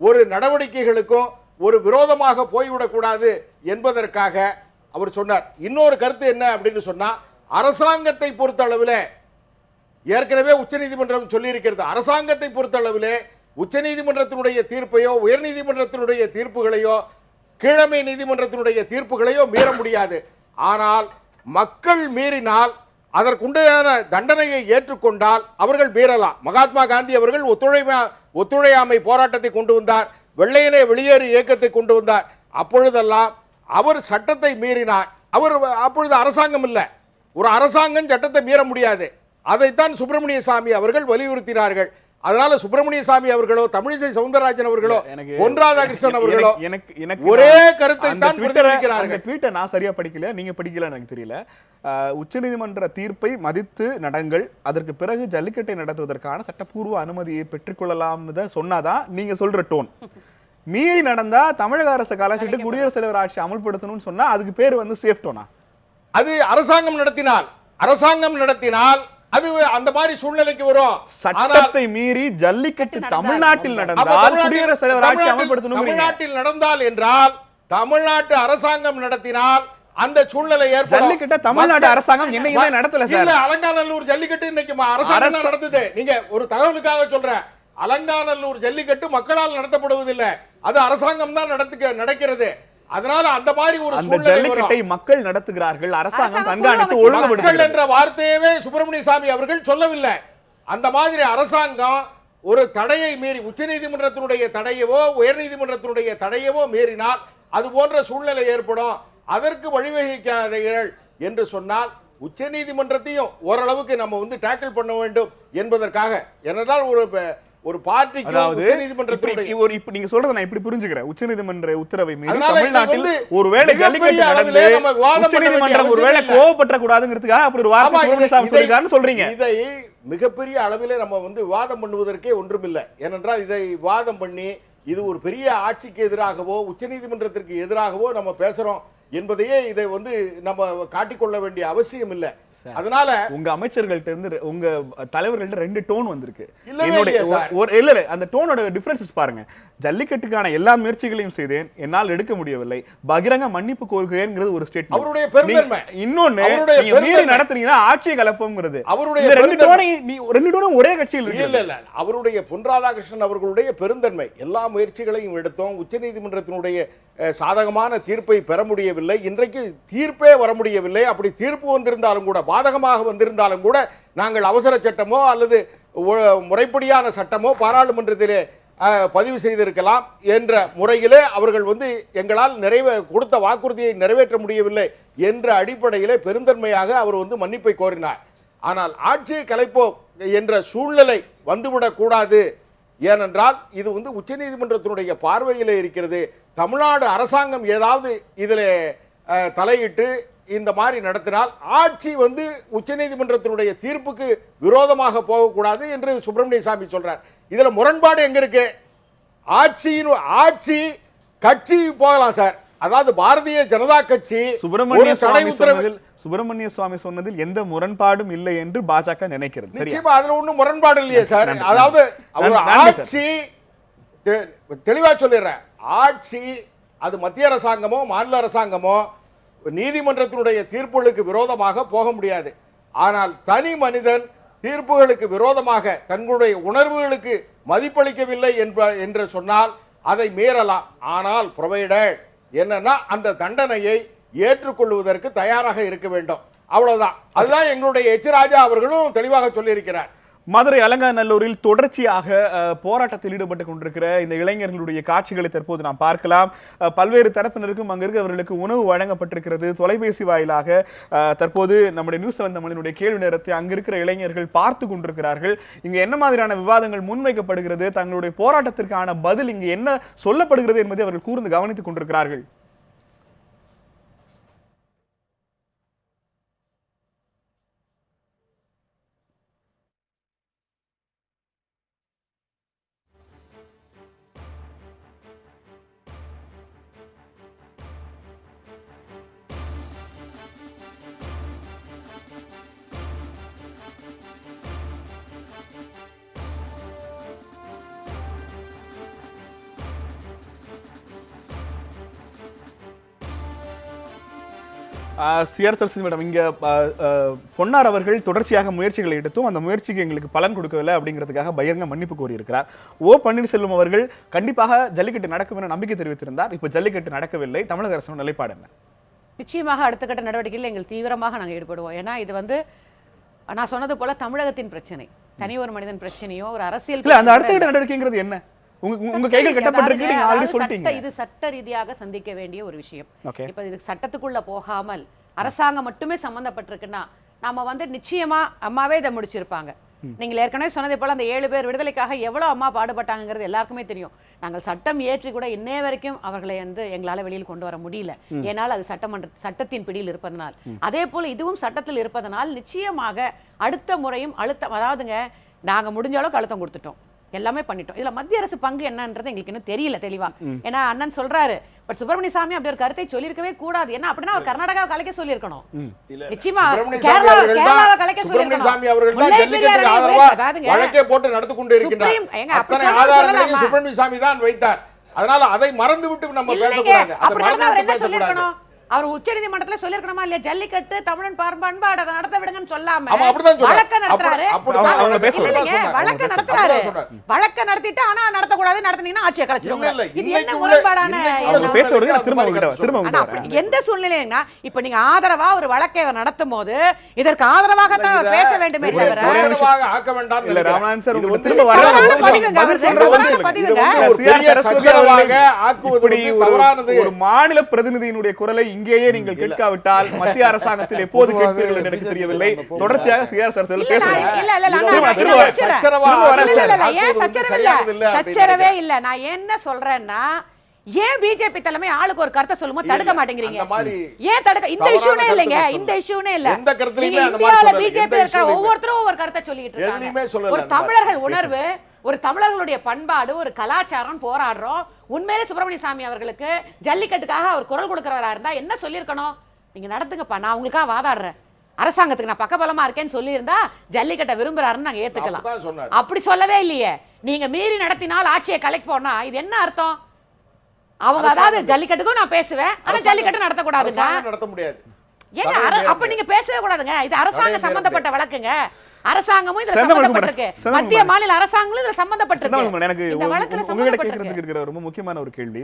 ஒரு நடவடிக்கைகளுக்கும் ஒரு விரோதமாக போய்விடக்கூடாது என்பதற்காக அவர் சொன்னார். இன்னொரு கருத்து என்ன அப்படின்னு சொன்னா, அரசாங்கத்தை பொறுத்த அளவில் ஏற்கனவே உச்சநீதிமன்றம் சொல்லியிருக்கிறது. அரசாங்கத்தை பொறுத்த அளவில் உச்சநீதிமன்றத்தினுடைய தீர்ப்பையோ உயர்நீதிமன்றத்தினுடைய தீர்ப்புகளையோ கீழமை நீதிமன்றத்தினுடைய தீர்ப்புகளையோ மீற முடியாது. ஆனால் மக்கள் மீறினால் அதற்குண்டான தண்டனையை ஏற்றுக்கொண்டால் அவர்கள் மீறலாம். மகாத்மா காந்தி அவர்கள் ஒத்துழையாமை போராட்டத்தை கொண்டு வந்தார், வெள்ளையனே வெளியேறு இயக்கத்தை கொண்டு வந்தார். அப்பொழுதெல்லாம் அவர் சட்டத்தை மீறினார். அவர் அப்பொழுது அரசாங்கம் இல்லை, ஒரு அரசாங்கம் சட்டத்தை மீற முடியாது. அதைத்தான் சுப்பிரமணிய சாமி அவர்கள் வலியுறுத்தினார்கள். அதனால சுப்பிரமணிய சாமி அவர்களோ தமிழிசை சவுந்தரராஜன் அவர்களோ பொன் ராதாகிருஷ்ணன் அவர்களோ ஒரே கருத்தை தான் பிரதிபலிக்கிறார்கள். ட்வீட்டை நான் சரியா படிக்கல, நீங்க படிக்கல எனக்கு தெரியல. உச்சநீதிமன்ற தீர்ப்பை மதித்து நடங்கள், அதற்கு பிறகு ஜல்லிக்கட்டை நடத்துவதற்கான சட்டப்பூர்வ அனுமதியை பெற்றுக்கொள்ளலாம்னு சொன்னாதான் நீங்க சொல்ற டோன். மீறி நடந்தா தமிழக அரசு கலாச்சிட்டு குடியரசுத் தலைவர் ஆட்சி அமல்படுத்தணும்னு சொன்னா அதுக்கு பேர் வந்து சேஃப் டோனா? அது அரசாங்கம் நடத்தினால் அது அந்த மாதிரி சூழ்நிலைக்கு வரும். சட்டத்தை மீறி ஜல்லிக்கட்டு தமிழ்நாட்டில் நடந்தால் குடியரசுத் தலைவர் ஆட்சி அமல்படுத்தணும். தமிழ்நாட்டில் நடந்தால் என்றால் தமிழ்நாட்டு அரசாங்கம் நடத்தினால் அந்த சூழ்நிலை ஏற்படும். ஜல்லிக்கட்டு தமிழ்நாடு அரசாங்கம் என்னைக்குமே நடத்தல சார். இல்ல, அலங்காநல்லூர் ஜல்லிக்கட்டு இன்னைக்கு அரசாங்கம் நடத்துது. நீங்க ஒரு தகவலுக்காக சொல்றேன், அலங்காநல்லூர் ஜல்லிக்கட்டு மக்களால் நடத்தப்படுவதில்லை, அது அரசாங்கம் தான் நடக்கிறது. அதனால அந்த மாதிரி ஒரு ஜல்லிக்கட்டை மக்கள் நடத்துகிறார்கள், அரசாங்கம் கண்காணித்து ஒழுங்குபடுத்துகிறது என்ற வார்த்தையவே சுப்பிரமணிய சாமி அவர்கள் சொல்லவில்லை. அந்த மாதிரி அரசாங்கம் ஒரு தடையை மீறி உச்சநீதிமன்றத்தினுடைய தடையவோ உயர்நீதிமன்றத்தினுடைய தடையவோ மீறினால் அது போன்ற சூழ்நிலை ஏற்படும். அதற்கு வழிவகுக்காதீர்கள் என்று சொன்னால் உச்சநீதிமன்றத்தையும் ஓரளவுக்கு நம்ம வந்து டேக்கிள் பண்ண வேண்டும் என்பதற்காக. ஏனென்றால் ஒரு பார்ட்டிக்கு உச்சநீதிமன்றத்தினுடைய இப்ப நீங்க சொல்றத நான் இப்படி புரிஞ்சுக்கிறேன். உச்சநீதிமன்ற உத்தரவை மீறி தமிழ்நாட்டில் ஒருவேளை ஜல்லிக்கட்டு நடந்து உச்சநீதிமன்றம் ஒருவேளை கோவப்பட்ட கூடாதுங்கிறதுக்காக அப்படி ஒரு வார்த்தை சொல்லிருக்காருன்னு சொல்றீங்க. இதை மிகப்பெரிய அளவிலே நம்ம வந்து விவாதம் பண்ணுவதற்கே ஒன்றுமில்லை. ஏனென்றால் இதை விவாதம் பண்ணி இது ஒரு பெரிய ஆட்சிக்கு எதிராகவோ உச்சநீதிமன்றத்திற்கு எதிராகவோ நம்ம பேசுறோம் என்பதையே இதை வந்து நம்ம காட்டிக்கொள்ள வேண்டிய அவசியம் இல்லை. அதனால உங்க அமைச்சர்கள்ட்ட இருந்து உங்க தலைவர்கள்ட்ட ரெண்டு டோன் வந்திருக்கு. இல்ல அந்த டோனோட டிஃபரன்சஸ் பாருங்க. ஜல்லிக்கட்டுக்கான எல்லா முயற்சிகளையும் செய்தேன், என்னால் எடுக்க முடியவில்லை, பகிரங்க மன்னிப்பு கோருகிறேன் ஒரு ஸ்டேட்மென்ட். அவருடைய பெருந்தன்மை. இன்னொன்னு நீங்க மீறி நடத்துறீங்கன்னா ஆட்சியை கலப்பம்ங்கிறது. அவருடைய ரெண்டு டோனும் ஒரே கட்சியில் இருக்கு. இல்ல அவருடைய பொன் ராதாகிருஷ்ணன் அவர்களுடைய பெருந்தன்மை. எல்லா முயற்சிகளையும் எடுத்தோம், உச்சநீதிமன்றத்தினுடைய சாதகமான தீர்ப்பை பெற முடியவில்லை, இன்றைக்கு தீர்ப்பே வர முடியவில்லை. அப்படி தீர்ப்பு வந்திருந்தாலும் கூட, பாதகமாக வந்திருந்தாலும் கூட, நாங்கள் அவசர சட்டமோ அல்லது முறைப்படியான சட்டமோ பாராளுமன்றத்திலே பதிவு செய்திருக்கலாம் என்ற முறையிலே அவர்கள் வந்து எங்களால் கொடுத்த வாக்குறுதியை நிறைவேற்ற முடியவில்லை என்ற அடிப்படையிலே பெருந்தன்மையாக அவர் வந்து மன்னிப்பை கோரினார். ஆனால் ஆட்சியை கலைப்போம் என்ற சூழ்நிலை வந்துவிடக்கூடாது. ஏனென்றால் இது வந்து உச்சநீதிமன்றத்தினுடைய பார்வையிலே இருக்கிறது. தமிழ்நாடு அரசாங்கம் ஏதாவது இதில் தலையிட்டு இந்த மாதிரி நடத்தினால் ஆட்சி வந்து உச்சநீதிமன்றத்தினுடைய தீர்ப்புக்கு விரோதமாக போகக்கூடாது என்று சுப்பிரமணிய சாமி சொல்றார். இதுல முரண்பாடு எங்க இருக்கு? ஆட்சி கட்சி போகலாம் சார். அதாவது பாரதிய ஜனதா கட்சி சுப்பிரமணிய சுவாமி சொன்னதில் எந்த முரண்பாடும் இல்லை என்று பாஜக நினைக்கிறது. நிச்சயமா அதுல ஒண்ணும் முரண்பாடு இல்லையே சார். அதாவது ஆட்சி தெளிவா சொல்லிடுறேன், ஆட்சி அது மத்திய அரசாங்கமோ மாநில அரசாங்கமோ நீதிமன்றத்தினுடைய தீர்ப்புகளுக்கு விரோதமாக போக முடியாது. ஆனால் தனி மனிதன் தீர்ப்புகளுக்கு விரோதமாக தங்களுடைய உணர்வுகளுக்கு மதிப்பளிக்கவில்லை என்று சொன்னால் அதை மீறலாம். ஆனால் ப்ரொவைடட் என்னன்னா அந்த தண்டனையை ஏற்றுக்கொள்வதற்கு தயாராக இருக்க வேண்டும். அவ்வளவுதான். அதுதான் எங்களுடைய எச் ராஜா அவர்களும் தெளிவாக சொல்லியிருக்கிறார். மதுரை அலங்காநல்லூரில் தொடர்ச்சியாக போராட்டத்தில் ஈடுபட்டுக் கொண்டிருக்கிற இந்த இளைஞர்களுடைய காட்சிகளை தற்போது நாம் பார்க்கலாம். பல்வேறு தரப்பினருக்கும் அங்க இருக்கிறவர்களுக்கு உணவு வழங்கப்பட்டிருக்கிறது. தொலைபேசி வாயிலாக தற்போது நம்முடைய நியூஸ் 7 தமிழினுடைய கேள்வி நேரத்தை அங்க இருக்கிற இளைஞர்கள் பார்த்து கொண்டிருக்கிறார்கள். இங்க என்ன மாதிரியான விவாதங்கள் முன்வைக்கப்படுகிறது, தங்களுடைய போராட்டத்திற்கான பதில் இங்கு என்ன சொல்லப்படுகிறது என்பதை அவர்கள் கூர்ந்து கவனித்துக் கொண்டிருக்கிறார்கள். மேடம், இங்க பொன்னார் அவர்கள் தொடர்ச்சியாக முயற்சிகளை எடுத்தும் அந்த முயற்சிக்கு எங்களுக்கு பலன் கொடுக்கவில்லை அப்படிங்கிறதுக்காக பகிரங்க மன்னிப்பு கோரியிருக்கிறார். ஓ பன்னீர்செல்வம் அவர்கள் கண்டிப்பாக ஜல்லிக்கட்டு நடக்கும் என நம்பிக்கை தெரிவித்திருந்தார். இப்ப ஜல்லிக்கட்டு நடக்கவில்லை. தமிழக அரசு நிலைப்பாடு என்ன? நிச்சயமாக அடுத்த கட்ட நடவடிக்கையில் எங்கள் தீவிரமாக நாங்கள் ஈடுபடுவோம். ஏன்னா இது வந்து நான் சொன்னது போல தமிழகத்தின் பிரச்சனை, தனி ஒரு மனிதன் பிரச்சனையோ ஒரு அரசியல் அந்த அடுத்த கட்ட நடவடிக்கைங்கிறது என்ன? உங்க கைகள் கட்டப்பட்டிருக்கு, நீங்க ஆல்ரெடி சொல்லிட்டீங்க. இது சட்ட ரீதியாக சந்திக்க வேண்டிய ஒரு விஷயம். இப்ப இது சட்டத்துக்குள்ள போகாமல் அரசாங்கம் மட்டுமே சம்பந்தப்பட்டிருக்குன்னா நாம வந்து நிச்சயமா அம்மாவே இதை முடிச்சிருப்பாங்க. நீங்கள் ஏற்கனவே சொன்னதை போல அந்த 7 பேர் விடுதலைக்காக எவ்வளவு அம்மா பாடுபட்டாங்கிறது எல்லாருக்குமே தெரியும். நாங்கள் சட்டம் ஏற்றி கூட இன்னே வரைக்கும் அவர்களை வந்து எங்களால வெளியில் கொண்டு வர முடியல. ஏனால் அது சட்டத்தின் பிடியில் இருப்பதனால். அதே போல இதுவும் சட்டத்தில் இருப்பதனால் நிச்சயமாக அடுத்த முறையும் அதாவதுங்க நாங்க முடிஞ்ச அளவுக்கு அழுத்தம் கொடுத்துட்டோம், எல்லாமே பண்ணிட்டோம். இதுல மத்திய அரசு பங்கு என்னன்றது எங்களுக்கு இன்னும் தெரியல தெளிவா. ஏன்னா அண்ணன் சொல்றாரு, பட் சுப்பிரமணிய சாமி அப்படி ஒரு கருத்தை சொல்லியிருக்கவே கூடாது. என்ன அப்படின்னா அவர் கர்நாடகாவை கலைக்க சொல்லியிருக்கணும். நிச்சயமா கேரளாவை கலைக்க சொல்லியிருக்கணும். வழக்கே போட்டு நடந்து கொண்டு இருக்கின்றார். அத்தனை ஆதாரங்களையும் சுப்பிரமணிய சாமி தான் வைத்தார். அதனால அதை மறந்து விட்டு நம்ம பேசக்கூடாது. என்ன சொல்லியிருக்கணும்? அவர் உச்சநீதிமன்றத்துல சொல்லிருக்கணுமா இல்லையா? ஜல்லிக்கட்டு தமிழன் பண்பாடு அதை நடத்த விடுங்கன்னு சொல்லாம வழக்க நடத்துறாரு. வழக்க நடத்திட்டு ஆனா நடத்தக்கூடாது, நடத்தினீங்கன்னா ஆட்சியை கலைச்சிருவாங்க. இது என்ன முரண்பாடான எந்த சூழ்நிலைன்னா இப்ப நீங்க ஆதரவா ஒரு வழக்கை நடத்தும் போது இதற்கு ஆதரவாகத்தான் அவர் பேச வேண்டுமே தவிர ஆக்க வேண்டாம். ஒரு மாநில பிரதிநிதியினுடைய குரலை இங்கேயே நீங்கள் கேட்காவிட்டால் மத்திய அரசாங்கத்தில் எப்போது கேட்பீர்கள் என்று எனக்கு தெரியவில்லை. தொடர்ச்சியாக சிஆர் சார் சச்சரவே இல்ல. நான் என்ன சொல்றேன்னா, ஏன் பிஜேபி தலைமை ஆளுக்கு ஒரு கருத்தை சொல்லும்போது தடுக்க மாட்டேங்கிறீங்க? ஏன் தடுக்க? இந்த இஷ்யூனே இல்லைங்க, இந்த இஷ்யூனே இல்ல. இந்தியாவுல பிஜேபி இருக்கிற ஒவ்வொருத்தரும் ஒரு கருத்தை சொல்லிட்டு இருக்காங்க. ஒரு தமிழர்கள் உணர்வு, ஒரு தமிழர்களுடைய பண்பாடு, ஒரு கலாச்சாரம் போராடுறோம். உண்மையிலே சுப்பிரமணிய சாமி அவர்களுக்கு ஜல்லிக்கட்டுக்காக அவர் குரல் கொடுக்கிறவரா இருந்தா என்ன சொல்லியிருக்கணும்? நீங்க நடத்துங்கப்பா, நான் உங்களுக்காக வாதாடுறேன், அரசாங்கத்துக்கு நான் பக்கபலமா இருக்கேன்னு சொல்லி இருந்தா ஜல்லிக்கட்டை விரும்புறாருன்னு நாங்க ஏத்துக்கலாம். அப்படி சொல்லவே இல்லையே. நீங்க மீறி நடத்தினால் ஆட்சியை கலைக்கு போனா இது என்ன அர்த்தம்? அவங்க அதாவது ஜல்லிக்கட்டுக்கும் நான் பேசுவேன், ஆனா ஜல்லிக்கட்டு நடத்தக்கூடாதுங்க, நடத்த முடியாது. ஏங்க அப்ப நீங்க பேசவே கூடாதுங்க. இது அரசாங்க சம்பந்தப்பட்ட வழக்குங்க. அரசாங்கமும் இதுல சம்பந்தப்பட்டிருக்கு, மத்திய மாநில அரசாங்கங்களும் இதுல சம்பந்தப்பட்டிருக்கு. எனக்கு உங்ககிட்ட கேட்கறதுக்கு இருக்கிற ரொம்ப முக்கியமான ஒரு கேள்வி,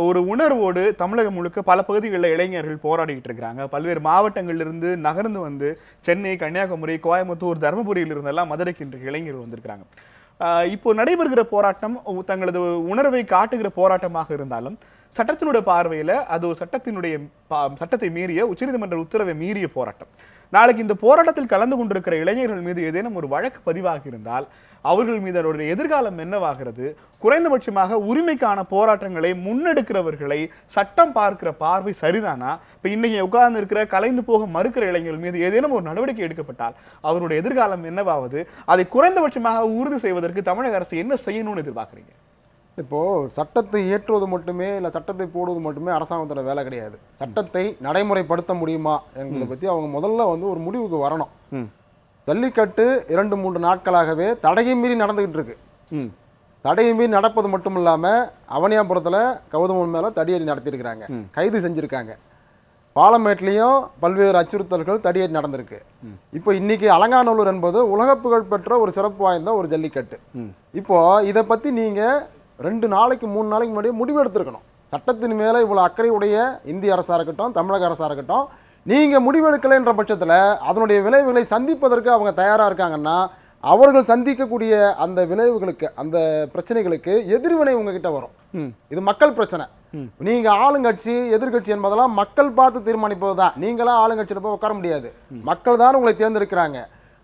ஒரு உணர்வோடு தமிழகம் முழுக்க பல பகுதிகளில் இளைஞர்கள் போராடிட்டு இருக்கிறாங்க. பல்வேறு மாவட்டங்கள்ல இருந்து நகர்ந்து வந்து சென்னை, கன்னியாகுமரி, கோயம்புத்தூர், தர்மபுரியில் இருந்தெல்லாம் மதுரைக்கு இன்றைக்கு இளைஞர்கள் வந்திருக்கிறாங்க. இப்போ நடைபெறுகிற போராட்டம் தங்களது உணர்வை காட்டுகிற போராட்டமாக இருந்தாலும் சட்டத்தினுடைய பார்வையில அது ஒரு சட்டத்தை மீறிய உச்சநீதிமன்ற உத்தரவை மீறிய போராட்டம். நாளைக்கு இந்த போராட்டத்தில் கலந்து கொண்டிருக்கிற இளைஞர்கள் மீது ஏதேனும் ஒரு வழக்கு பதிவாகி இருந்தால் அவர்கள் மீது அவருடைய எதிர்காலம் என்னவாகிறது? குறைந்தபட்சமாக உரிமைக்கான போராட்டங்களை முன்னெடுக்கிறவர்களை சட்டம் பார்க்கிற பார்வை சரிதானா? இப்ப இன்னைக்கு உட்கார்ந்து இருக்கிற கலைந்து போக மறுக்கிற இளைஞர்கள் மீது ஏதேனும் ஒரு நடவடிக்கை எடுக்கப்பட்டால் அவருடைய எதிர்காலம் என்னவாவது? அதை குறைந்தபட்சமாக உறுதி செய்வதற்கு தமிழக அரசு என்ன செய்யணும்னு எதிர்பார்க்குறீங்க? இப்போது சட்டத்தை இயற்றுவது மட்டுமே இல்லை சட்டத்தை போடுவது மட்டுமே அரசாங்கத்தோட வேலை கிடையாது. சட்டத்தை நடைமுறைப்படுத்த முடியுமா என்பதை பற்றி அவங்க முதல்ல ஒரு முடிவுக்கு வரணும். ஜல்லிக்கட்டு 2-3 நாட்களாகவே தடையை மீறி நடந்துகிட்டு இருக்கு. தடையை மீறி நடப்பது மட்டும் இல்லாமல் அவனியாபுரத்தில் கௌதமன் மேலே தடியடி நடத்தியிருக்கிறாங்க, கைது செஞ்சுருக்காங்க. பாலமேட்லேயும் பல்வேறு அச்சுறுத்தல்கள் தடியடி நடந்திருக்கு. இப்போ இன்னைக்கு அலங்காநல்லூர் என்பது உலக புகழ் பெற்ற ஒரு சிறப்பு வாய்ந்த ஒரு ஜல்லிக்கட்டு. இப்போ இதை பற்றி நீங்கள் 2 நாளைக்கு 3 நாளைக்கு முன்னாடியே முடிவு எடுத்திருக்கணும். சட்டத்தின் மேலே இவ்வளோ அக்கறை உடைய இந்திய அரசாக இருக்கட்டும், தமிழக அரசாக இருக்கட்டும், நீங்கள் முடிவெடுக்கலைன்ற பட்சத்தில் அதனுடைய விளைவுகளை சந்திப்பதற்கு அவங்க தயாராக இருக்காங்கன்னா அவர்கள் சந்திக்கக்கூடிய அந்த விளைவுகளுக்கு, அந்த பிரச்சனைகளுக்கு எதிர்வினை உங்ககிட்ட வரும். இது மக்கள் பிரச்சனை. நீங்கள் ஆளுங்கட்சி எதிர்கட்சி என்பதெல்லாம் மக்கள் பார்த்து தீர்மானிப்பது தான். நீங்களாம் ஆளுங்கட்சியில் போய் உட்கார முடியாது. மக்கள் தான் உங்களை தேர்ந்தெடுக்கிறாங்க.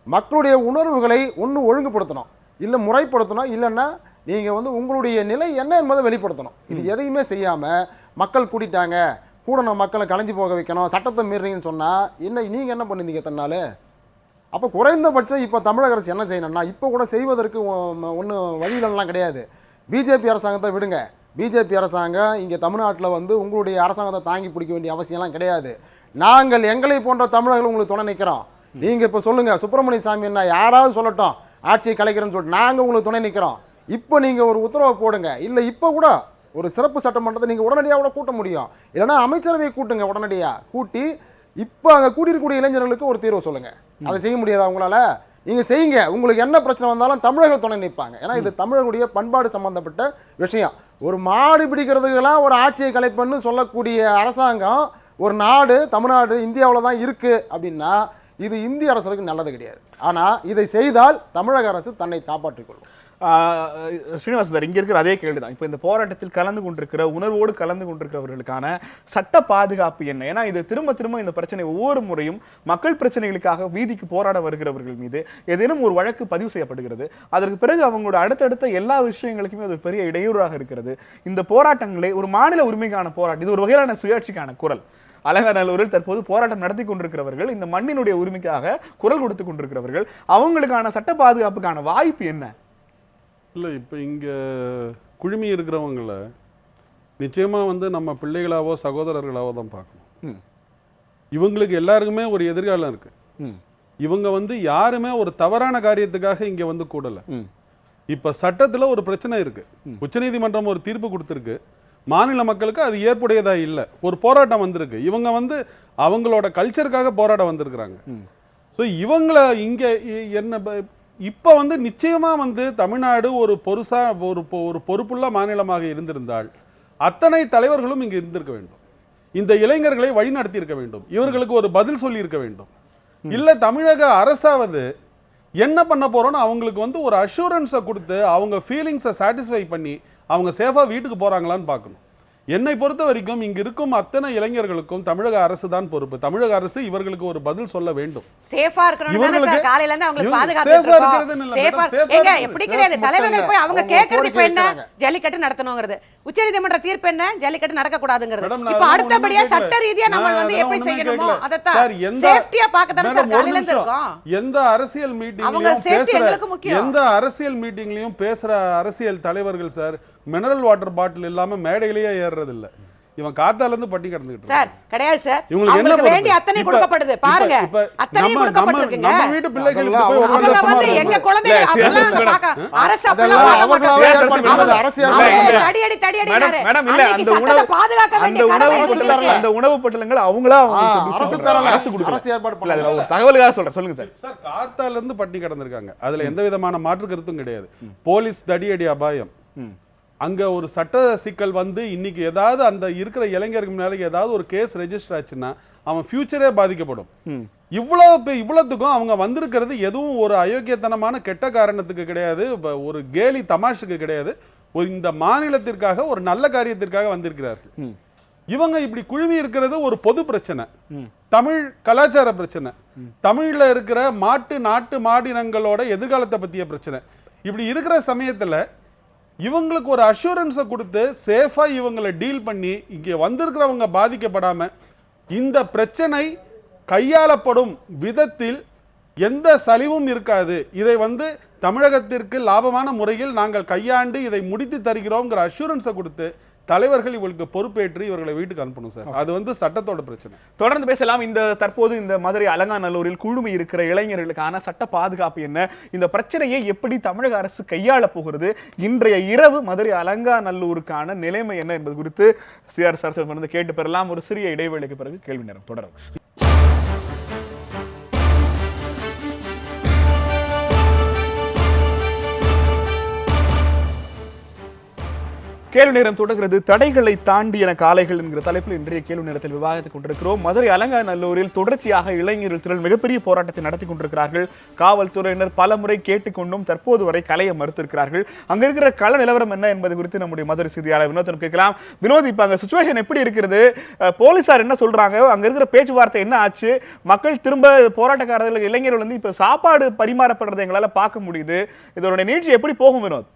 மக்களுடைய உணர்வுகளை ஒன்று ஒழுங்குபடுத்தணும், இல்லை முறைப்படுத்தணும், இல்லைன்னா நீங்கள் உங்களுடைய நிலை என்ன என்பதை வெளிப்படுத்தணும். இது எதையுமே செய்யாமல் மக்கள் கூட்டிட்டாங்க, கூட நம்ம மக்களை கலைஞ்சி போக வைக்கணும், சட்டத்தை மீறீங்கன்னு சொன்னால் நீங்கள் என்ன பண்ணிருந்தீங்க தன்னால? அப்போ குறைந்தபட்சம் இப்போ தமிழக அரசு என்ன செய்யணும்னா, இப்போ கூட செய்வதற்கு ஒன்றும் வழிகளெல்லாம் கிடையாது. பிஜேபி அரசாங்கத்தை விடுங்க. பிஜேபி அரசாங்கம் இங்கே தமிழ்நாட்டில் உங்களுடைய அரசாங்கத்தை தாங்கி பிடிக்க வேண்டிய அவசியம்லாம் கிடையாது. நாங்கள் எங்களை போன்ற தமிழர்கள் உங்களுக்கு துணை நிற்கிறோம். நீங்கள் இப்போ சொல்லுங்கள், சுப்பிரமணிய சாமி என்ன யாராவது சொல்லட்டும் ஆட்சியை கலைக்கிறேன்னு சொல்லிட்டு, நாங்கள் உங்களுக்கு துணை நிற்கிறோம். இப்போ நீங்கள் ஒரு உத்தரவை போடுங்க, இல்லை இப்போ கூட ஒரு சிறப்பு சட்டமன்றத்தை நீங்கள் உடனடியாக கூட கூட்ட முடியும், இல்லைனா அமைச்சரவையை கூட்டுங்க, உடனடியாக கூட்டி இப்போ அங்கே கூட்டியிருக்கக்கூடிய இளைஞர்களுக்கு ஒரு தீர்வு சொல்லுங்கள். அதை செய்ய முடியாதா உங்களால்? நீங்கள் செய்யுங்க. உங்களுக்கு என்ன பிரச்சனை வந்தாலும் தமிழர்கள் துணை நிற்பாங்க. ஏன்னா இது தமிழர்களுடைய பண்பாடு சம்பந்தப்பட்ட விஷயம். ஒரு மாடு பிடிக்கிறதுக்கெல்லாம் ஒரு ஆட்சியை கலைப்புன்னு சொல்லக்கூடிய அரசாங்கம் ஒரு நாடு தமிழ்நாடு இந்தியாவில் தான் இருக்குது அப்படின்னா இது இந்திய அரசுக்கு நல்லது கிடையாது. ஆனால் இதை செய்தால் தமிழக அரசு தன்னை காப்பாற்றிக் கொள்ளும். ஸ்ரீனிவாசன் சார், இங்க இருக்கிற அதே கேள்விதான். இப்போ இந்த போராட்டத்தில் கலந்து கொண்டிருக்கிற உணர்வோடு கலந்து கொண்டிருக்கிறவர்களுக்கான சட்ட பாதுகாப்பு என்ன? ஏன்னா இது திரும்ப திரும்ப இந்த பிரச்சனை ஒவ்வொரு முறையும் மக்கள் பிரச்சனைகளுக்காக வீதிக்கு போராட வருகிறவர்கள் மீது ஏதேனும் ஒரு வழக்கு பதிவு செய்யப்படுகிறது. அதற்கு பிறகு அவங்களோட அடுத்தடுத்த எல்லா விஷயங்களுக்குமே அது பெரிய இடையூறாக இருக்கிறது. இந்த போராட்டங்களை ஒரு மாநில உரிமைக்கான போராட்டம், இது ஒரு வகையான சுயாட்சிக்கான குரல். அலங்காநல்லூரில் தற்போது போராட்டம் நடத்தி கொண்டிருக்கிறவர்கள், இந்த மண்ணினுடைய உரிமைக்காக குரல் கொடுத்து கொண்டிருக்கிறவர்கள், அவங்களுக்கான சட்ட பாதுகாப்புக்கான வாய்ப்பு என்ன? இல்லை, இப்போ இங்கே குழுமி இருக்கிறவங்கள நிச்சயமாக நம்ம பிள்ளைகளாவோ சகோதரர்களாவோ தான் பார்க்கணும். இவங்களுக்கு எல்லாருக்குமே ஒரு எதிர்காலம் இருக்கு. இவங்க யாருமே ஒரு தவறான காரியத்துக்காக இங்கே கூடலை. இப்போ சட்டத்தில் ஒரு பிரச்சனை இருக்கு. உச்சநீதிமன்றம் ஒரு தீர்ப்பு கொடுத்துருக்கு. மாநில மக்களுக்கு அது ஏற்புடையதா இல்லை. ஒரு போராட்டம் வந்திருக்கு. இவங்க அவங்களோட கல்ச்சருக்காக போராட வந்திருக்கிறாங்க. ஸோ இவங்களை இங்கே என்ன இப்போ நிச்சயமா தமிழ்நாடு ஒரு ஒரு பொறுப்புள்ள மாநிலமாக இருந்திருந்தால் அத்தனை தலைவர்களும் இங்கு இருந்திருக்க வேண்டும். இந்த இளைஞர்களை வழிநடத்தி இருக்க வேண்டும். இவர்களுக்கு ஒரு பதில் சொல்லி இருக்க வேண்டும். இல்ல தமிழக அரசாவது என்ன பண்ண போறோம்னு அவங்களுக்கு ஒரு அஷூரன்ஸை கொடுத்து அவங்க ஃபீலிங்ஸை சாட்டிஸ்ஃபை பண்ணி அவங்க சேஃபா வீட்டுக்கு போறாங்களான்னு பார்க்கணும். என்னை பொறுத்த வரைக்கும் இங்க இருக்கும் அத்தனை இளைஞர்களுக்கும் தமிழக அரசு தான் பொறுப்பு. தமிழக அரசு இவர்களுக்கு ஒரு பதில் சொல்ல வேண்டும். சேஃபா இருக்கணும். காலையில இருந்து அவங்களுக்கு பாதுகாப்பு எப்படி கிடையாது. தலைவர்கள் போய் அவங்க கேட்கறது இப்ப என்ன, ஜல்லிக்கட்டு நடத்தணுங்கிறது. உச்சநீதிமன்ற தீர்ப்பு என்ன, ஜல்லிக்கட்டு நடக்க கூடாதுங்கிறது. இப்ப அடுத்தபடியா சட்ட ரீதியா நம்ம எப்படி செய்யணுமோ அதைத்தான் சேஃப்டியா பார்க்கதானே சார் காலையில இருந்து இருக்கோம். எந்த அரசியல் மீட்டிங்லயும் எந்த அரசியல் மீட்டிங்லயும் பேசுற அரசியல் தலைவர்கள் சார் மினரல் வாட்டர் பாட்டில் இல்லாம மேடையிலேயே ஏறுறது இல்ல. இவன் காத்தால இருந்து பட்டி கடந்துகிட்டு சார் கிடையாது சார். உங்களுக்கு வேண்டிய அத்தனை கொடுக்கப்படுது பாருங்க. அத்தனை கொடுக்கப்பட்டிருக்குங்க. நம்ம வீட்டு பிள்ளைகள் போய் அவங்க எங்க குழந்தைகள் அரசு தடியடி மேடம் இல்ல அந்த உணவு பாதுகாக்க வேண்டிய அந்த உணவு பொட்டலங்கள் அவங்களா அரசு கொடுக்கல. தகவலுக்காக சொல்றேன், சொல்லுங்க சார். சார் காத்தால இருந்து பட்டி கடந்திருக்காங்க. அதுல எந்த விதமான மாற்று கருத்தும் கிடையாது. போலீஸ் தடியடி அபாயம். அங்க ஒரு சட்ட சிக்கல் இன்னைக்கு ஏதாவது அந்த இருக்கிற இளைஞருக்கு முன்னால ஏதாவது ஒரு கேஸ் ரெஜிஸ்டர் ஆச்சுன்னா அவன் ஃபியூச்சரே பாதிக்கப்படும். இவ்வளவுத்துக்கும் அவங்க வந்திருக்கிறது எதுவும் ஒரு அயோக்கியத்தனமான கெட்ட காரணத்துக்கு கிடையாது, ஒரு கேலி தமாஷுக்கு கிடையாது. இந்த மாநிலத்திற்காக ஒரு நல்ல காரியத்திற்காக வந்திருக்கிறார்கள். இவங்க இப்படி குழுமி இருக்கிறது ஒரு பொது பிரச்சனை, தமிழ் கலாச்சார பிரச்சனை, தமிழ்ல இருக்கிற நாட்டு மாடினங்களோட எதிர்காலத்தை பத்திய பிரச்சனை. இப்படி இருக்கிற சமயத்துல இவங்களுக்கு ஒரு அஷூரன்ஸை கொடுத்து சேஃபா இவங்களை டீல் பண்ணி இங்கே வந்திருக்கிறவங்க பாதிக்கப்படாம இந்த பிரச்சனை கையாளப்படும் விதத்தில் எந்த சலிவும் இருக்காது, இதை தமிழகத்திற்கு லாபமான முறையில் நாங்கள் கையாண்டு இதை முடித்து தருகிறோம்ங்கிற அஷூரன்ஸை கொடுத்து தலைவர்கள் இவங்களுக்கு பொறுப்பேற்று இவர்களை வீட்டுக்கு அனுப்பணும் சார். அது சட்டத்தோட பிரச்சனை. தொடர்ந்து பேசலாம். தற்போது இந்த மதுரை அலங்காநல்லூரில் குழுமி இருக்கிற இளைஞர்களுக்கான சட்ட பாதுகாப்பு என்ன, இந்த பிரச்சனையை எப்படி தமிழக அரசு கையாள போகிறது, இன்றைய இரவு மதுரை அலங்காநல்லூருக்கான நிலைமை என்ன என்பது குறித்து சிஆர் சார் கேட்டு பெறலாம். ஒரு சிறிய இடைவேளைக்கு பிறகு கேள்வி நேரம் தொடரும். கேள்வி நேரம் தொடர்கிறது. தடைகளை தாண்டிய காலைகள் என்கிற தலைப்பில் இன்றைய கேள்வி நேரத்தில் விவாதித்துக் கொண்டிருக்கிறோம். மதுரை அலங்காநல்லூரில் தொடர்ச்சியாக இளைஞர்கள் திரள் மிகப்பெரிய போராட்டத்தை நடத்தி கொண்டிருக்கிறார்கள். காவல்துறையினர் பல முறை கேட்டுக்கொண்டும் தற்போது வரை கலைய மறுத்திருக்கிறார்கள். அங்க இருக்கிற கள நிலவரம் என்ன என்பது குறித்து நம்முடைய மதுரை செய்தியாளர் வினோதன் கேட்கலாம். வினோத், இப்ப அங்க சிச்சுவேஷன் எப்படி இருக்கிறது? போலீசார் என்ன சொல்றாங்க? அங்க இருக்கிற பேச்சுவார்த்தை என்ன ஆச்சு? மக்கள் திரும்ப போராட்டக்காரர்கள் இளைஞர்கள் இப்ப சாப்பாடு பரிமாறப்படுறதை எங்களால பார்க்க முடியுது. இதோட நீட்சி எப்படி போகும் வினோத்?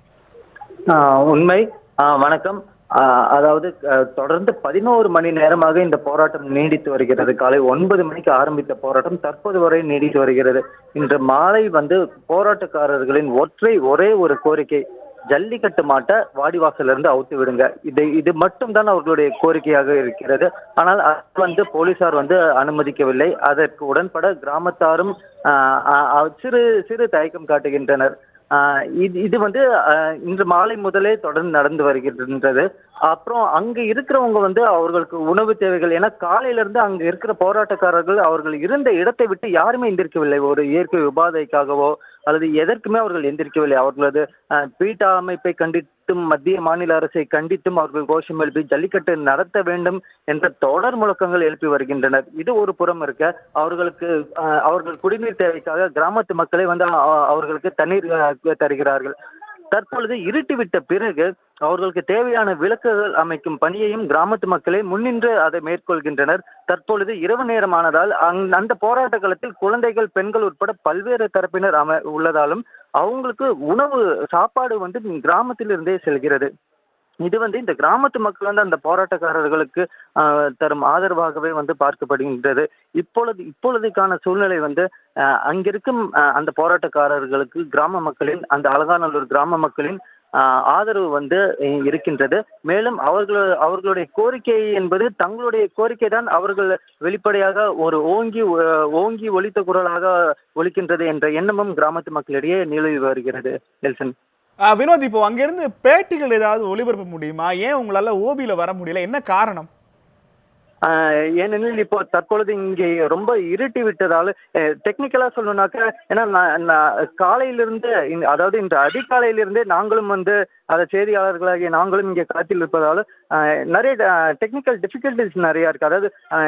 உண்மை. வணக்கம். அதாவது தொடர்ந்து 11 மணி நேரமாக இந்த போராட்டம் நீடித்து வருகிறது. காலை 9 மணிக்கு ஆரம்பித்த போராட்டம் தற்போது வரை நீடித்து வருகிறது. இன்று மாலை போராட்டக்காரர்களின் ஒரே ஒரு கோரிக்கை, ஜல்லிக்கட்டு மாட்டை வாடிவாசலிருந்து அவுத்து விடுங்க. இது மட்டும் தான் அவர்களுடைய கோரிக்கையாக இருக்கிறது. ஆனால் அது போலீசார் அனுமதிக்கவில்லை. அதற்கு உடன்பட கிராமத்தாரும் சிறு தயக்கம் காட்டுகின்றனர். இது இன்று மாலை முதலே தொடர்ந்து நடந்து வருகின்றது. அப்புறம் அங்க இருக்கிறவங்க அவர்களுக்கு உணவு தேவைகள், ஏன்னா காலையில இருந்து அங்க இருக்கிற போராட்டக்காரர்கள் அவர்கள் இருந்த இடத்தை விட்டு யாருமே எந்திரிக்கவில்லை. ஒரு இயற்கை உபாதைக்காகவோ அல்லது எதற்குமே அவர்கள் எந்திரிக்கவில்லை. அவர்களது பீட்டா அமைப்பை கண்டித்தும் மத்திய மாநில அரசை கண்டித்தும் அவர்கள் கோஷம் எழுப்பி ஜல்லிக்கட்டு நடத்த வேண்டும் என்ற தொடர் முழக்கங்கள் எழுப்பி வருகின்றனர். இது ஒரு புறம் இருக்க, அவர்கள் குடிநீர் தேவைக்காக கிராமத்து மக்களே அவர்களுக்கு தண்ணீர் தருகிறார்கள். தற்பொழுது இருட்டிவிட்ட பிறகு அவர்களுக்கு தேவையான விளக்குகள் அமைக்கும் பணியையும் கிராமத்து மக்களே முன்னின்று அதை மேற்கொள்கின்றனர். தற்பொழுது இரவு நேரமானதால் அந்த போராட்ட களத்தில் குழந்தைகள், பெண்கள் உட்பட பல்வேறு தரப்பினர் உள்ளதாலும் அவங்களுக்கு சாப்பாடு கிராமத்தில் இருந்தே செல்கிறது. இது இந்த கிராமத்து மக்கள் அந்த போராட்டக்காரர்களுக்கு தரும் ஆதரவாகவே பார்க்கப்படுகின்றது. இப்பொழுதுக்கான சூழ்நிலை அங்கிருக்கும் அந்த போராட்டக்காரர்களுக்கு கிராம மக்களின், அந்த அலங்காநல்லூர் கிராம மக்களின் ஆதரவு இருக்கின்றது. மேலும் அவர்களுடைய கோரிக்கை என்பது தங்களுடைய கோரிக்கை தான். அவர்கள் வெளிப்படையாக ஒரு ஓங்கி ஒலித்த குரலாக ஒலிக்கின்றது என்ற எண்ணமும் கிராமத்து மக்களிடையே நிலவி வருகிறது. நெல்சன். வினோத், இப்போ அங்கிருந்து பேட்டிகள் ஏதாவது ஒளிபரப்ப முடியுமா? ஏன் உங்களால ஓபியில வர முடியல? என்ன காரணம்? ஏனெனில் இப்போ தற்பொழுது இங்கே ரொம்ப இருட்டி விட்டதால், டெக்னிக்கலா சொல்லணும்னாக்க, ஏன்னா காலையிலிருந்து, அதாவது இன்று அதிகாலையிலிருந்தே நாங்களும் அதை செய்தியாளர்களாகிய நாங்களும் இங்கே களத்தில் இருப்பதால் நிறைய டெக்னிக்கல் டிஃபிகல்டிஸ் நிறையா இருக்குது. அதாவது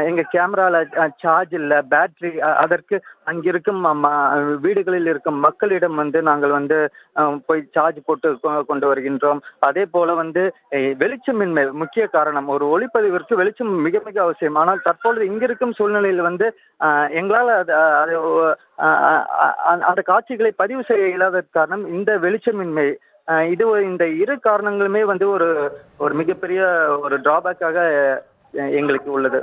எங்கள் கேமராவில் சார்ஜ் இல்லை, பேட்ரி, அதற்கு அங்கிருக்கும் வீடுகளில் இருக்கும் மக்களிடம் நாங்கள் போய் சார்ஜ் போட்டு கொண்டு வருகின்றோம். அதே போல் வெளிச்சமின்மை முக்கிய காரணம். ஒரு ஒளிப்பதிவிற்கு வெளிச்சம் மிக மிக அவசியம். ஆனால் தற்பொழுது இங்கிருக்கும் சூழ்நிலையில் எங்களால் அந்த காட்சிகளை பதிவு செய்ய இயலாத காரணம் இந்த வெளிச்சமின்மை. இந்த இரு காரணங்களுமே ஒரு மிகப்பெரிய ஒரு டிராபேக்காக எங்களுக்கு உள்ளது.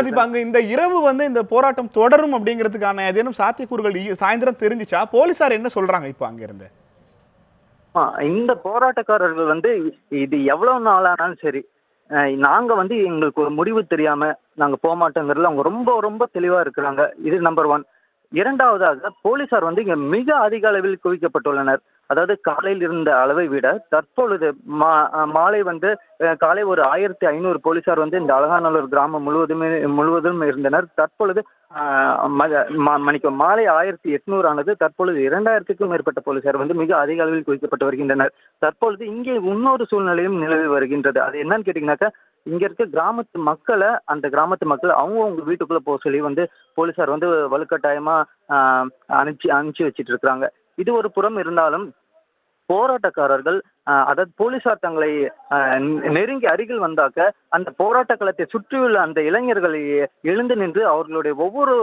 இப்ப அங்க இந்த இரவு இந்த போராட்டம் தொடரும் அப்படிங்கிறதுக்கான ஏதேனும் சாத்தியக்கூறுகள் சாயந்தரம் தெரிஞ்சிச்சா? போலீசார் என்ன சொல்றாங்க இப்ப அங்க இருந்து? இந்த போராட்டக்காரர்கள் இது எவ்வளவு நாளானாலும் சரி, நாங்க எங்களுக்கு ஒரு முடிவு தெரியாம நாங்க போக மாட்டோங்கிறதுல அவங்க ரொம்ப ரொம்ப தெளிவா இருக்கிறாங்க. இது நம்பர் 1. இரண்டாவதாக போலீசார் இங்க மிக அதிக அளவில் குவிக்கப்பட்டுள்ளனர். அதாவது காலையில் இருந்த அளவை விட தற்பொழுது மாலை காலை ஒரு 1500 போலீசார் இந்த அலங்காநல்லூர் கிராமம் முழுவதும் இருந்தனர். தற்பொழுது மாலை 1800 ஆனது. தற்பொழுது 2000க்கும் மேற்பட்ட போலீசார் மிக அதிக அளவில் குவிக்கப்பட்டு வருகின்றனர். தற்பொழுது இங்கே இன்னொரு சூழ்நிலையும் நிலவி வருகின்றது. அது என்னன்னு கேட்டீங்கன்னாக்கா, இங்க இருக்க கிராமத்து மக்களை, அந்த கிராமத்து மக்கள் அவங்க வீட்டுக்குள்ள போக சொல்லி வந்து போலீசார் வந்து வலுக்கட்டாயமா அனுப்பிச்சு வச்சிட்டு இருக்கிறாங்க. இது ஒரு புறம் இருந்தாலும் போராட்டக்காரர்கள் அதாவது போலீசார் தங்களை நெருங்கி அருகில் வந்தாக்க அந்த போராட்ட களத்தை சுற்றியுள்ள அந்த இளைஞர்களை எழுந்து நின்று அவர்களுடைய ஒவ்வொரு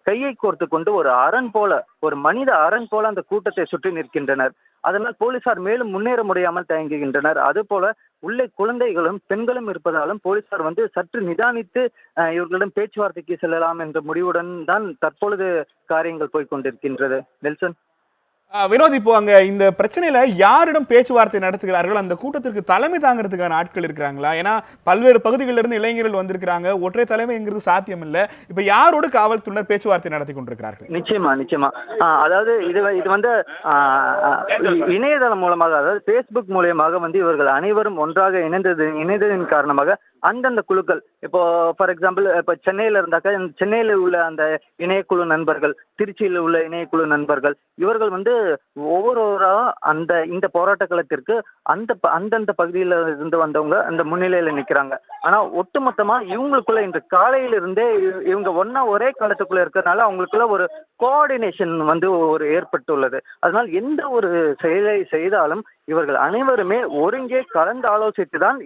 கையை கோர்த்து கொண்டு ஒரு அரண் போல, ஒரு மனித அரண் போல அந்த கூட்டத்தை சுற்றி நிற்கின்றனர். அதனால் போலீசார் மேலும் முன்னேற முடியாமல் தயங்குகின்றனர். அதுபோல உள்ளே குழந்தைகளும் பெண்களும் இருப்பதாலும் போலீசார் வந்து சற்று நிதானித்து இவர்களிடம் பேச்சுவார்த்தைக்கு செல்லலாம் என்ற முடிவுடன் தான் தற்பொழுது காரியங்கள் போய்கொண்டிருக்கின்றது. நெல்சன். வினோத், இப்போ அங்க இந்த பிரச்சனையில யாரிடம் பேச்சுவார்த்தை நடத்துகிறார்கள்? அந்த கூட்டத்திற்கு தலைமை தாங்கிறதுக்கான ஆட்கள் இருக்கிறாங்களா? ஏன்னா பல்வேறு பகுதிகளில் இருந்து இளைஞர்கள் வந்திருக்கிறாங்க. ஒற்றை தலைமைங்கிறது சாத்தியம் இல்லை. இப்ப யாரோடு காவல்துறையினர் பேச்சுவார்த்தை நடத்தி கொண்டிருக்கிறார்கள்? நிச்சயமா அதாவது இது வந்து இணையதளம் மூலமாக, அதாவது பேஸ்புக் மூலியமாக வந்து இவர்கள் அனைவரும் ஒன்றாக இணைந்ததின் காரணமாக அந்தந்த குழுக்கள், இப்போ ஃபார் எக்ஸாம்பிள் இப்போ சென்னையில இருந்தாக்கா சென்னையில் உள்ள அந்த இணையக்குழு நண்பர்கள், திருச்சியில் உள்ள இணையக்குழு நண்பர்கள், இவர்கள் வந்து ஒவ்வொருவராக இந்த போராட்ட களத்திற்கு அந்தந்த பகுதியில இருந்து வந்தவங்க அந்த முன்னிலையில நிற்கிறாங்க. ஆனா ஒட்டுமொத்தமா இவங்களுக்குள்ள இன்று காலையிலிருந்தே இவங்க ஒரே காலத்துக்குள்ள இருக்கிறதுனால அவங்களுக்குள்ள ஒரு கோஆர்டினேஷன் வந்து ஒரு ஏற்பட்டுள்ளது. அதனால் எந்த ஒரு செயலை செய்தாலும் இவர்கள் அனைவருமே ஒருங்கே கலந்து ஆலோசித்து தான்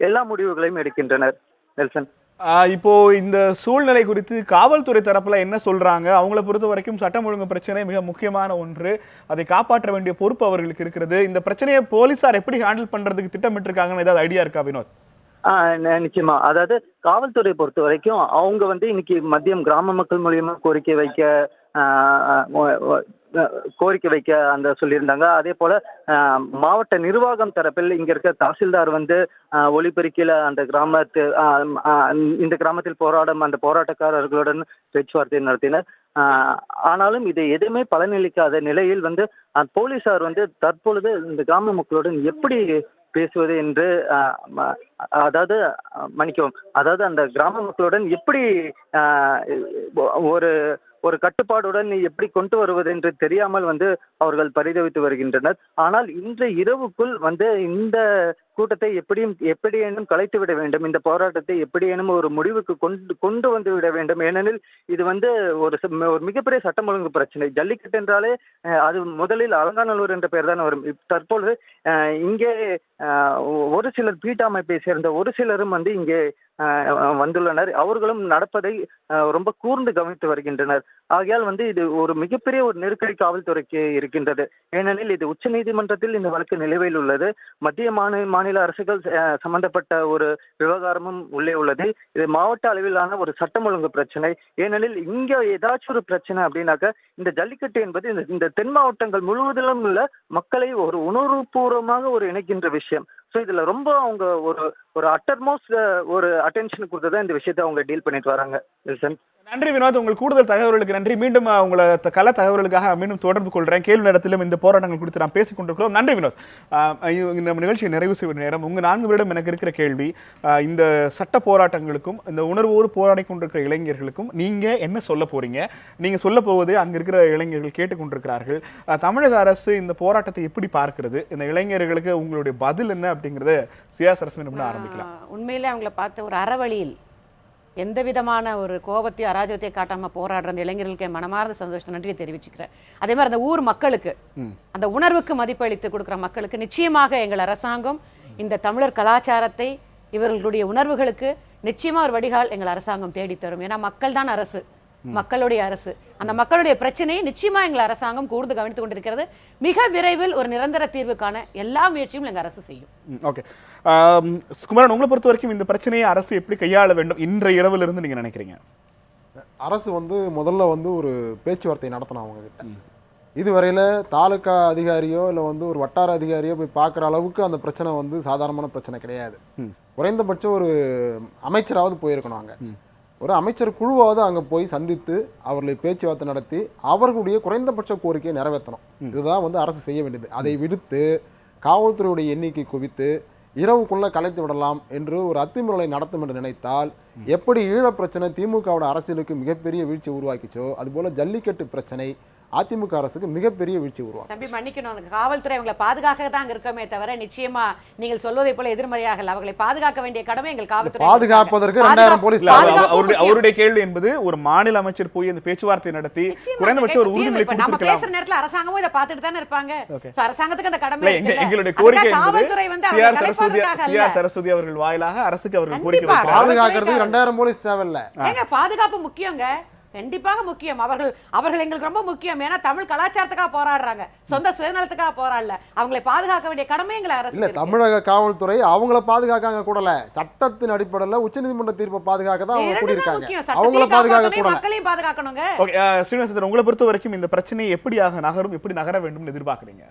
எல்லா முடிவுகளையும் எடுக்கின்றனர். நெல்சன். இப்போ இந்த சூழ்நிலை குறித்து காவல்துறை தரப்புல என்ன சொல்றாங்க? அவங்கள பொறுத்த வரைக்கும் சட்டம் ஒழுங்கு பிரச்சனை மிக முக்கியமான ஒன்று, அதை காப்பாற்ற வேண்டிய பொறுப்பு அவர்களுக்கு இருக்கிறது. இந்த பிரச்சனையை போலீசார் எப்படி ஹேண்டில் பண்றதுக்கு திட்டமிட்டிருக்காங்கன்னு ஏதாவது ஐடியா இருக்கா வினோத்? நிச்சயமா. அதாவது காவல்துறை பொறுத்த வரைக்கும் அவங்க வந்து இன்னைக்கு மதியம் கிராம மக்கள் மூலியமா கோரிக்கை வைக்க அந்த சொல்லியிருந்தாங்க. அதே போல மாவட்ட நிர்வாகம் தரப்பில் இங்க இருக்க தாசில்தார் வந்து ஒலிபெருக்கில அந்த இந்த கிராமத்தில் போராடும் அந்த போராட்டக்காரர்களுடன் பேச்சுவார்த்தை நடத்தினர். ஆனாலும் இது எதுவுமே பலனளிக்காத நிலையில் வந்து போலீசார் வந்து தற்பொழுது இந்த கிராம மக்களுடன் எப்படி பேசுவது என்று அதாவது அந்த கிராம மக்களுடன் எப்படி ஒரு கட்டுப்பாடுடன் எப்படி கொண்டு வருவது என்று தெரியாமல் வந்து அவர்கள் பரிதவித்து வருகின்றனர். ஆனால் இன்று இரவுக்குள் வந்து இந்த கூட்டத்தை எப்படியேனும் கலைத்து விட வேண்டும், இந்த போராட்டத்தை எப்படியேனும் ஒரு முடிவுக்கு கொண்டு வந்து விட வேண்டும். ஏனெனில் இது வந்து ஒரு மிகப்பெரிய சட்டம் ஒழுங்கு பிரச்சனை. ஜல்லிக்கட்டு என்றாலே அது முதலில் அலங்காநல்லூர் என்ற பெயர் தான் வரும். தற்பொழுது இங்கே ஒரு சிலர் பீட்டா அமைப்பை சேர்ந்த ஒரு சிலரும் வந்து இங்கே வந்துள்ளனர். அவர்களும் நடப்பதை ரொம்ப கூர்ந்து கவனித்து வருகின்றனர். ஆகையால் வந்து இது ஒரு மிகப்பெரிய ஒரு நெருக்கடி காவல்துறைக்கு இருக்கின்றது. ஏனெனில் இது உச்ச நீதிமன்றத்தில் இந்த வழக்கு நிலுவையில் உள்ளது. மத்திய மாநில அரசுகள் சம்பந்தப்பட்ட ஒரு விவகாரமும் உள்ளே உள்ளது. இது மாவட்ட அளவிலான ஒரு சட்டம் ஒழுங்கு பிரச்சனை. ஏனெனில் இங்க ஏதாச்சும் ஒரு பிரச்சனை அப்படின்னாக்க இந்த ஜல்லிக்கட்டு என்பது இந்த தென் மாவட்டங்கள் முழுவதிலும் உள்ள மக்களை ஒரு உணர்வுபூர்வமாக ஒரு இணைக்கின்ற விஷயம். ஸோ இதுல ரொம்ப அவங்க ஒரு அட்டர்மோஸ்ட் ஒரு அட்டென்ஷன் கொடுத்ததான் இந்த விஷயத்தை அவங்க டீல் பண்ணிட்டு வராங்க. நன்றி வினோத், உங்கள் கூடுதல் தகவல்களுக்கு நன்றி. மீண்டும் உங்களை கள தகவல்களுக்காக மீண்டும் தொடர்பு கொள்கிறேன். கேள்வி நேரத்திலும் இந்த போராட்டங்கள் குறித்து நாம் பேசிக் கொண்டிருக்கிறோம். நன்றி வினோத். நம்ம நிகழ்ச்சியை நிறைவு செய்யும் நேரம். உங்கள் 4 பேரிடம் எனக்கு இருக்கிற கேள்வி, இந்த சட்ட போராட்டங்களுக்கும் இந்த உணர்வோடு போராடி கொண்டிருக்கிற இளைஞர்களுக்கும் நீங்க என்ன சொல்ல போறீங்க? நீங்க சொல்ல போவது அங்க இருக்கிற இளைஞர்கள் கேட்டுக்கொண்டிருக்கிறார்கள். தமிழக அரசு இந்த போராட்டத்தை எப்படி பார்க்கிறது? இந்த இளைஞர்களுக்கு உங்களுடைய பதில் என்ன அப்படிங்கறத சியா சரஸ்வதி ஆரம்பிக்கலாம். உண்மையிலே அவங்களை பார்த்த ஒரு அறவழியில் எந்த விதமான ஒரு கோபத்தையும் அராஜகத்தையும் காட்டாம போராடுற அந்த இளைஞர்களுக்கு மனமார்ந்த சந்தோஷத்தை நன்றியை தெரிவிச்சுக்கிறேன். அதே மாதிரி அந்த ஊர் மக்களுக்கு, அந்த உணர்வுக்கு மதிப்பளித்து கொடுக்குற மக்களுக்கு நிச்சயமாக எங்கள் அரசாங்கம் இந்த தமிழர் கலாச்சாரத்தை, இவர்களுடைய உணர்வுகளுக்கு நிச்சயமா ஒரு வடிகால் எங்கள் அரசாங்கம் தேடித்தரும். ஏன்னா மக்கள் தான் அரசு, மக்களுடைய அரசு. அந்த மக்களுடைய பிரச்சனையை நிச்சயமா எங்கள் அரசாங்கம் கூர்ந்து கவனித்துக் கொண்டிருக்கிறது. மிக விரைவில் ஒரு நிரந்தர தீர்வுக்கான எல்லா முயற்சியும் எங்கள் அரசு செய்யும். ஓகே குமரன், உங்களை பொறுத்த வரைக்கும் இந்த பிரச்சனையை அரசு எப்படி கையாள வேண்டும் இன்றைய இரவுல இருந்து நீங்க நினைக்கிறீங்க? அரசு வந்து முதல்ல வந்து ஒரு பேச்சுவார்த்தை நடத்தணும் அவங்க கிட்ட. இதுவரையில் தாலுக்கா அதிகாரியோ இல்லை வந்து ஒரு வட்டார அதிகாரியோ போய் பார்க்குற அளவுக்கு அந்த பிரச்சனை வந்து சாதாரணமான பிரச்சனை கிடையாது. குறைந்தபட்சம் ஒரு அமைச்சராவது போயிருக்கணும். அங்கே ஒரு அமைச்சர் குழுவாவது அங்கே போய் சந்தித்து அவர்களை பேச்சுவார்த்தை நடத்தி அவர்களுடைய குறைந்தபட்ச கோரிக்கையை நிறைவேற்றணும். இதுதான் வந்து அரசு செய்ய வேண்டியது. அதை விடுத்து காவல்துறையுடைய எண்ணிக்கை குவித்து இரவுக்குள்ளே கலைத்து விடலாம் என்று ஒரு அத்துமீறலை நடத்தும் என்று நினைத்தால், எப்படி ஈழப் பிரச்சனை திமுகவோட அரசியலுக்கு மிகப்பெரிய வீழ்ச்சி உருவாக்கிச்சோ அதுபோல் ஜல்லிக்கட்டு பிரச்சனை அதிமுக அரசுக்கு மிகப்பெரிய வீழ்ச்சி உருவாகும். தம்பி மன்னிக்கணும், அந்த காவல்துறை அவங்களை பாதுகாக்க தான் அங்க இருக்கமே தவிர நிச்சயமா நீங்கள் சொல்வதை போல எதிர்மறையாக இல்ல. அவர்களை பாதுகாக்க வேண்டிய கடமை எங்கள் காவல்துறை. பாதுகாப்பதற்கு 2000 போலீஸ் இல்ல, அவருடைய கேள்வி என்பது ஒரு மாநில அமைச்சர் போய் அந்த பேச்சுவார்த்தை நடத்தி குறைந்தபட்சம் ஒரு உறுதிமொழி நம்ம கொடுத்திருக்கலாம். பேசுற நேரத்துல அரசாங்கமும் இதை பார்த்துட்டு தானே இருப்பாங்க. Okay. சோ அரசாங்கத்துக்கு அந்த கடமை இல்ல, இருக்குல்ல. எங்களுடைய கோரிக்கை என்பது காவல்துறை வந்து சி.ஆர். அவங்களை கலைப்பதற்காக அல்ல. சரஸ்வதி அவர்கள் வாயிலாக அரசுக்கு அவர்கள் கோரிக்கை கண்டிப்பா. வைக்கிறார்கள். பாதுகாக்கிறதுக்கு 2000 போலீஸ் தேவையில்ல. ஏங்க பாதுகாப்பு முக்கியங்க, கண்டிப்பாக முக்கியம். அவர்கள் எங்களுக்கு ரொம்ப முக்கியம். ஏன்னா தமிழ் கலாச்சாரத்துக்காக போராடுறாங்க, சொந்த சுயநலத்துக்காக போராடல. அவங்களை பாதுகாக்க வேண்டிய கடமை எங்களை அரசு. இல்ல, தமிழக காவல்துறை அவங்கள பாதுகாக்காங்க கூடல, சட்டத்தின் அடிப்படையில் உச்சநீதிமன்ற தீர்ப்பை பாதுகாக்க தான் அவங்க கூடியிருக்காங்க. அவங்கள பாதுகாக்க கூடல, மக்களையும் பாதுகாக்கணுங்க. ஓகே, ஸ்ரீனிவாசன் சார், உங்களை பொறுத்த வரைக்கும் இந்த பிரச்சனை எப்படியாக நகரும், எப்படி நகர வேண்டும் எதிர்பார்க்குறீங்க?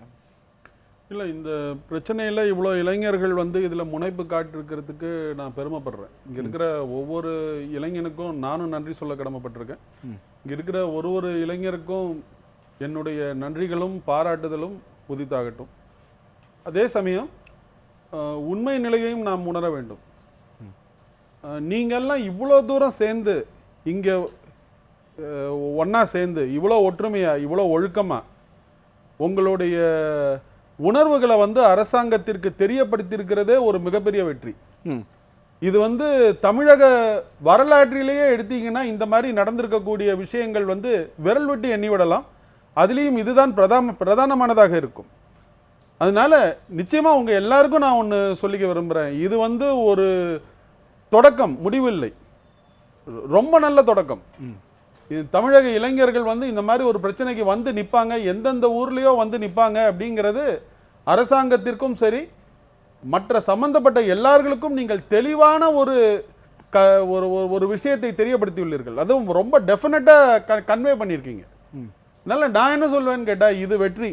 இல்லை, இந்த பிரச்சனையில் இவ்வளோ இளைஞர்கள் வந்து இதில் முனைப்பு காட்டிருக்கிறதுக்கு நான் பெருமைப்படுறேன். இங்கே இருக்கிற ஒவ்வொரு இளைஞனுக்கும் நானும் நன்றி சொல்ல கடமைப்பட்டிருக்கேன். இங்கே இருக்கிற ஒரு இளைஞருக்கும் என்னுடைய நன்றிகளும் பாராட்டுதலும் உதித்தாகட்டும். அதே சமயம் உண்மை நிலையையும் நாம் உணர வேண்டும். நீங்கள்லாம் இவ்வளோ தூரம் சேர்ந்து இங்கே ஒன்றா சேர்ந்து இவ்வளோ ஒற்றுமையாக இவ்வளோ ஒழுக்கமாக உங்களுடைய உணர்வுகளை வந்து அரசாங்கத்திற்கு தெரியப்படுத்தியிருக்கிறதே ஒரு மிகப்பெரிய வெற்றி. இது வந்து தமிழக வரலாற்றிலேயே எடுத்தீங்கன்னா இந்த மாதிரி நடந்திருக்கக்கூடிய விஷயங்கள் வந்து விரல் விட்டு எண்ணிவிடலாம். அதுலேயும் இதுதான் பிரதானமானதாக இருக்கும். அதனால நிச்சயமா உங்க எல்லாருக்கும் நான் ஒன்று சொல்லிக்க விரும்புகிறேன். இது வந்து ஒரு தொடக்கம், முடிவில்லை, ரொம்ப நல்ல தொடக்கம். தமிழக இளைஞர்கள் வந்து இந்த மாதிரி ஒரு பிரச்சனைக்கு வந்து நிற்பாங்க, எந்தெந்த ஊர்லேயோ வந்து நிற்பாங்க அப்படிங்கிறது அரசாங்கத்திற்கும் சரி மற்ற சம்பந்தப்பட்ட எல்லார்களுக்கும் நீங்கள் தெளிவான ஒரு விஷயத்தை தெரியப்படுத்தியுள்ளீர்கள். அதுவும் ரொம்ப டெஃபினட்டாக கன்வே பண்ணியிருக்கீங்க. அதனால நான் என்ன சொல்வேன்னு கேட்டால், இது வெற்றி.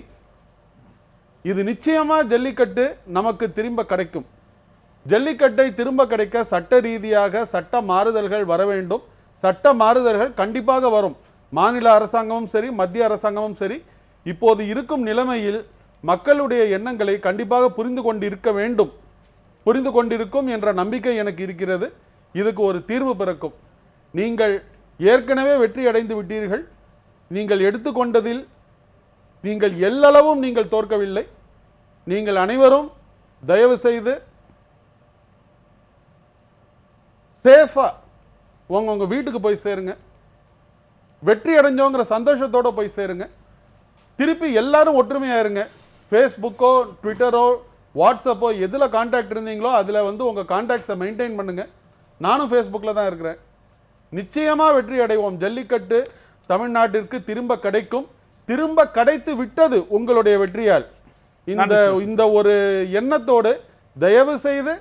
இது நிச்சயமா ஜல்லிக்கட்டு நமக்கு திரும்ப கிடைக்கும். ஜல்லிக்கட்டை திரும்ப கிடைக்க சட்ட ரீதியாக சட்ட மாறுதல்கள் வர வேண்டும். சட்ட மாறுதல்கள் கண்டிப்பாக வரும். மாநில அரசாங்கமும் சரி மத்திய அரசாங்கமும் சரி இப்போது இருக்கும் நிலைமையில் மக்களுடைய எண்ணங்களை கண்டிப்பாக புரிந்து கொண்டிருக்க வேண்டும். புரிந்து கொண்டிருக்கும் என்ற நம்பிக்கை எனக்கு இருக்கிறது. இதுக்கு ஒரு தீர்வு பிறக்கும். நீங்கள் ஏற்கனவே வெற்றி அடைந்து விட்டீர்கள். நீங்கள் எடுத்துக்கொண்டதில் நீங்கள் எல்லளவும் நீங்கள் தோற்கவில்லை. நீங்கள் அனைவரும் தயவு செய்து சேஃபா உங்க வீட்டுக்கு போய் சேருங்க. வெற்றி அடைஞ்சோங்கிற சந்தோஷத்தோட போய் சேருங்க. திருப்பி எல்லாரும் ஒற்றுமையா இருங்க. ஃபேஸ்புக்கோ ட்விட்டரோ வாட்ஸ்அப்போ எதில் கான்டாக்ட் இருந்தீங்களோ அதில் வந்து உங்கள் கான்டாக்ட்ஸை மெயின்டைன் பண்ணுங்க. நானும் ஃபேஸ்புக்கில் தான் இருக்கிறேன். நிச்சயமாக வெற்றி அடைவோம். ஜல்லிக்கட்டு தமிழ்நாட்டிற்கு திரும்ப கிடைக்கும். திரும்ப கிடைத்து விட்டது உங்களுடைய வெற்றியால். இந்த ஒரு எண்ணத்தோடு தயவு செய்து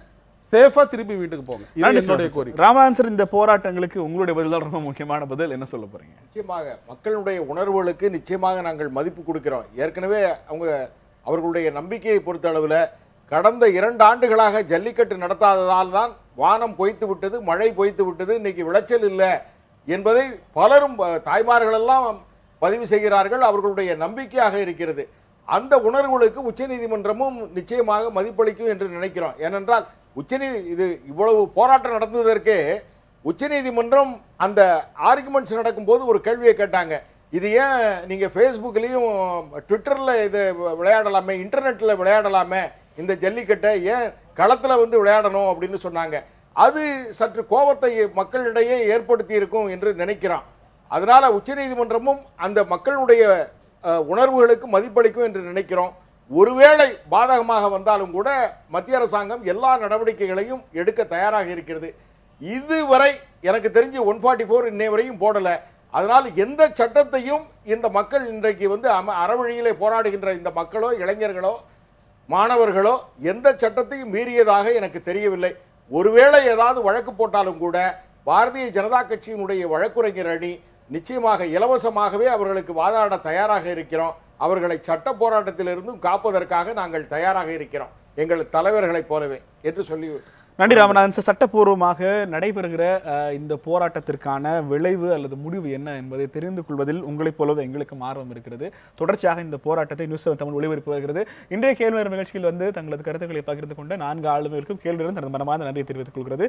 சேஃபா திருப்பி வீட்டுக்கு போங்க. என்னுடைய கோரிக்கை. ராமநாதன் சார், இந்த போராட்டங்களுக்கு உங்களுடைய பதில் தான் ரொம்ப முக்கியமான பதில். என்ன சொல்ல போறீங்க? நிச்சயமாக மக்களுடைய உணர்வுகளுக்கு நிச்சயமாக நாங்கள் மதிப்பு கொடுக்கிறோம். ஏற்கனவே அவர்களுடைய நம்பிக்கையை பொறுத்த அளவில் கடந்த 2 ஆண்டுகளாக ஜல்லிக்கட்டு நடத்தாததால் தான் வானம் பொய்த்து விட்டது, மழை பொய்த்து விட்டது, இன்னைக்கு விளைச்சல் இல்லை என்பதை பலரும் தாய்மார்களெல்லாம் பதிவு செய்கிறார்கள். அவர்களுடைய நம்பிக்கையாக இருக்கிறது. அந்த உணர்வுகளுக்கு உச்சநீதிமன்றமும் நிச்சயமாக மதிப்பளிக்கும் என்று நினைக்கிறோம். ஏனென்றால் இது இவ்வளவு போராட்டம் நடந்ததற்கே உச்சநீதிமன்றம் அந்த ஆர்குமெண்ட்ஸ் நடக்கும்போது ஒரு கேள்வியை கேட்டாங்க. இது ஏன் நீங்கள் ஃபேஸ்புக்லேயும் ட்விட்டரில் இது விளையாடலாமே, இன்டர்நெட்டில் விளையாடலாமே, இந்த ஜல்லிக்கட்டை ஏன் களத்தில் வந்து விளையாடணும் அப்படின்னு சொன்னாங்க. அது சற்று கோபத்தை மக்களிடையே ஏற்படுத்தி இருக்கும் என்று நினைக்கிறான். அதனால் உச்சநீதிமன்றமும் அந்த மக்களுடைய உணர்வுகளுக்கு மதிப்பளிக்கும் என்று நினைக்கிறோம். ஒருவேளை பாதகமாக வந்தாலும் கூட மத்திய அரசாங்கம் எல்லா நடவடிக்கைகளையும் எடுக்க தயாராக இருக்கிறது. இதுவரை எனக்கு தெரிஞ்சு 144 இன்னை வரையும் போடலை. அதனால் எந்த சட்டத்தையும் இந்த மக்கள் இன்றைக்கு வந்து அறவழியிலே போராடுகின்ற இந்த மக்களோ இளைஞர்களோ மாணவர்களோ எந்த சட்டத்தையும் மீறியதாக எனக்கு தெரியவில்லை. ஒருவேளை ஏதாவது வழக்கு போட்டாலும் கூட பாரதிய ஜனதா கட்சியினுடைய வழக்குரைஞர் அணி நிச்சயமாக இலவசமாகவே அவர்களுக்கு வாதாட தயாராக இருக்கிறோம். அவர்களை சட்ட போராட்டத்திலிருந்தும் காப்பதற்காக நாங்கள் தயாராக இருக்கிறோம், எங்கள் தலைவர்களைப் போலவே என்று சொல்லி. நன்றி ராமநாதன் சார். சட்டப்பூர்வமாக நடைபெறுகிற இந்த போராட்டத்திற்கான விளைவு அல்லது முடிவு என்ன என்பதை தெரிந்து கொள்வதில் உங்களைப் போலவே எங்களுக்கும் ஆர்வம் இருக்கிறது. தொடர்ச்சியாக இந்த போராட்டத்தை நியூஸ் 7 தமிழ் ஒளிபரப்பு வருகிறது. இன்றைய கேள்வி நேர நிகழ்ச்சியில் வந்து தங்களது கருத்துக்களை பகிர்ந்து கொண்ட 4 ஆளுமைகளுக்கும் கேள்வியுடன் தனது மனமார்ந்த நன்றியை தெரிவித்துக் கொள்கிறது.